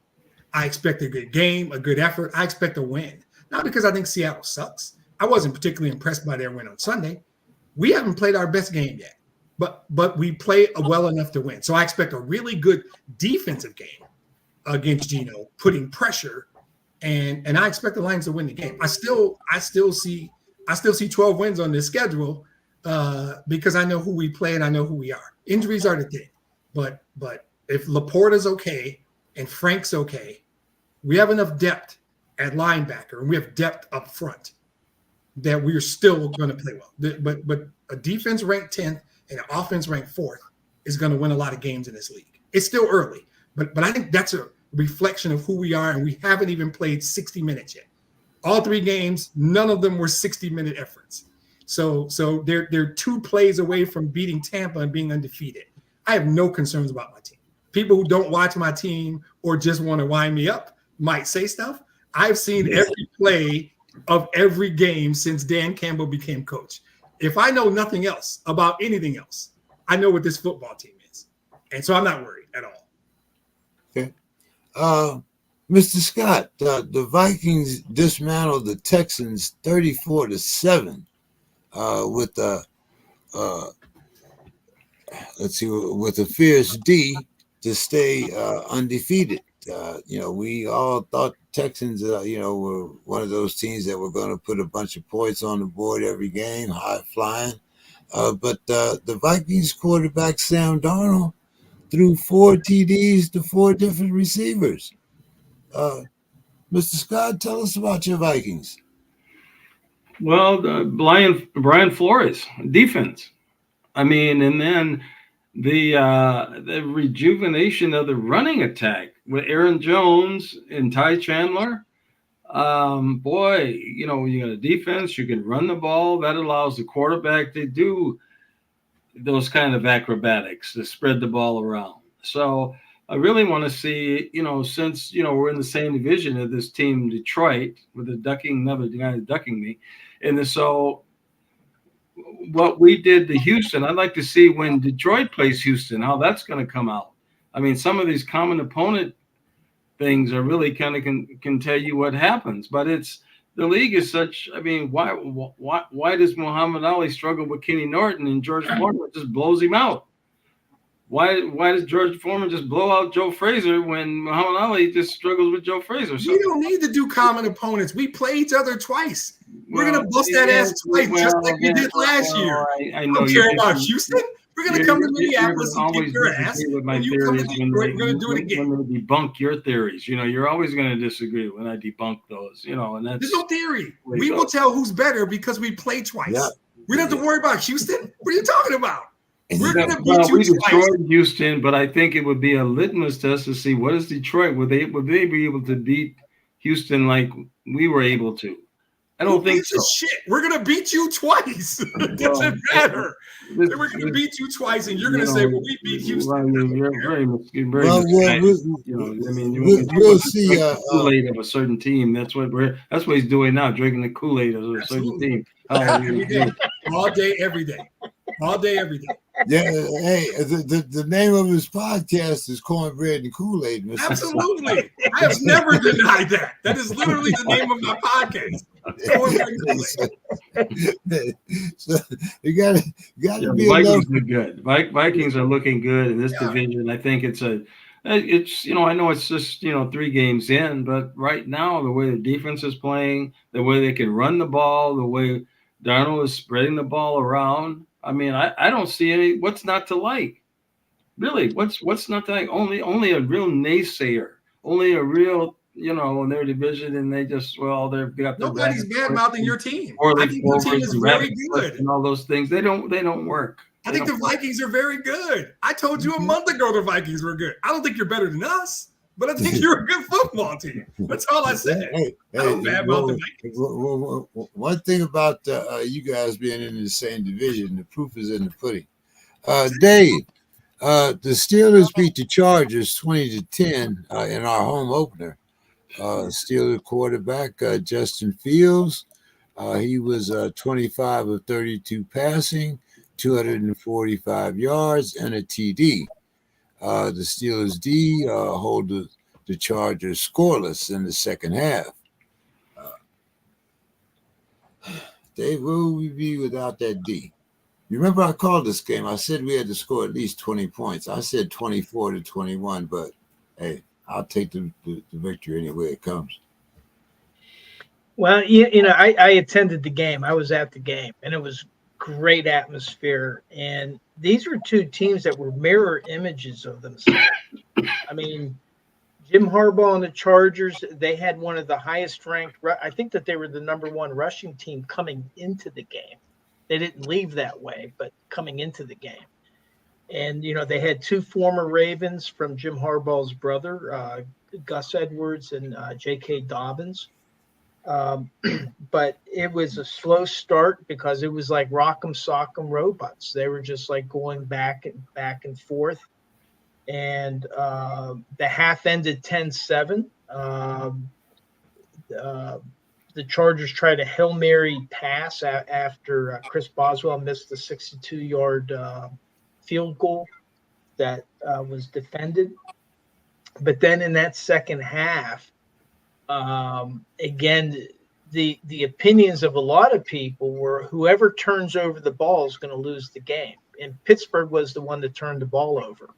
I expect a good game, a good effort. I expect a win. Not because I think Seattle sucks. I wasn't particularly impressed by their win on Sunday. We haven't played our best game yet, but we play well enough to win. So I expect a really good defensive game against Geno, putting pressure, and I expect the Lions to win the game. I still see 12 wins on this schedule. because I know who we play and I know who we are. Injuries are the thing, but if Laporta's okay and Frank's okay, we have enough depth at linebacker and we have depth up front that we're still going to play well. But a defense ranked 10th and an offense ranked 4th is going to win a lot of games in this league. It's still early, but I think that's a reflection of who we are, and we haven't even played 60 minutes yet. All 3 games, none of them were 60-minute efforts. So they're 2 plays away from beating Tampa and being undefeated. I have no concerns about my team. People who don't watch my team or just want to wind me up might say stuff. I've seen every play of every game since Dan Campbell became coach. If I know nothing else about anything else, I know what this football team is. And so I'm not worried at all. Okay. Mr. Scott, the Vikings dismantled the Texans 34-7 with a fierce D to stay undefeated. We all thought Texans, were one of those teams that were going to put a bunch of points on the board every game, high flying. But the Vikings quarterback, Sam Darnold, threw 4 TDs to 4 different receivers. Mr. Scott, tell us about your Vikings. Well, Brian Flores, defense. I mean, and then the rejuvenation of the running attack with Aaron Jones and Ty Chandler. Boy, you got a defense, you can run the ball. That allows the quarterback to do those kind of acrobatics, to spread the ball around. So I really want to see, since, we're in the same division of this team, Detroit, with another guy ducking me. And so what we did to Houston, I'd like to see when Detroit plays Houston, how that's going to come out. I mean, some of these common opponent things are really kind of can tell you what happens, but the league is such. I mean, why does Muhammad Ali struggle with Kenny Norton and George Foreman just blows him out? Why does George Foreman just blow out Joe Frazier when Muhammad Ali just struggles with Joe Frazier? So, we don't need to do common opponents. We play each other twice. We're going to bust that ass twice, just like we did last year. I know don't care about Houston. We're going to come to Minneapolis and kick your ass. With my you come to theories Detroit, we're going to do it again. When they debunk your theories, you're always going to disagree when I debunk those, and that's. There's no theory. We will tell who's better because we play twice. Yeah. We don't have to worry about Houston. What are you talking about? We're going to beat you twice. We destroyed Houston, but I think it would be a litmus test to see what is Detroit. Would they be able to beat Houston like we were able to? I don't think so. Shit. We're going to beat you twice. It doesn't matter. We're going to beat you twice, and you're going to say, well, we beat Houston. You're very we'll see. Kool-Aid of a certain team. That's what he's doing now, drinking the Kool-Aid of a certain team. Every day. All day, every day. All day, every day. Yeah, hey, the name of his podcast is Cornbread and Kool-Aid. Mr. Absolutely. I have never denied that. That is literally the name of my podcast. So you got to be. Vikings are good. Vikings are looking good in this division. I think it's I know it's just 3 games in, but right now the way the defense is playing, the way they can run the ball, the way Darnold is spreading the ball around. I mean, I don't see what's not to like. Really, what's not to like? Only a real naysayer, only a real in their division, and they've got nobody's bad mouthing your team. I think your team is very good, and all those things they don't work. I think the Vikings are very good. I told you a month ago the Vikings were good. I don't think you're better than us, but I think you're a good football team. That's all I said. I don't badmouth the Vikings. One thing about you guys being in the same division, the proof is in the pudding. Dave, the Steelers beat the Chargers 20-10 in our home opener. Steelers quarterback Justin Fields, he was 25 of 32 passing, 245 yards, and a TD. The Steelers D hold the Chargers scoreless in the second half. Dave, where would we be without that D? You remember I called this game. I said we had to score at least 20 points. I said 24-21, but hey, I'll take the victory any way it comes. Well, I attended the game. I was at the game, and it was great atmosphere. And these were two teams that were mirror images of themselves. I mean, Jim Harbaugh and the Chargers, they had one of the highest ranked. I think that they were the number one rushing team coming into the game. They didn't leave that way, but coming into the game. And, they had two former Ravens from Jim Harbaugh's brother, Gus Edwards and J.K. Dobbins. But it was a slow start because it was like rock'em sock'em robots. They were just like going back and forth. And the half ended 10-7. The Chargers tried a Hail Mary pass after Chris Boswell missed the 62-yard field goal that was defended. But then in that second half, again, the opinions of a lot of people were whoever turns over the ball is going to lose the game. And Pittsburgh was the one that turned the ball over.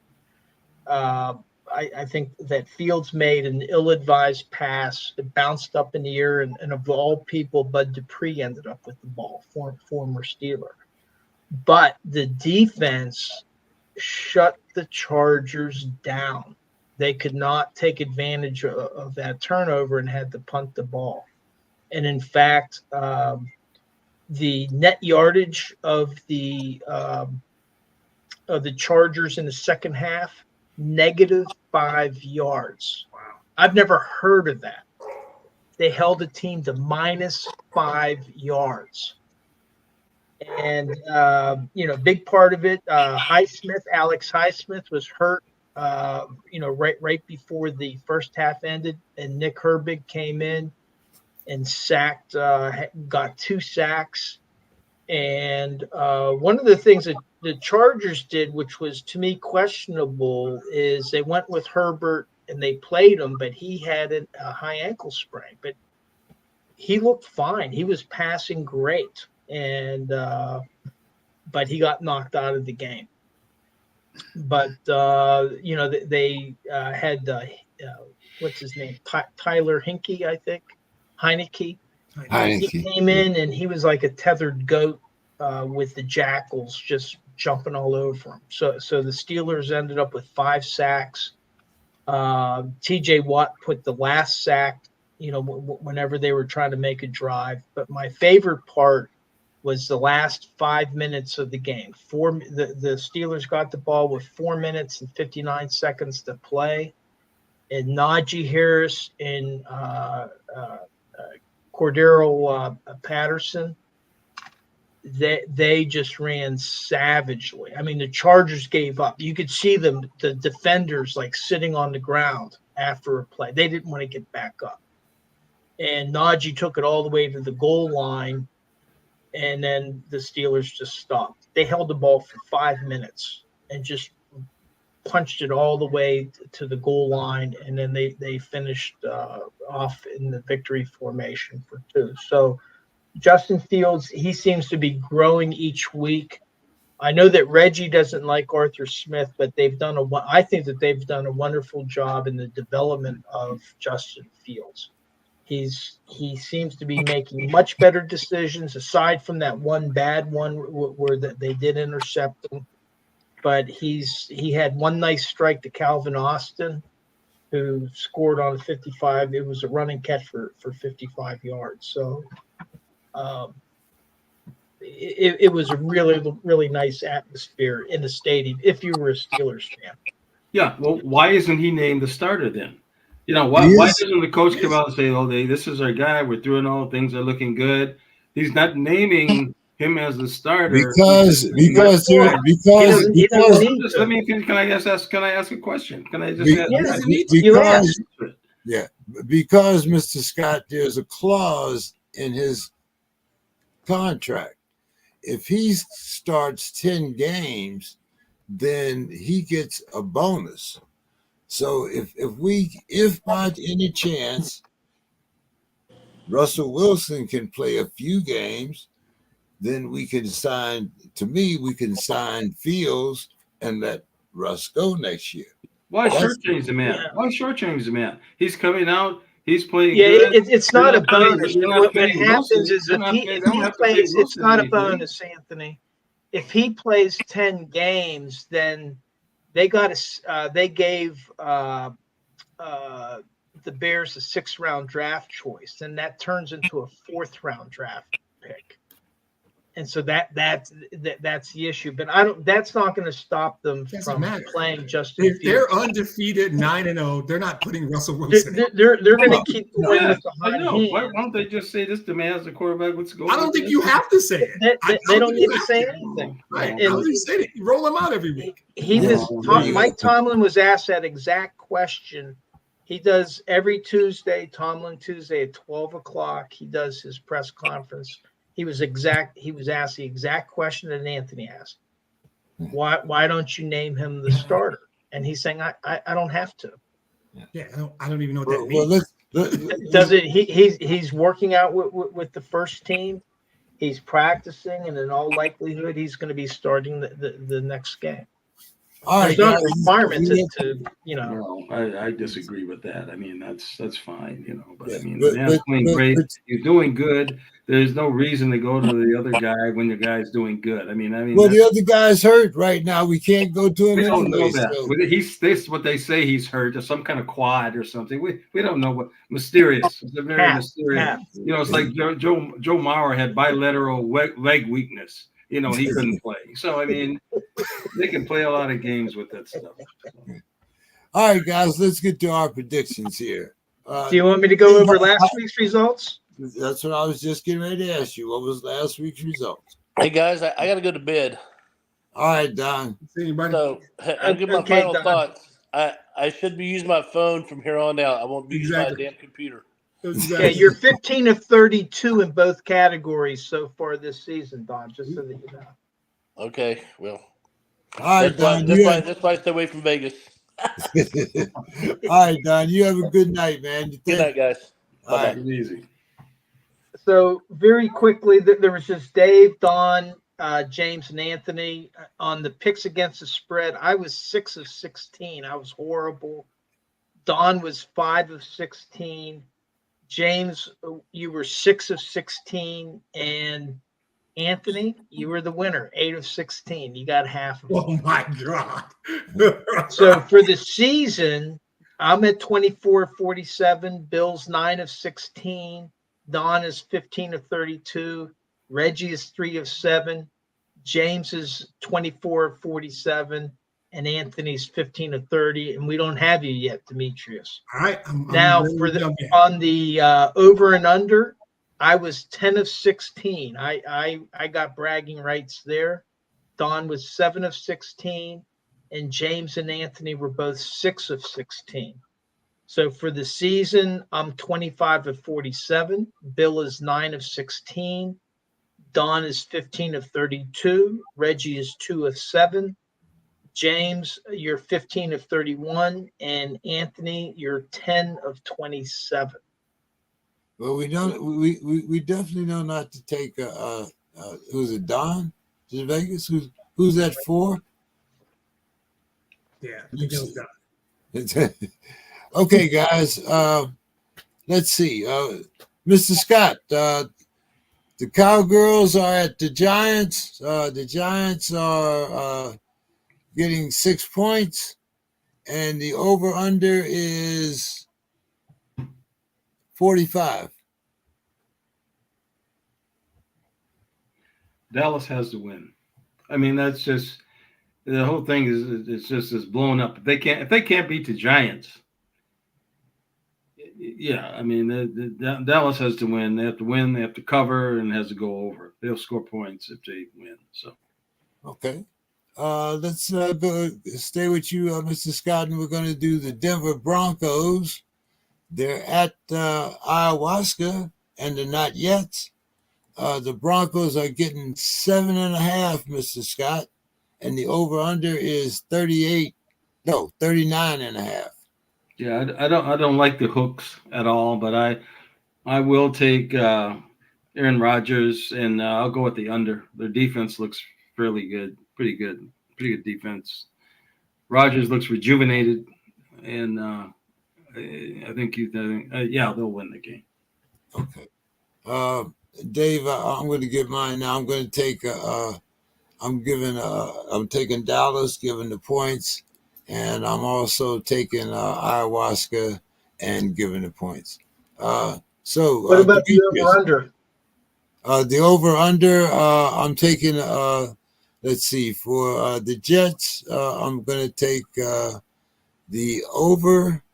I think that Fields made an ill-advised pass. It bounced up in the air, and of all people, Bud Dupree ended up with the ball, former Steeler. But the defense shut the Chargers down. They could not take advantage of that turnover and had to punt the ball. And in fact, the net yardage of the Chargers in the second half, -5 yards. Wow. I've never heard of that. They held a team to -5 yards. And, big part of it, Alex Highsmith was hurt, right before the first half ended. And Nick Herbig came in and sacked, got 2 sacks. And one of the things that the Chargers did, which was to me questionable, is they went with Herbert and they played him, but he had a high ankle sprain. But he looked fine. He was passing great, and but he got knocked out of the game. But they had what's his name, Tyler Hinkie, I think, Heineke. He came in and he was like a tethered goat with the jackals just jumping all over him. So the Steelers ended up with 5 sacks. TJ Watt put the last sack, whenever they were trying to make a drive. But my favorite part was the last 5 minutes of the game. The Steelers got the ball with 4 minutes and 59 seconds to play. And Najee Harris and Cordero Patterson, they just ran savagely. I mean, the Chargers gave up. You could see them, the defenders, like sitting on the ground after a play. They didn't want to get back up. And Najee took it all the way to the goal line, and then the Steelers just stopped. They held the ball for 5 minutes and just punched it all the way to the goal line, and then they finished off in the victory formation for 2. So Justin Fields, he seems to be growing each week. I know that Reggie doesn't like Arthur Smith, but I think that they've done a wonderful job in the development of Justin Fields. He seems to be making much better decisions, aside from that one bad one where they did intercept him. But he had one nice strike to Calvin Austin, who scored on a 55. It was a running catch for 55 yards. So it was a really, really nice atmosphere in the stadium if you were a Steelers fan. Yeah, well, why isn't he named the starter then? Why doesn't the coach come out and say, this is our guy, we're doing all things are looking good? He's not naming him as the starter because can I ask a question? Can I just because Mr. Scott, there's a clause in his contract. If he starts 10 games, then he gets a bonus. So if by any chance Russell Wilson can play a few games, then we can sign Fields and let Russ go next year. Why shortchange the man? He's coming out. He's playing Yeah, good. it's not a bonus. They're not What paying happens Wilson. is They're if not he paying- they don't have to pay plays, it's Wilson not a anything. bonus, Anthony. If he plays 10 games, then they gave the Bears a 6th-round draft choice, and that turns into a 4th-round draft pick. And so that's the issue. But that's not going to stop them Doesn't from matter. playing Justin If they're Fields. undefeated 9-0, they're not putting Russell Wilson in. They're going to keep going Yeah, with the I hot know. Why hand. don't they just say this demands the quarterback? Let's go. I don't with think this? you have to say it. They don't think need you to have say anything. Right. And- I don't think you say it. You roll them out every week. He Yeah. was Mike Tomlin was asked that exact question. He does every Tuesday, Tomlin Tuesday at 12 o'clock. He does his press conference. He was asked the exact question that Anthony asked. Why don't you name him the starter? And he's saying, I don't have to. Yeah, I don't even know what that Well, means. Does it? He's working out with the first team. He's practicing, and in all likelihood, he's going to be starting the next game. all right, There's not guys. a requirement to No, I disagree with that. I mean, that's fine, But I Yeah, mean, but- the man's playing but- great. but- You're doing good. There's no reason to go to the other guy when the guy's doing good. I mean, Well, the that's- other guy's hurt right now. We can't go to him we don't know anyway. that. So. He's this what they say he's hurt or some kind of quad or something. We don't know what mysterious. It's a very mysterious. Half. It's like Joe Mauer had bilateral leg weakness. He couldn't play. So I mean, they can play a lot of games with that stuff. All right, guys, let's get to our predictions here. Do you want me to go over last week's results? That's what I was just getting ready to ask you. What was last week's result? Hey guys, I got to go to bed. All right, Don. See anybody? So I'll give my Okay, final Don. thoughts. I should be using my phone from here on out. I won't be using Exactly. my damn computer. Yeah, you're 15 of 32 in both categories so far this season, Don. Just so that you know. Okay, well, All right, Don. that's why I stay away from Vegas. All right, Don. You have a good night, man. Good night, guys. All right. It's easy. So very quickly, there was just Dave, Don, James, and Anthony on the picks against the spread. I was 6 of 16. I was horrible. Don was 5 of 16. James, you were 6 of 16, and Anthony, you were the winner, 8 of 16. You got half of it. Oh my God. So for the season, I'm at 24-47. Bill's 9 of 16. Don is 15 of 32. Reggie is 3 of 7. James is 24 of 47. And Anthony's 15 of 30. And we don't have you yet, Demetrius. All right. Now for on the over and under, I was 10 of 16. I got bragging rights there. Don was 7 of 16, and James and Anthony were both 6 of 16. So for the season, I'm 25 of 47. Bill is 9 of 16. Don is 15 of 32. Reggie is 2 of 7. James, you're 15 of 31, and Anthony, you're 10 of 27. Well, we definitely know not to take who's it, Don? Is it Vegas? Who's that for? Yeah, I think it was Don. Okay, guys. Let's see. Mr. Scott, the Cowgirls are at the Giants. The Giants are getting 6 points, and the over-under is 45. Dallas has to win. I mean, that's just the whole thing is blown up. If they can't beat the Giants, yeah, I mean, Dallas has to win. They have to win. They have to cover, and has to go over. They'll score points if they win. So, okay, let's go stay with you, Mr. Scott, and we're going to do the Denver Broncos. They're at Ayahuasca, and they're not yet. The Broncos are getting 7.5, Mr. Scott, and the over/under is 39.5. yeah, I don't like the hooks at all, but I will take Aaron Rodgers, and I'll go with the under. Their defense looks fairly good, pretty good defense. Rodgers looks rejuvenated, and I think yeah, they'll win the game. Okay. Dave, I'm going to give mine now. I'm going to take. I'm taking Dallas, giving the points, and I'm also taking ayahuasca and giving the points. So What about the Demetrius, over-under? the over under. I'm taking. Let's see. For the Jets, I'm going to take the over,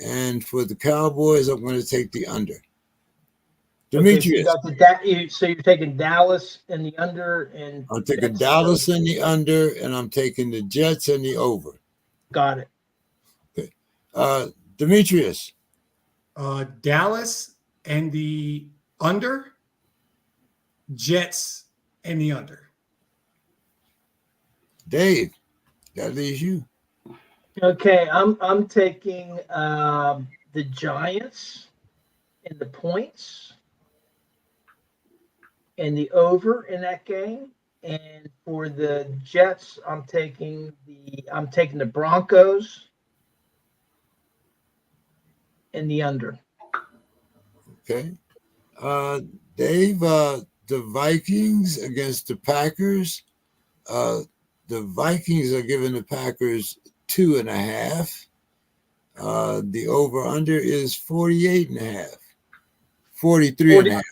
and for the Cowboys, I'm going to take the under. Okay, so you Demetrius, got the so you're taking Dallas and the under, and I'm taking Jets Dallas over. in the under, and I'm taking the Jets in the over. Got it. Okay. Demetrius, Dallas and the under, Jets and the under. Dave, that leaves you. Okay, I'm taking the Giants and the points and the over in that game. And for the Jets, I'm taking the Broncos and the under. Okay. Dave, the Vikings against the Packers. The Vikings are giving the Packers 2.5. The over under is 48.5. 43.5.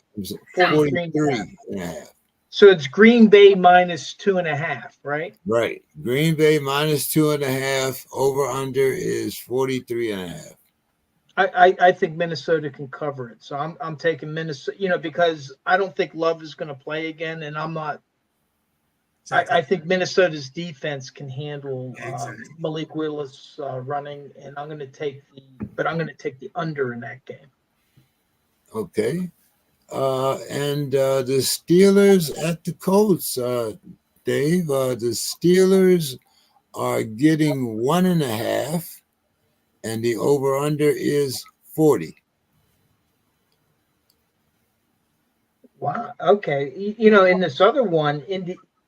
43.5. So it's Green Bay minus 2.5, right? Right. Green Bay minus 2.5. Over under is 43.5. I think Minnesota can cover it. So I'm taking Minnesota, because I don't think Love is going to play again, and I'm not. Exactly. I think Minnesota's defense can handle Exactly. Malik Willis running, and I'm going to take the under in that game. Okay. And the Steelers at the Colts, Dave. The Steelers are getting 1.5, and the over/under is 40. Wow. Okay. In this other one,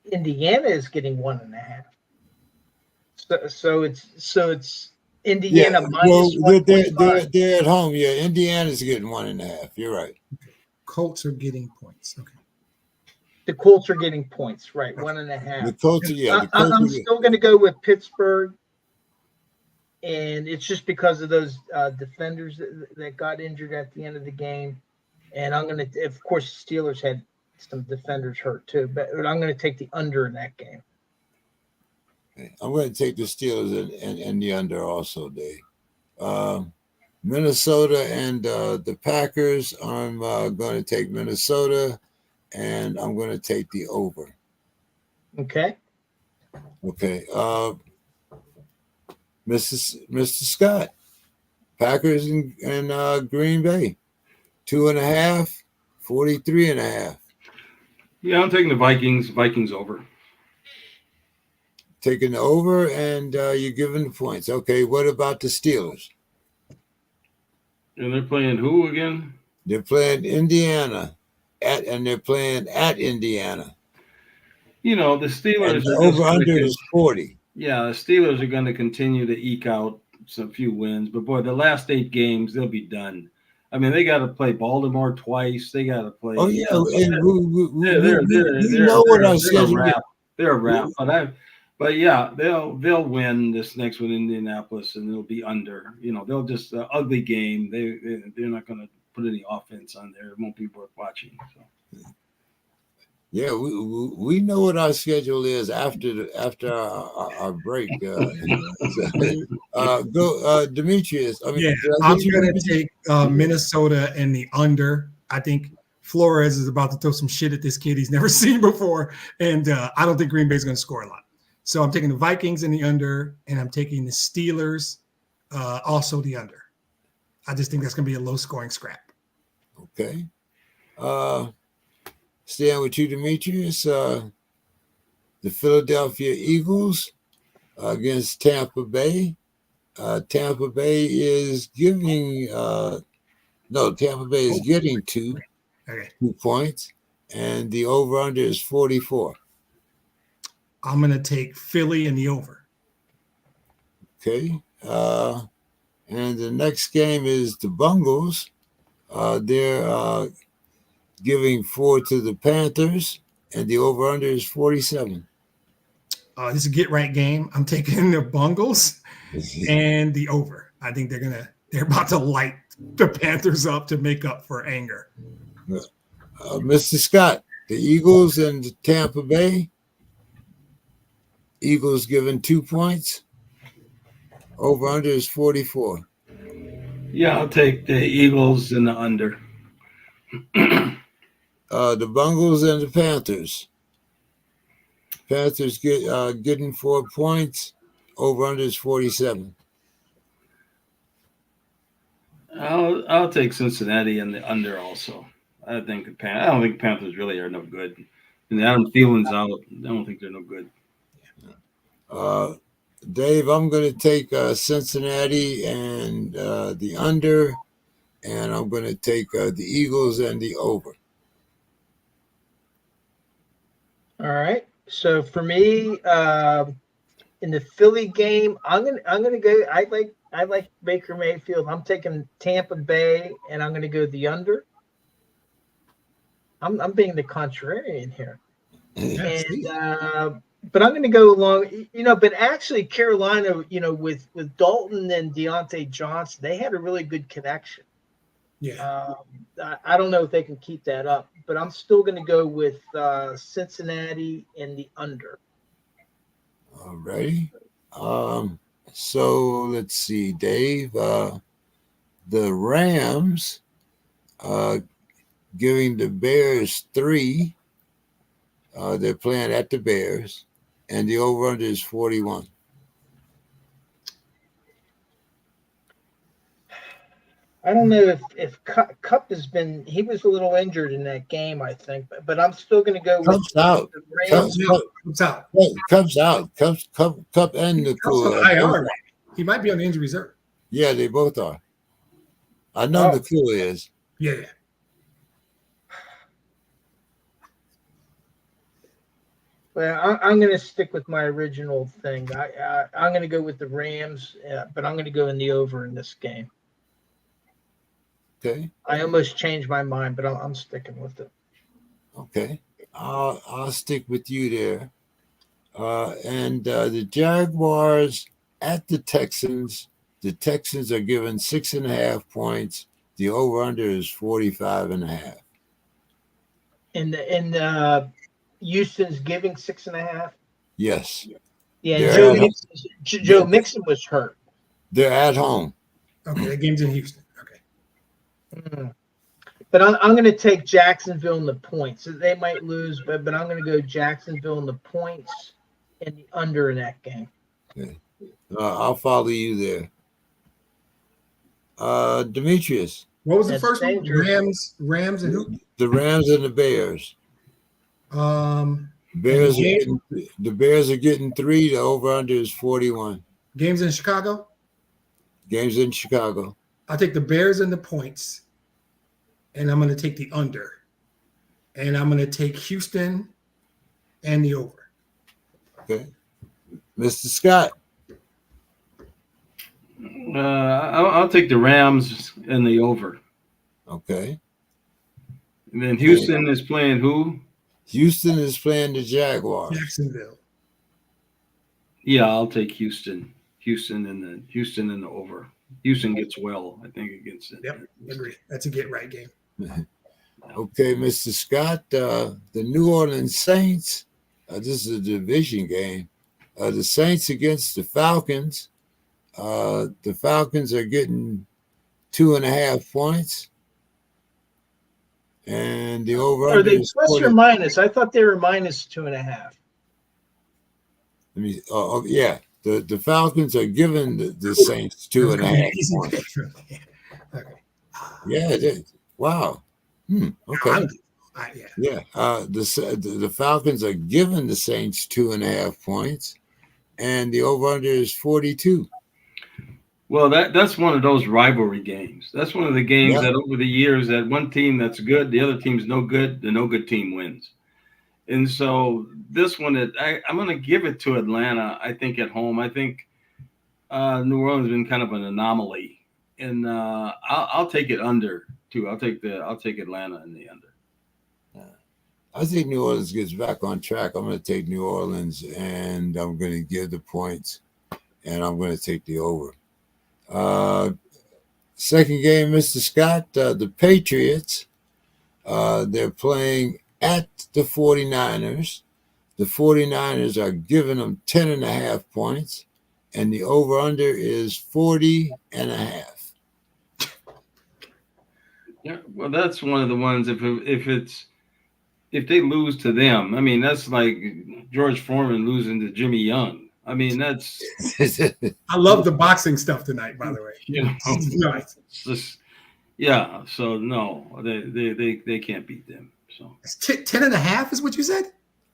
Indiana is getting 1.5. So it's Indiana minus 1.5. They're at home. Yeah, Indiana's getting 1.5. You're right. Colts are getting points. Okay. The Colts are getting points, right? 1.5. The Colts, I'm still going to go with Pittsburgh, and it's just because of those defenders that got injured at the end of the game. And I'm going to, of course, the Steelers had some defenders hurt too, but I'm going to take the under in that game. Okay. I'm going to take the Steelers and the under also, Dave. Minnesota and the Packers, I'm going to take Minnesota, and I'm going to take the over. Okay. Okay. Mr. Scott, Packers and Green Bay, 2.5, 43.5. Yeah, I'm taking the Vikings. Vikings over. Taking the over, and you're giving the points. Okay, what about the Steelers? And they're playing who again? They're playing Indiana, and they're playing at Indiana. The Steelers And the over/under is 40. Yeah, the Steelers are going to continue to eke out some few wins, but boy, the last 8 games they'll be done. I mean, they got to play Baltimore twice. They got to play. Oh yeah, and we know what our schedule is. They're a wrap, but yeah, they'll win this next one in Indianapolis, and it'll be under. They'll just ugly game. They're not going to put any offense on there. It won't be worth watching. So. Yeah, we know what our schedule is after our break. Go, Demetrius. I'm going to take Minnesota and the under. I think Flores is about to throw some shit at this kid he's never seen before, and I don't think Green Bay is going to score a lot. So I'm taking the Vikings in the under, and I'm taking the Steelers also the under. I just think that's going to be a low-scoring scrap. Okay. Staying with you, Demetrius. The Philadelphia Eagles against Tampa Bay. Tampa Bay is giving Tampa Bay is getting 2 points, and the over/under is 44. I'm going to take Philly in the over. Okay. And the next game is the Bungles. They're giving 4 to the Panthers, and the over-under is 47. This is a get right game. I'm taking the Bungles and the over. I think they're about to light the Panthers up to make up for anger. Mr. Scott, the Eagles and the Tampa Bay. Eagles given 2 points. Over-under is 44. Yeah, I'll take the Eagles and the under. The Bungles and the Panthers. Panthers getting 4 points. Over-under is 47. I'll take Cincinnati and the under also. I don't think Panthers really are no good. And Adam Thielen's out. I don't think they're no good. Dave, I'm going to take Cincinnati and the under, and I'm going to take the Eagles and the over. All right. So for me, in the Philly game, I'm gonna go. I like Baker Mayfield. I'm taking Tampa Bay, and I'm gonna go the under. I'm being the contrarian here, and but I'm going to go along. But actually, Carolina, with Dalton and Deontay Johnson, they had a really good connection. Yeah. I don't know if they can keep that up, but I'm still going to go with Cincinnati and the under. All righty. So let's see, Dave. The Rams giving the Bears 3. They're playing at the Bears, and the over-under is 41. I don't know if Cup has been. He was a little injured in that game, I think, but I'm still going to go with Cup's out. the Rams. Cup's out. Cup's out. Cup and the Cup's on IR. He might be on the injury reserve. Yeah, they both are. I know the clue is. Yeah. Well, I'm going to stick with my original thing. I'm going to go with the Rams, but I'm going to go in the over in this game. Okay. I almost changed my mind, but I'm sticking with it. Okay. I'll stick with you there. And the Jaguars at the Texans. The Texans are given 6.5 points. The over-under is 45.5. And Houston's giving 6.5. Yes. Yeah. Joe Mixon was hurt. They're at home. Okay, the game's in Houston. Okay. But I'm going to take Jacksonville in the points. They might lose, but I'm going to go Jacksonville in the points and the under in that game. Okay. I'll follow you there. Demetrius. What was the That's first dangerous. one? Rams, and who? The Rams and the Bears. The Bears are getting 3. The over-under is 41. Games in Chicago? Games in Chicago. I'll take the Bears and the points, and I'm going to take the under. And I'm going to take Houston and the over. Okay. Mr. Scott. I'll take the Rams and the over. Okay. And then Houston is playing who? Houston is playing the Jaguars. Jacksonville. Yeah, I'll take Houston. Houston and the over. Houston gets well, I think, against it. Yep, agree. That's a get right game. Okay, Mr. Scott. The New Orleans Saints. This is a division game. The Saints against the Falcons. The Falcons are getting 2.5 points. And the over Are they plus or minus? I thought they were minus 2.5. Yeah. The Falcons are giving the Saints 2.5 points. Okay. Yeah, it is. Wow. Okay. Yeah. The Falcons are giving the Saints 2.5 points, and the over-under is 42. Well, that's one of those rivalry games. That's one of the games that over the years that one team that's good, the other team's no good, the no good team wins. And so this one, I'm going to give it to Atlanta, I think, at home. I think New Orleans has been kind of an anomaly and I'll take it under too. I'll take Atlanta in the under. I think New Orleans gets back on track. I'm going to take New Orleans, and I'm going to give the points, and I'm going to take the over. Second game, Mr. Scott, the Patriots, they're playing at the 49ers. The 49ers are giving them 10.5 points, and the over-under is 40.5. Yeah, well, that's one of the ones. If they lose to them, I mean, that's like George Foreman losing to Jimmy Young. I mean, that's. I love the boxing stuff tonight, by the way. You know, Nice. it's just, yeah. So no, they can't beat them. So It's 10.5 is what you said?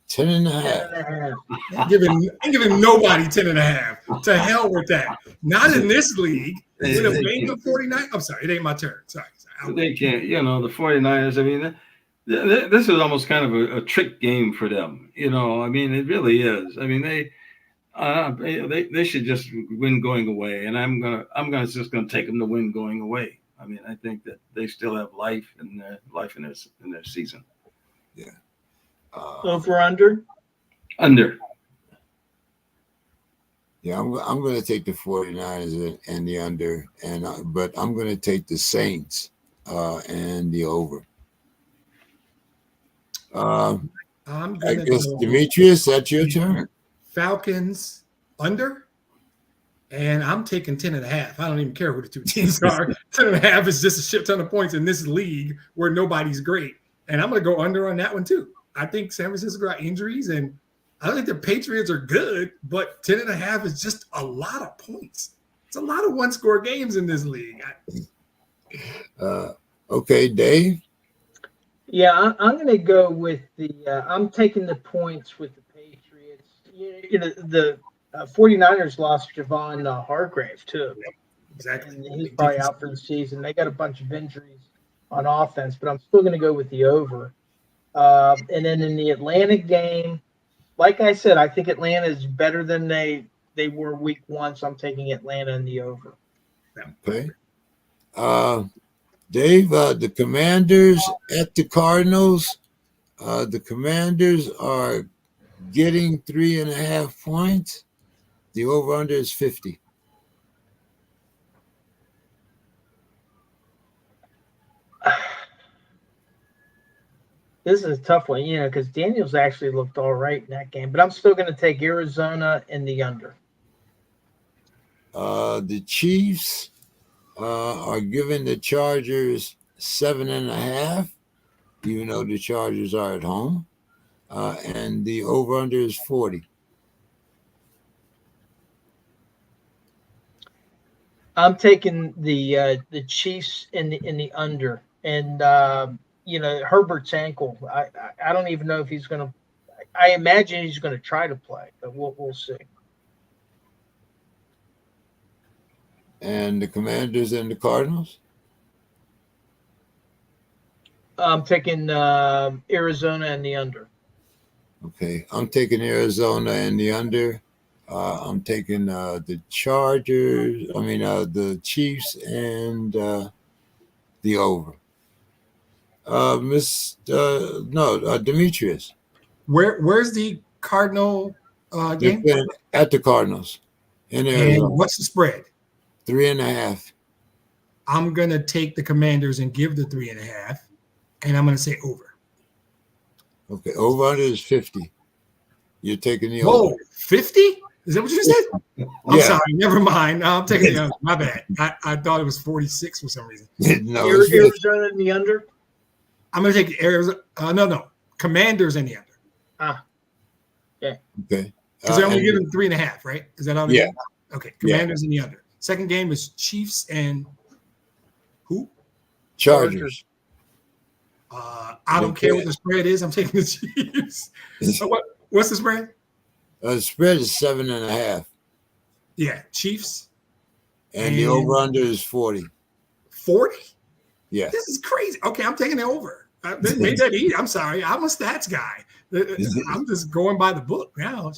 10.5. I'm giving nobody 10.5. To hell with that. Not in this league. With a bank of 49. I'm sorry, it ain't my turn. Sorry. They can't, the 49ers, I mean, this is almost kind of a trick game for them. I mean, it really is. I mean, they should just win going away, and I'm just gonna take them to win going away. I mean, I think that they still have life in their season. Yeah. Over under? Under. Yeah, I'm going to take the 49ers and the under, but I'm going to take the Saints and the over. I guess, Demetrius, that's your turn. Falcons under, and I'm taking 10.5. I don't even care who the two teams are. 10.5 is just a shit ton of points in this league where nobody's great, and I'm going to go under on that one too. I think San Francisco got injuries, and I don't think the Patriots are good, but 10.5 is just a lot of points. It's a lot of one-score games in this league. Okay, Dave? Yeah, I'm going to go with I'm taking the points with the Patriots. The 49ers lost Javon Hargrave, too. Exactly. And he's probably out for the season. They got a bunch of injuries on offense, but I'm still going to go with the over. And then in the Atlanta game, like I said, I think Atlanta is better than they were week 1, so I'm taking Atlanta in the over. Okay. Dave, the Commanders at the Cardinals. The Commanders are getting 3.5 points. The over-under is 50. This is a tough one, because Daniels actually looked all right in that game. But I'm still going to take Arizona in the under. The Chiefs are giving the Chargers 7.5, even though the Chargers are at home. And the over-under is 40. I'm taking the Chiefs in the under. And Herbert's ankle. I don't even know if he's going to. I imagine he's going to try to play, but we'll see. And the Commanders and the Cardinals? I'm taking Arizona and the under. Okay, I'm taking Arizona and the under. I'm taking the Chargers. The Chiefs and the over. Demetrius. Where's the Cardinal game? At the Cardinals in Arizona. And what's the spread? 3.5. I'm gonna take the Commanders and give the 3.5, and I'm gonna say over. Okay, over under is 50. You're taking the over. Whoa, 50? Is that what you said? I'm sorry. Never mind. No, I'm taking the under. My bad. I thought it was 46 for some reason. No, Arizona in the under. I'm going to take Arizona. No. Commanders in the under. Yeah. Okay. Because they're only giving 3.5, right? Is that all? Yeah. Okay. Commanders in the under. Second game is Chiefs and who? Chargers. I don't care what the spread is. I'm taking the Chiefs. What's the spread? The spread is 7.5. Yeah. Chiefs. And the over-under is 40. 40? Yeah. This is crazy. Okay, I'm taking it over. They made that easy. I'm sorry. I'm a stats guy. I'm just going by the book now.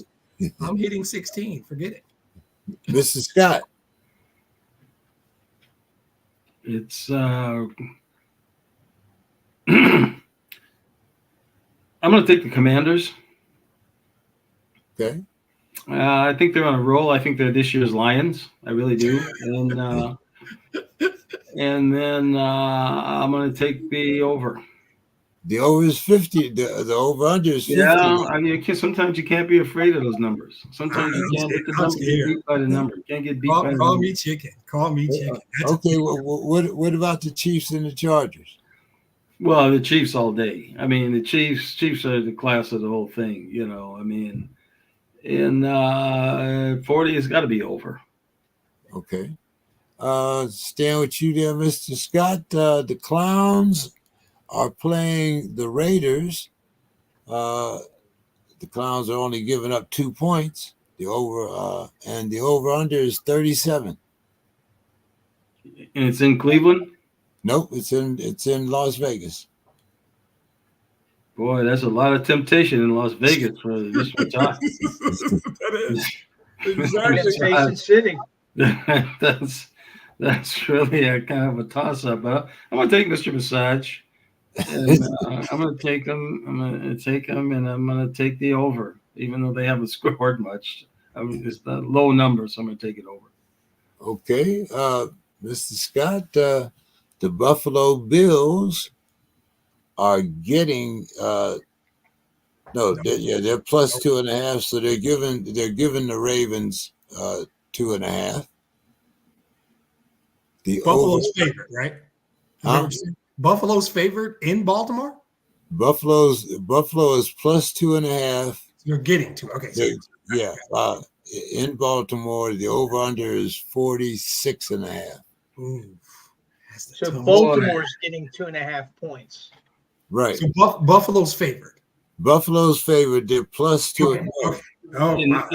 I'm hitting 16. Forget it. Mr. Scott. It's I'm going to take the Commanders. Okay. I think they're on a roll. I think they're this year's Lions. I really do. And then I'm going to take the over. The over is 50. The over under is 50. Yeah, I mean, sometimes you can't be afraid of those numbers. Sometimes you can't hit the number. Get beat by the number. You can't get beat by the Call number. me chicken. Call me chicken. Okay. What about the Chiefs and the Chargers? Well, the Chiefs all day. I mean, the Chiefs are the class of the whole thing. You know, I mean, and 40 has got to be over. Okay. Staying with you there, Mr. Scott. The Clowns are playing the Raiders. The Clowns are only giving up 2 points. The over and the over under is 37. And it's in Cleveland. Nope, it's in Las Vegas. Boy, that's a lot of temptation in Las Vegas for Mr. Todd. That is Temptation exactly. City. That's really a kind of a toss-up. But I'm going to take Mr. Massage. And, I'm going to take him. I'm going to take him, and I'm going to take the over, even though they haven't scored much. I mean, it's the low number, so I'm going to take it over. Okay, Mr. Scott. The Buffalo Bills are getting they're plus 2.5, so they're giving the Ravens 2.5. The Buffalo's favorite, right? Huh? Buffalo's favorite in Baltimore? Buffalo is plus 2.5. You're getting to. Okay. So In Baltimore, the over under is 46.5. ooh, So Baltimore's getting 2.5 points. Right. So Buffalo's favorite. Buffalo's favorite. They're plus 2.5. Okay. Oh, wow.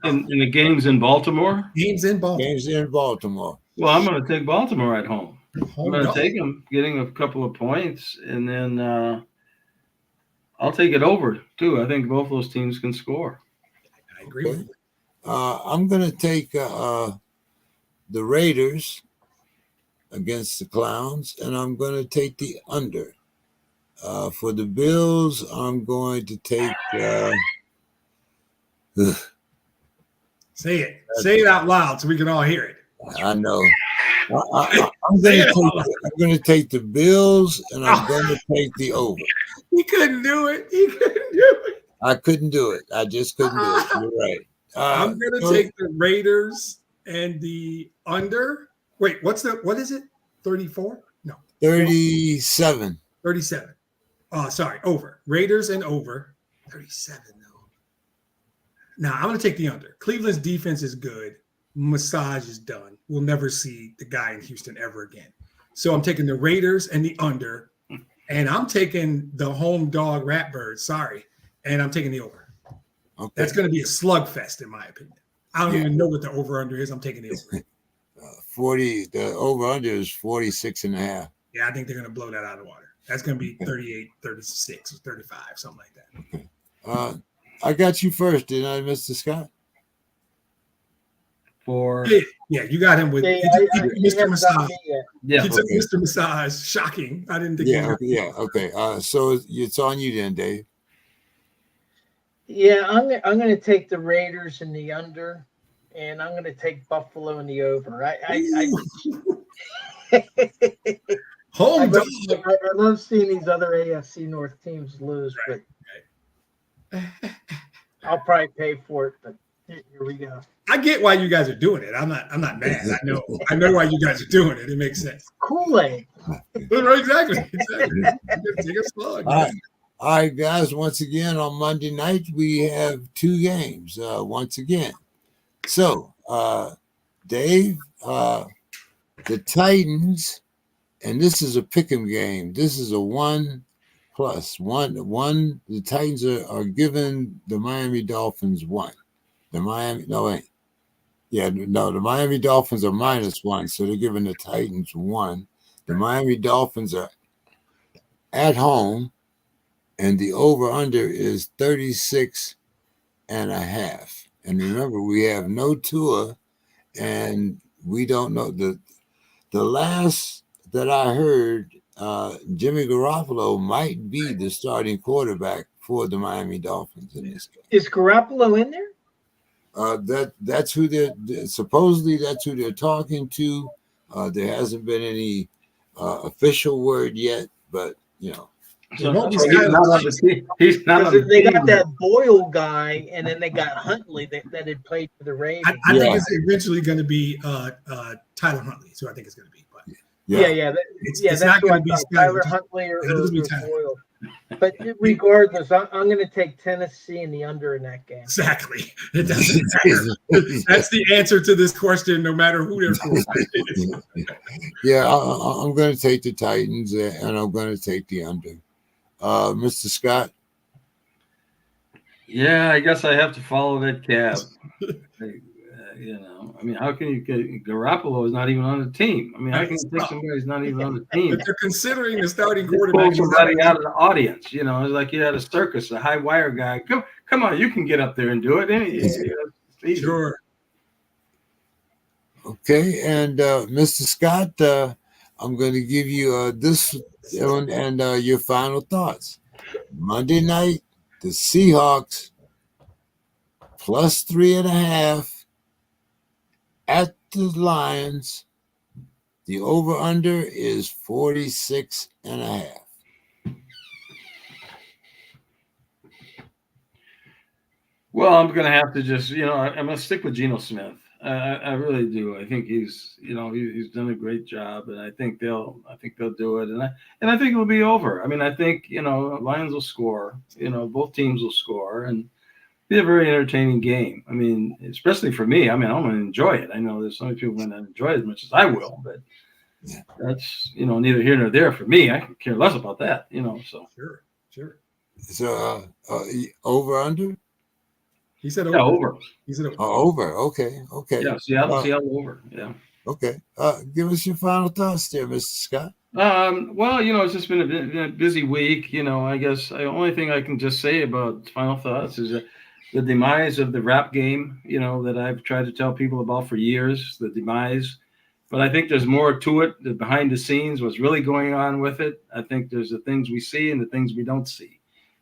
In the games in Baltimore? Games in Baltimore. Games in Baltimore. Well, I'm going to take Baltimore at home. Hold I'm going on. to take them, getting a couple of points, and then I'll take it over, too. I think both those teams can score. I agree with you. I'm going to take the Raiders against the Clowns, and I'm going to take the under. For the Bills, I'm going to take. Say it. Say it out loud so we can all hear it. I know. I'm going to take the Bills, and I'm going to take the over. He couldn't do it. He couldn't do it. I couldn't do it. I just couldn't do it. You're right. I'm going to take the Raiders and the under. Wait, what is it? 34? No. 37. 37. Oh, sorry. Over. Raiders and over. 37, though. Now, I'm going to take the under. Cleveland's defense is good. Massage is done. We'll never see the guy in Houston ever again. So I'm taking the Raiders and the under. And I'm taking the home dog Ratbirds. Sorry. And I'm taking the over. Okay. That's going to be a slugfest, in my opinion. I don't even know what the over-under is. I'm taking the over. 40. The over-under is 46.5. Yeah, I think they're going to blow that out of the water. That's going to be 38, 36, or 35, something like that. Okay. I got you first, didn't I, Mr. Scott? Yeah, you got him with Mr. Massage. Yeah. He took Mr. Massage. Shocking. I didn't think. Yeah. Okay. So it's on you then, Dave. Yeah, I'm going to take the Raiders in the under, and I'm going to take Buffalo in the over. Home dog. I love seeing these other AFC North teams lose, but I'll probably pay for it. But here we go. I get why you guys are doing it. I'm not mad. I know why you guys are doing it. It makes sense. Kool-Aid. Exactly. Take a slug. All right, guys. Once again, on Monday night, we have 2 games. Once again. So, Dave, the Titans, and this is a pick'em game. This is a 1+1. The Titans are giving the Miami Dolphins 1. The Miami Dolphins are -1, so they're giving the Titans 1. The Miami Dolphins are at home, and the over-under is 36.5. And remember, we have no Tua, and we don't know the last that I heard, Jimmy Garoppolo might be the starting quarterback for the Miami Dolphins in this game. Is Garoppolo in there? That's who they're supposedly that's who they're talking to. There hasn't been any official word yet, but So, won't be so he's Skylar not on the team. He's not on Because the they team. got that Boyle guy, and then they got Huntley that had played for the Ravens. I think Yeah. it's eventually going to be Tyler Huntley. So I think it's going to be. But Yeah, it's that's not who going I to be thought, Skylar. Tyler Huntley or It'll be Tyler. Boyle. But regardless, I'm going to take Tennessee in the under in that game. Exactly. It doesn't matter. That's the answer to this question, no matter who their quarterback is. Yeah, I'm going to take the Titans, and I'm going to take the under. Mr. Scott? Yeah, I guess I have to follow that cab. I mean, how can you get Garoppolo is not even on the team? I mean, how can you take somebody who's not even on the team? But they're considering the starting Pull quarterback. somebody out of the audience, it's like you had a circus, a high wire guy. Come on, you can get up there and do it. It's easy. Sure. Okay, and Mr. Scott, I'm going to give you this one and your final thoughts. Monday night, the Seahawks plus 3.5 at the Lions. The over-under is 46.5. Well, I'm going to have to just, I'm going to stick with Geno Smith. I really do. I think he's done a great job, and I think they'll do it, and I think it'll be over. I mean, I think Lions will score. Both teams will score, and be a very entertaining game. I mean, especially for me. I mean, I'm going to enjoy it. I know there's some people who not enjoy it as much as I will, but that's neither here nor there for me. I could care less about that. So Sure. So over under. He said over. Yeah, over. He said over. Over. Okay. Yeah, Seattle over. Yeah. Okay. Give us your final thoughts there, Mr. Scott. Well, it's just been a busy week. I guess the only thing I can just say about final thoughts is that the demise of the rap game, that I've tried to tell people about for years, the demise. But I think there's more to it, the behind the scenes, what's really going on with it. I think there's the things we see and the things we don't see.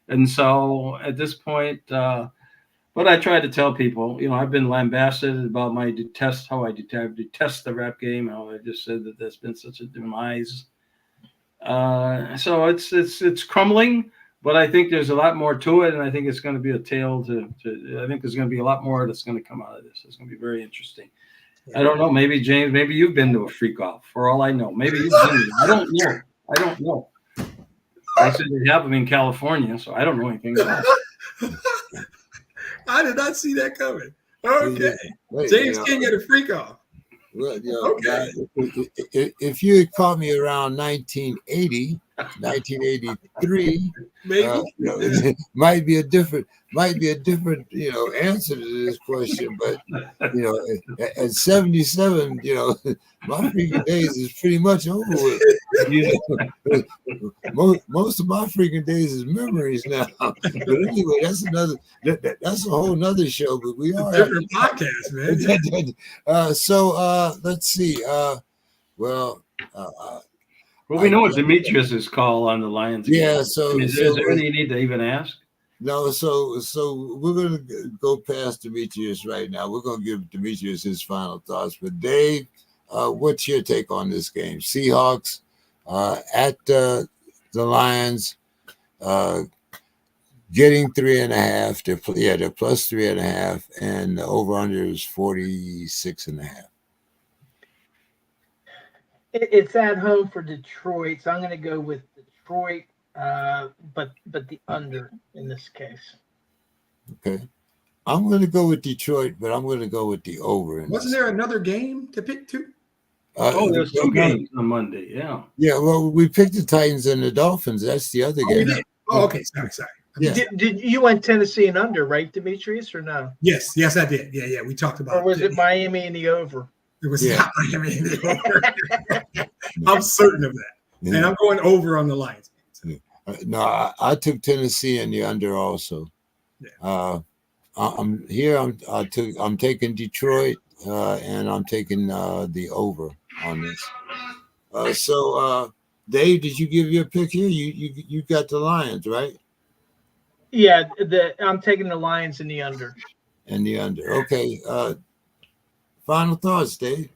And so at this point, what I try to tell people, I've been lambasted about how I detest the rap game, how I just said that there's been such a demise. So it's crumbling, but I think there's a lot more to it, and I think it's going to be a tale I think there's going to be a lot more that's going to come out of this. It's going to be very interesting. I don't know. Maybe James, maybe you've been to a freak off. For all I know, maybe you've been. I don't know. I said they have them in California, so I don't know anything about it. I did not see that coming. Okay. James King had a freak off. Well, Okay. If you had caught me around 1980, 1983, Maybe. might be a different answer to this question. But at 77, my freaking days is pretty much over with. Most of my freaking days is memories now. But anyway, that's a whole nother show. But we are different podcast, man. So let's see. Well, we know what Demetrius's call on the Lions. Yeah. So is there any need to even ask? No. So we're gonna go past Demetrius right now. We're gonna give Demetrius his final thoughts. But Dave, what's your take on this game? Seahawks at the Lions, getting 3.5. They're plus 3.5, and the over under is 46.5. It's at home for Detroit, so I'm going to go with Detroit, but the under in this case. Okay, I'm going to go with Detroit, but I'm going to go with the over. Wasn't there another game to pick too? There's two games on Monday. Yeah. Yeah. Well, we picked the Titans and the Dolphins. That's the other game. We did. Oh, okay. Sorry. Yeah. Did you went Tennessee and under, right, Demetrius, or no? Yes, I did. Yeah. We talked about. Or was it Miami and the over? It was not Miami and the over. I'm certain of that, and I'm going over on the Lions. No, I took Tennessee and the under also. Yeah. I'm taking Detroit, and I'm taking the over on this. Dave, did you give your pick here? You got the Lions, right? Yeah, I'm taking the Lions in the under. And the under. Okay. Final thoughts, Dave.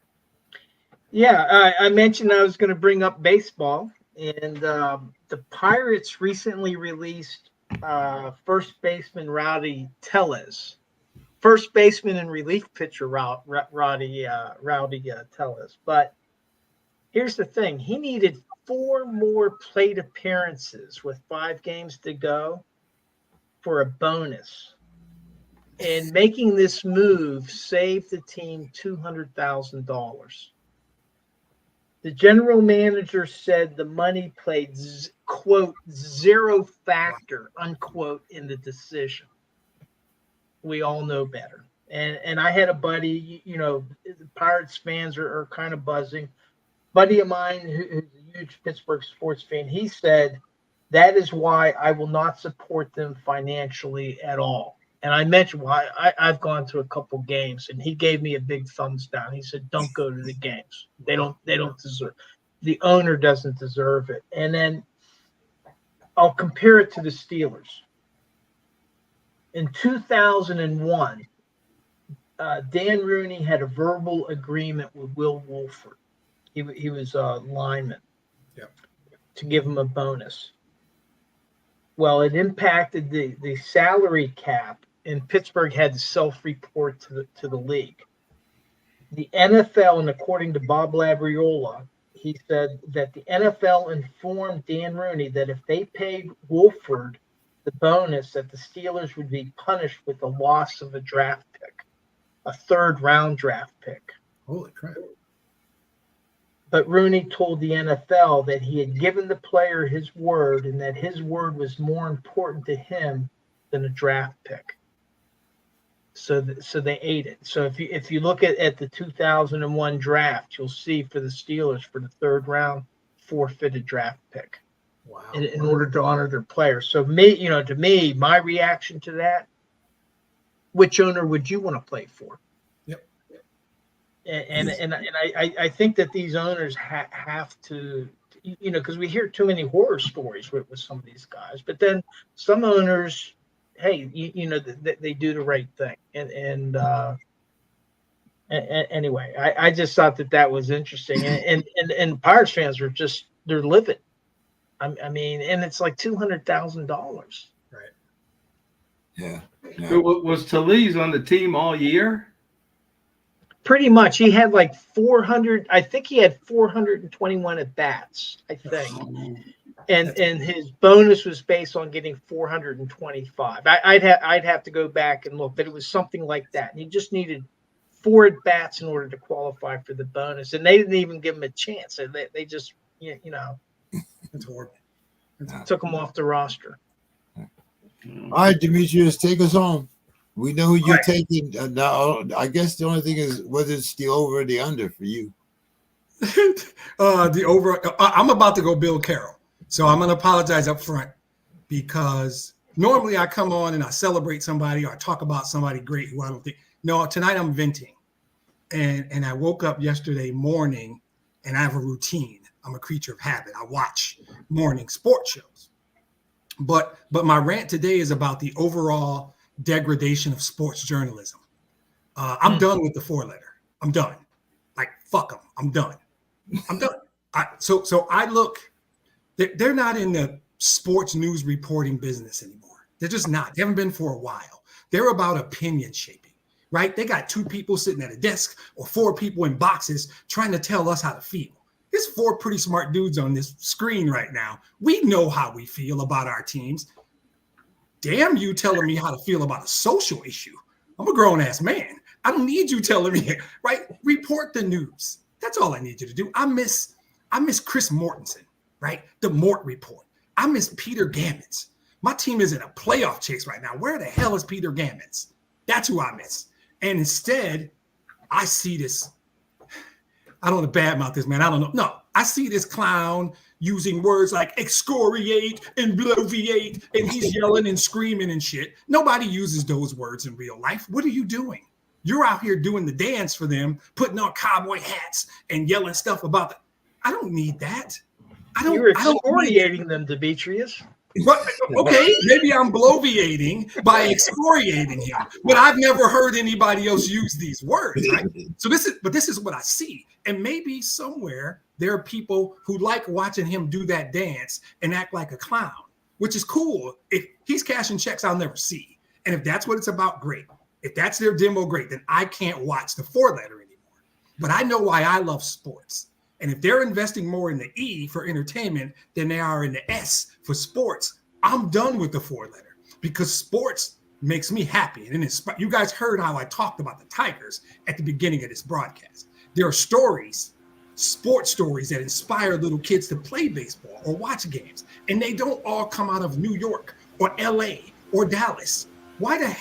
Yeah, I mentioned I was going to bring up baseball, and the Pirates recently released first baseman Rowdy Tellez, first baseman and relief pitcher Rowdy Tellez. But here's the thing: he needed 4 more plate appearances with 5 games to go for a bonus. And making this move saved the team $200,000. The general manager said the money played, quote, zero factor, unquote, in the decision. We all know better. And I had a buddy, the Pirates fans are kind of buzzing. Buddy of mine who's a huge Pittsburgh sports fan, he said, that is why I will not support them financially at all. And I mentioned, well, I've gone to a couple games, and he gave me a big thumbs down. He said, don't go to the games. They don't deserve, the owner doesn't deserve it. And then I'll compare it to the Steelers. In 2001, Dan Rooney had a verbal agreement with Will Wolford. He was a lineman, to give him a bonus. Well, it impacted the salary cap, and Pittsburgh had to self-report to the league. The NFL, and according to Bob Labriola, he said that the NFL informed Dan Rooney that if they paid Wolford the bonus, that the Steelers would be punished with the loss of a draft pick, a 3rd-round draft pick. Holy crap. But Rooney told the NFL that he had given the player his word, and that his word was more important to him than a draft pick. So they ate it. So if you look at the 2001 draft, you'll see for the Steelers, for the 3rd round, forfeited draft pick. Wow. In order to honor their players. So to me, my reaction to that, which owner would you want to play for? And I think that these owners have to, because we hear too many horror stories with some of these guys. But then some owners, hey, they do the right thing. And anyway, I just thought that was interesting. And Pirates fans are they're livid. I mean, and it's like $200,000. Right. Yeah. Was Talese on the team all year? Pretty much. He had like 400. I think he had 421 at bats, I think. And his bonus was based on getting 425. I'd have to go back and look, but it was something like that. And he just needed 4 at bats in order to qualify for the bonus. And they didn't even give him a chance. They just, It's horrible. took him off the roster. All right, Demetrius, take us home. We know who you're Right. taking. Now, I guess the only thing is whether it's the over or the under for you. The over. I'm about to go Bill Carroll, so I'm going to apologize up front, because normally I come on and I celebrate somebody or I talk about somebody great who I don't think. No, tonight I'm venting, and I woke up yesterday morning, and I have a routine. I'm a creature of habit. I watch morning sports shows, but my rant today is about the overall degradation of sports journalism. I'm done with the 4-letter. I'm done. Like, fuck them. I'm done. So I look, they're not in the sports news reporting business anymore. They're just not. They haven't been for a while. They're about opinion shaping, right? They got 2 people sitting at a desk or 4 people in boxes trying to tell us how to feel. There's 4 pretty smart dudes on this screen right now. We know how we feel about our teams. Damn you telling me how to feel about a social issue. I'm a grown-ass man. I don't need you telling me, right? Report the news. That's all I need you to do. I miss Chris Mortensen, right? The Mort Report. I miss Peter Gammons. My team is in a playoff chase right now. Where the hell is Peter Gammons? That's who I miss. And instead, I see this. I don't want to badmouth this, man. I don't know. No, I see this clown using words like excoriate and bloviate, and he's yelling and screaming and shit. Nobody uses those words in real life. What are you doing? You're out here doing the dance for them, putting on cowboy hats and yelling stuff about I don't need that. You're excoriating them, Demetrius. But, okay, maybe I'm bloviating by excoriating him, but I've never heard anybody else use these words, right? So this is what I see. And maybe somewhere there are people who like watching him do that dance and act like a clown, which is cool. If he's cashing checks I'll never see. And if that's what it's about, great. If that's their demo, great. Then I can't watch the 4-letter anymore. But I know why I love sports. And if they're investing more in the E for entertainment than they are in the S for sports, I'm done with the 4-letter because sports makes me happy. And you guys heard how I talked about the Tigers at the beginning of this broadcast. There are stories, sports stories that inspire little kids to play baseball or watch games. And they don't all come out of New York or LA or Dallas. Why the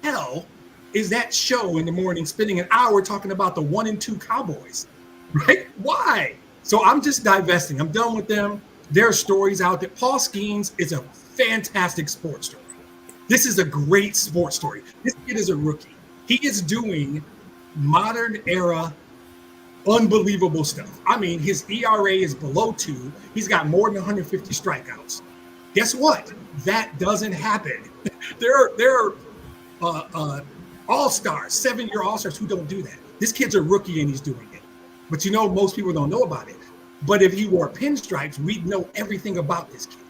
hell is that show in the morning spending an hour talking about the 1 and 2 Cowboys? Right? Why? So I'm just divesting. I'm done with them. There are stories out there. Paul Skeens is a fantastic sports story. This is a great sports story. This kid is a rookie. He is doing modern era, unbelievable stuff. I mean, his ERA is below 2. He's got more than 150 strikeouts. Guess what? That doesn't happen. There are all-stars, 7-year all-stars who don't do that. This kid's a rookie and he's doing it. But most people don't know about it. But if he wore pinstripes, we'd know everything about this kid.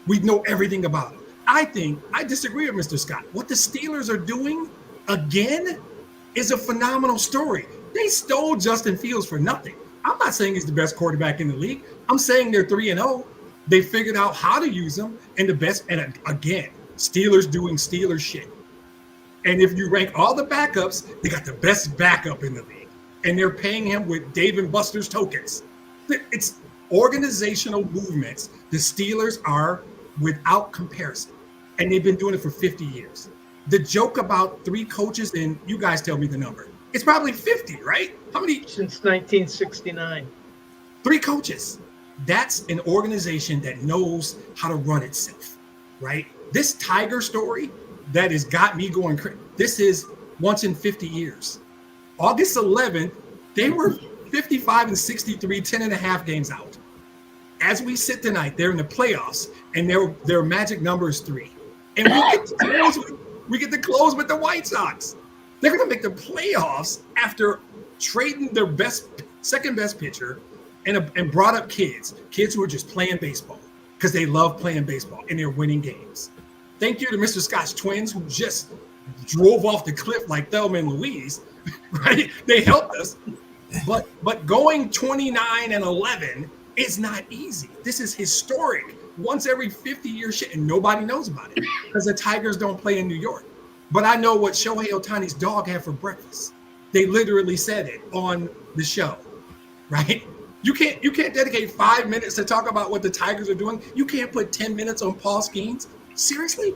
We'd know everything about him. I disagree with Mr. Scott. What the Steelers are doing again is a phenomenal story. They stole Justin Fields for nothing. I'm not saying he's the best quarterback in the league. I'm saying they're 3-0. They figured out how to use him and the best. And again, Steelers doing Steelers shit. And if you rank all the backups, they got the best backup in the league. And they're paying him with Dave and Buster's tokens. It's organizational movements. The Steelers are without comparison. And they've been doing it for 50 years. The joke about 3 coaches, and you guys tell me the number. It's probably 50, right? How many? Since 1969. 3 coaches. That's an organization that knows how to run itself, right? This Tiger story that has got me going crazy. This is once in 50 years. August 11th, they were 55 and 63, 10 and a half games out. As we sit tonight, they're in the playoffs, and their magic number is 3. And we get to close with the White Sox. They're going to make the playoffs after trading their second best pitcher and brought up kids who are just playing baseball because they love playing baseball and they're winning games. Thank you to Mr. Scott's twins who just drove off the cliff like Thelma and Louise, right? They helped us. But going 29-11 is not easy. This is historic. Once every 50-year shit, and nobody knows about it because the Tigers don't play in New York. But I know what Shohei Ohtani's dog had for breakfast. They literally said it on the show, right? You can't dedicate 5 minutes to talk about what the Tigers are doing. You can't put 10 minutes on Paul Skeens. Seriously?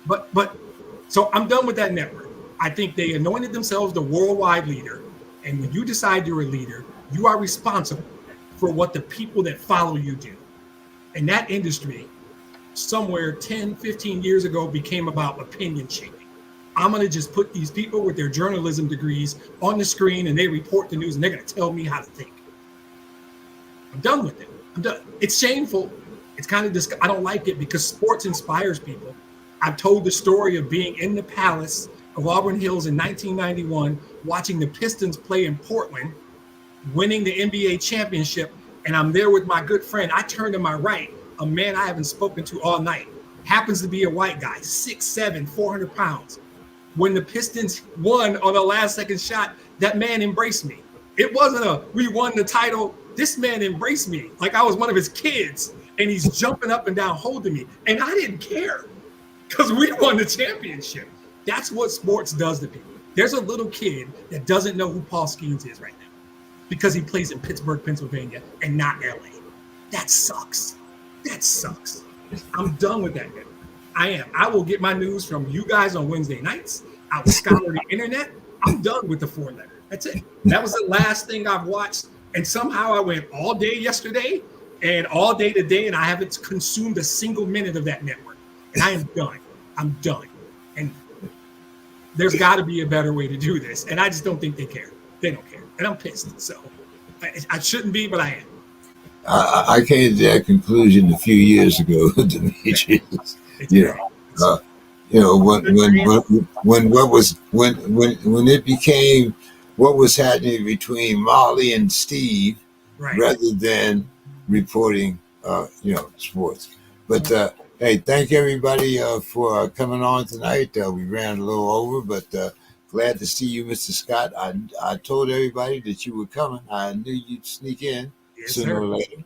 But so I'm done with that network. I think they anointed themselves the worldwide leader. And when you decide you're a leader, you are responsible for what the people that follow you do. And that industry, somewhere 10, 15 years ago, became about opinion shaping. I'm going to just put these people with their journalism degrees on the screen and they report the news and they're going to tell me how to think. I'm done with it. I'm done. It's shameful. It's kind of I don't like it because sports inspires people. I've told the story of being in the Palace of Auburn Hills in 1991, watching the Pistons play in Portland, winning the NBA championship, and I'm there with my good friend. I turn to my right, a man I haven't spoken to all night, happens to be a white guy, 6'7", 400 pounds. When the Pistons won on the last second shot, that man embraced me. It wasn't we won the title. This man embraced me like I was one of his kids, and he's jumping up and down holding me. And I didn't care because we won the championship. That's what sports does to people. There's a little kid that doesn't know who Paul Skeens is right now because he plays in Pittsburgh, Pennsylvania, and not LA. That sucks. That sucks. I'm done with that. I am. I will get my news from you guys on Wednesday nights. I will scour the internet. I'm done with the 4-letter. That's it. That was the last thing I've watched. And somehow I went all day yesterday and all day today, and I haven't consumed a single minute of that network. And I am done. I'm done. And there's got to be a better way to do this. And I just don't think they care. They don't care. And I'm pissed. So I shouldn't be, but I am. I came to that conclusion a few years ago, Demetrius. It's You great. know, when it became what was happening between Molly and Steve, Right. rather than reporting, sports. But hey, thank everybody for coming on tonight. We ran a little over, but glad to see you, Mr. Scott. I told everybody that you were coming. I knew you'd sneak in Yes, sooner sir. or later.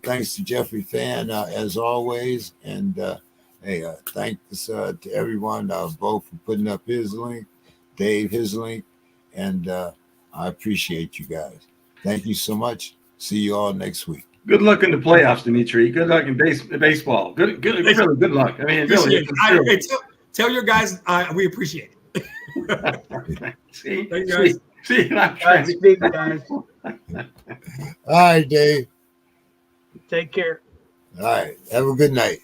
Thanks to Jeffrey Fan as always, and hey, thanks to everyone both for putting up his link, Dave his link, and I appreciate you guys. Thank you so much. See you all next week. Good luck in the playoffs, Dimitri. Good luck in baseball. Good, really good luck. I mean, really. Tell your guys we appreciate it. see, guys. see, I'm trying to Godspeed, guys. All right, Dave. Take care. All right. Have a good night.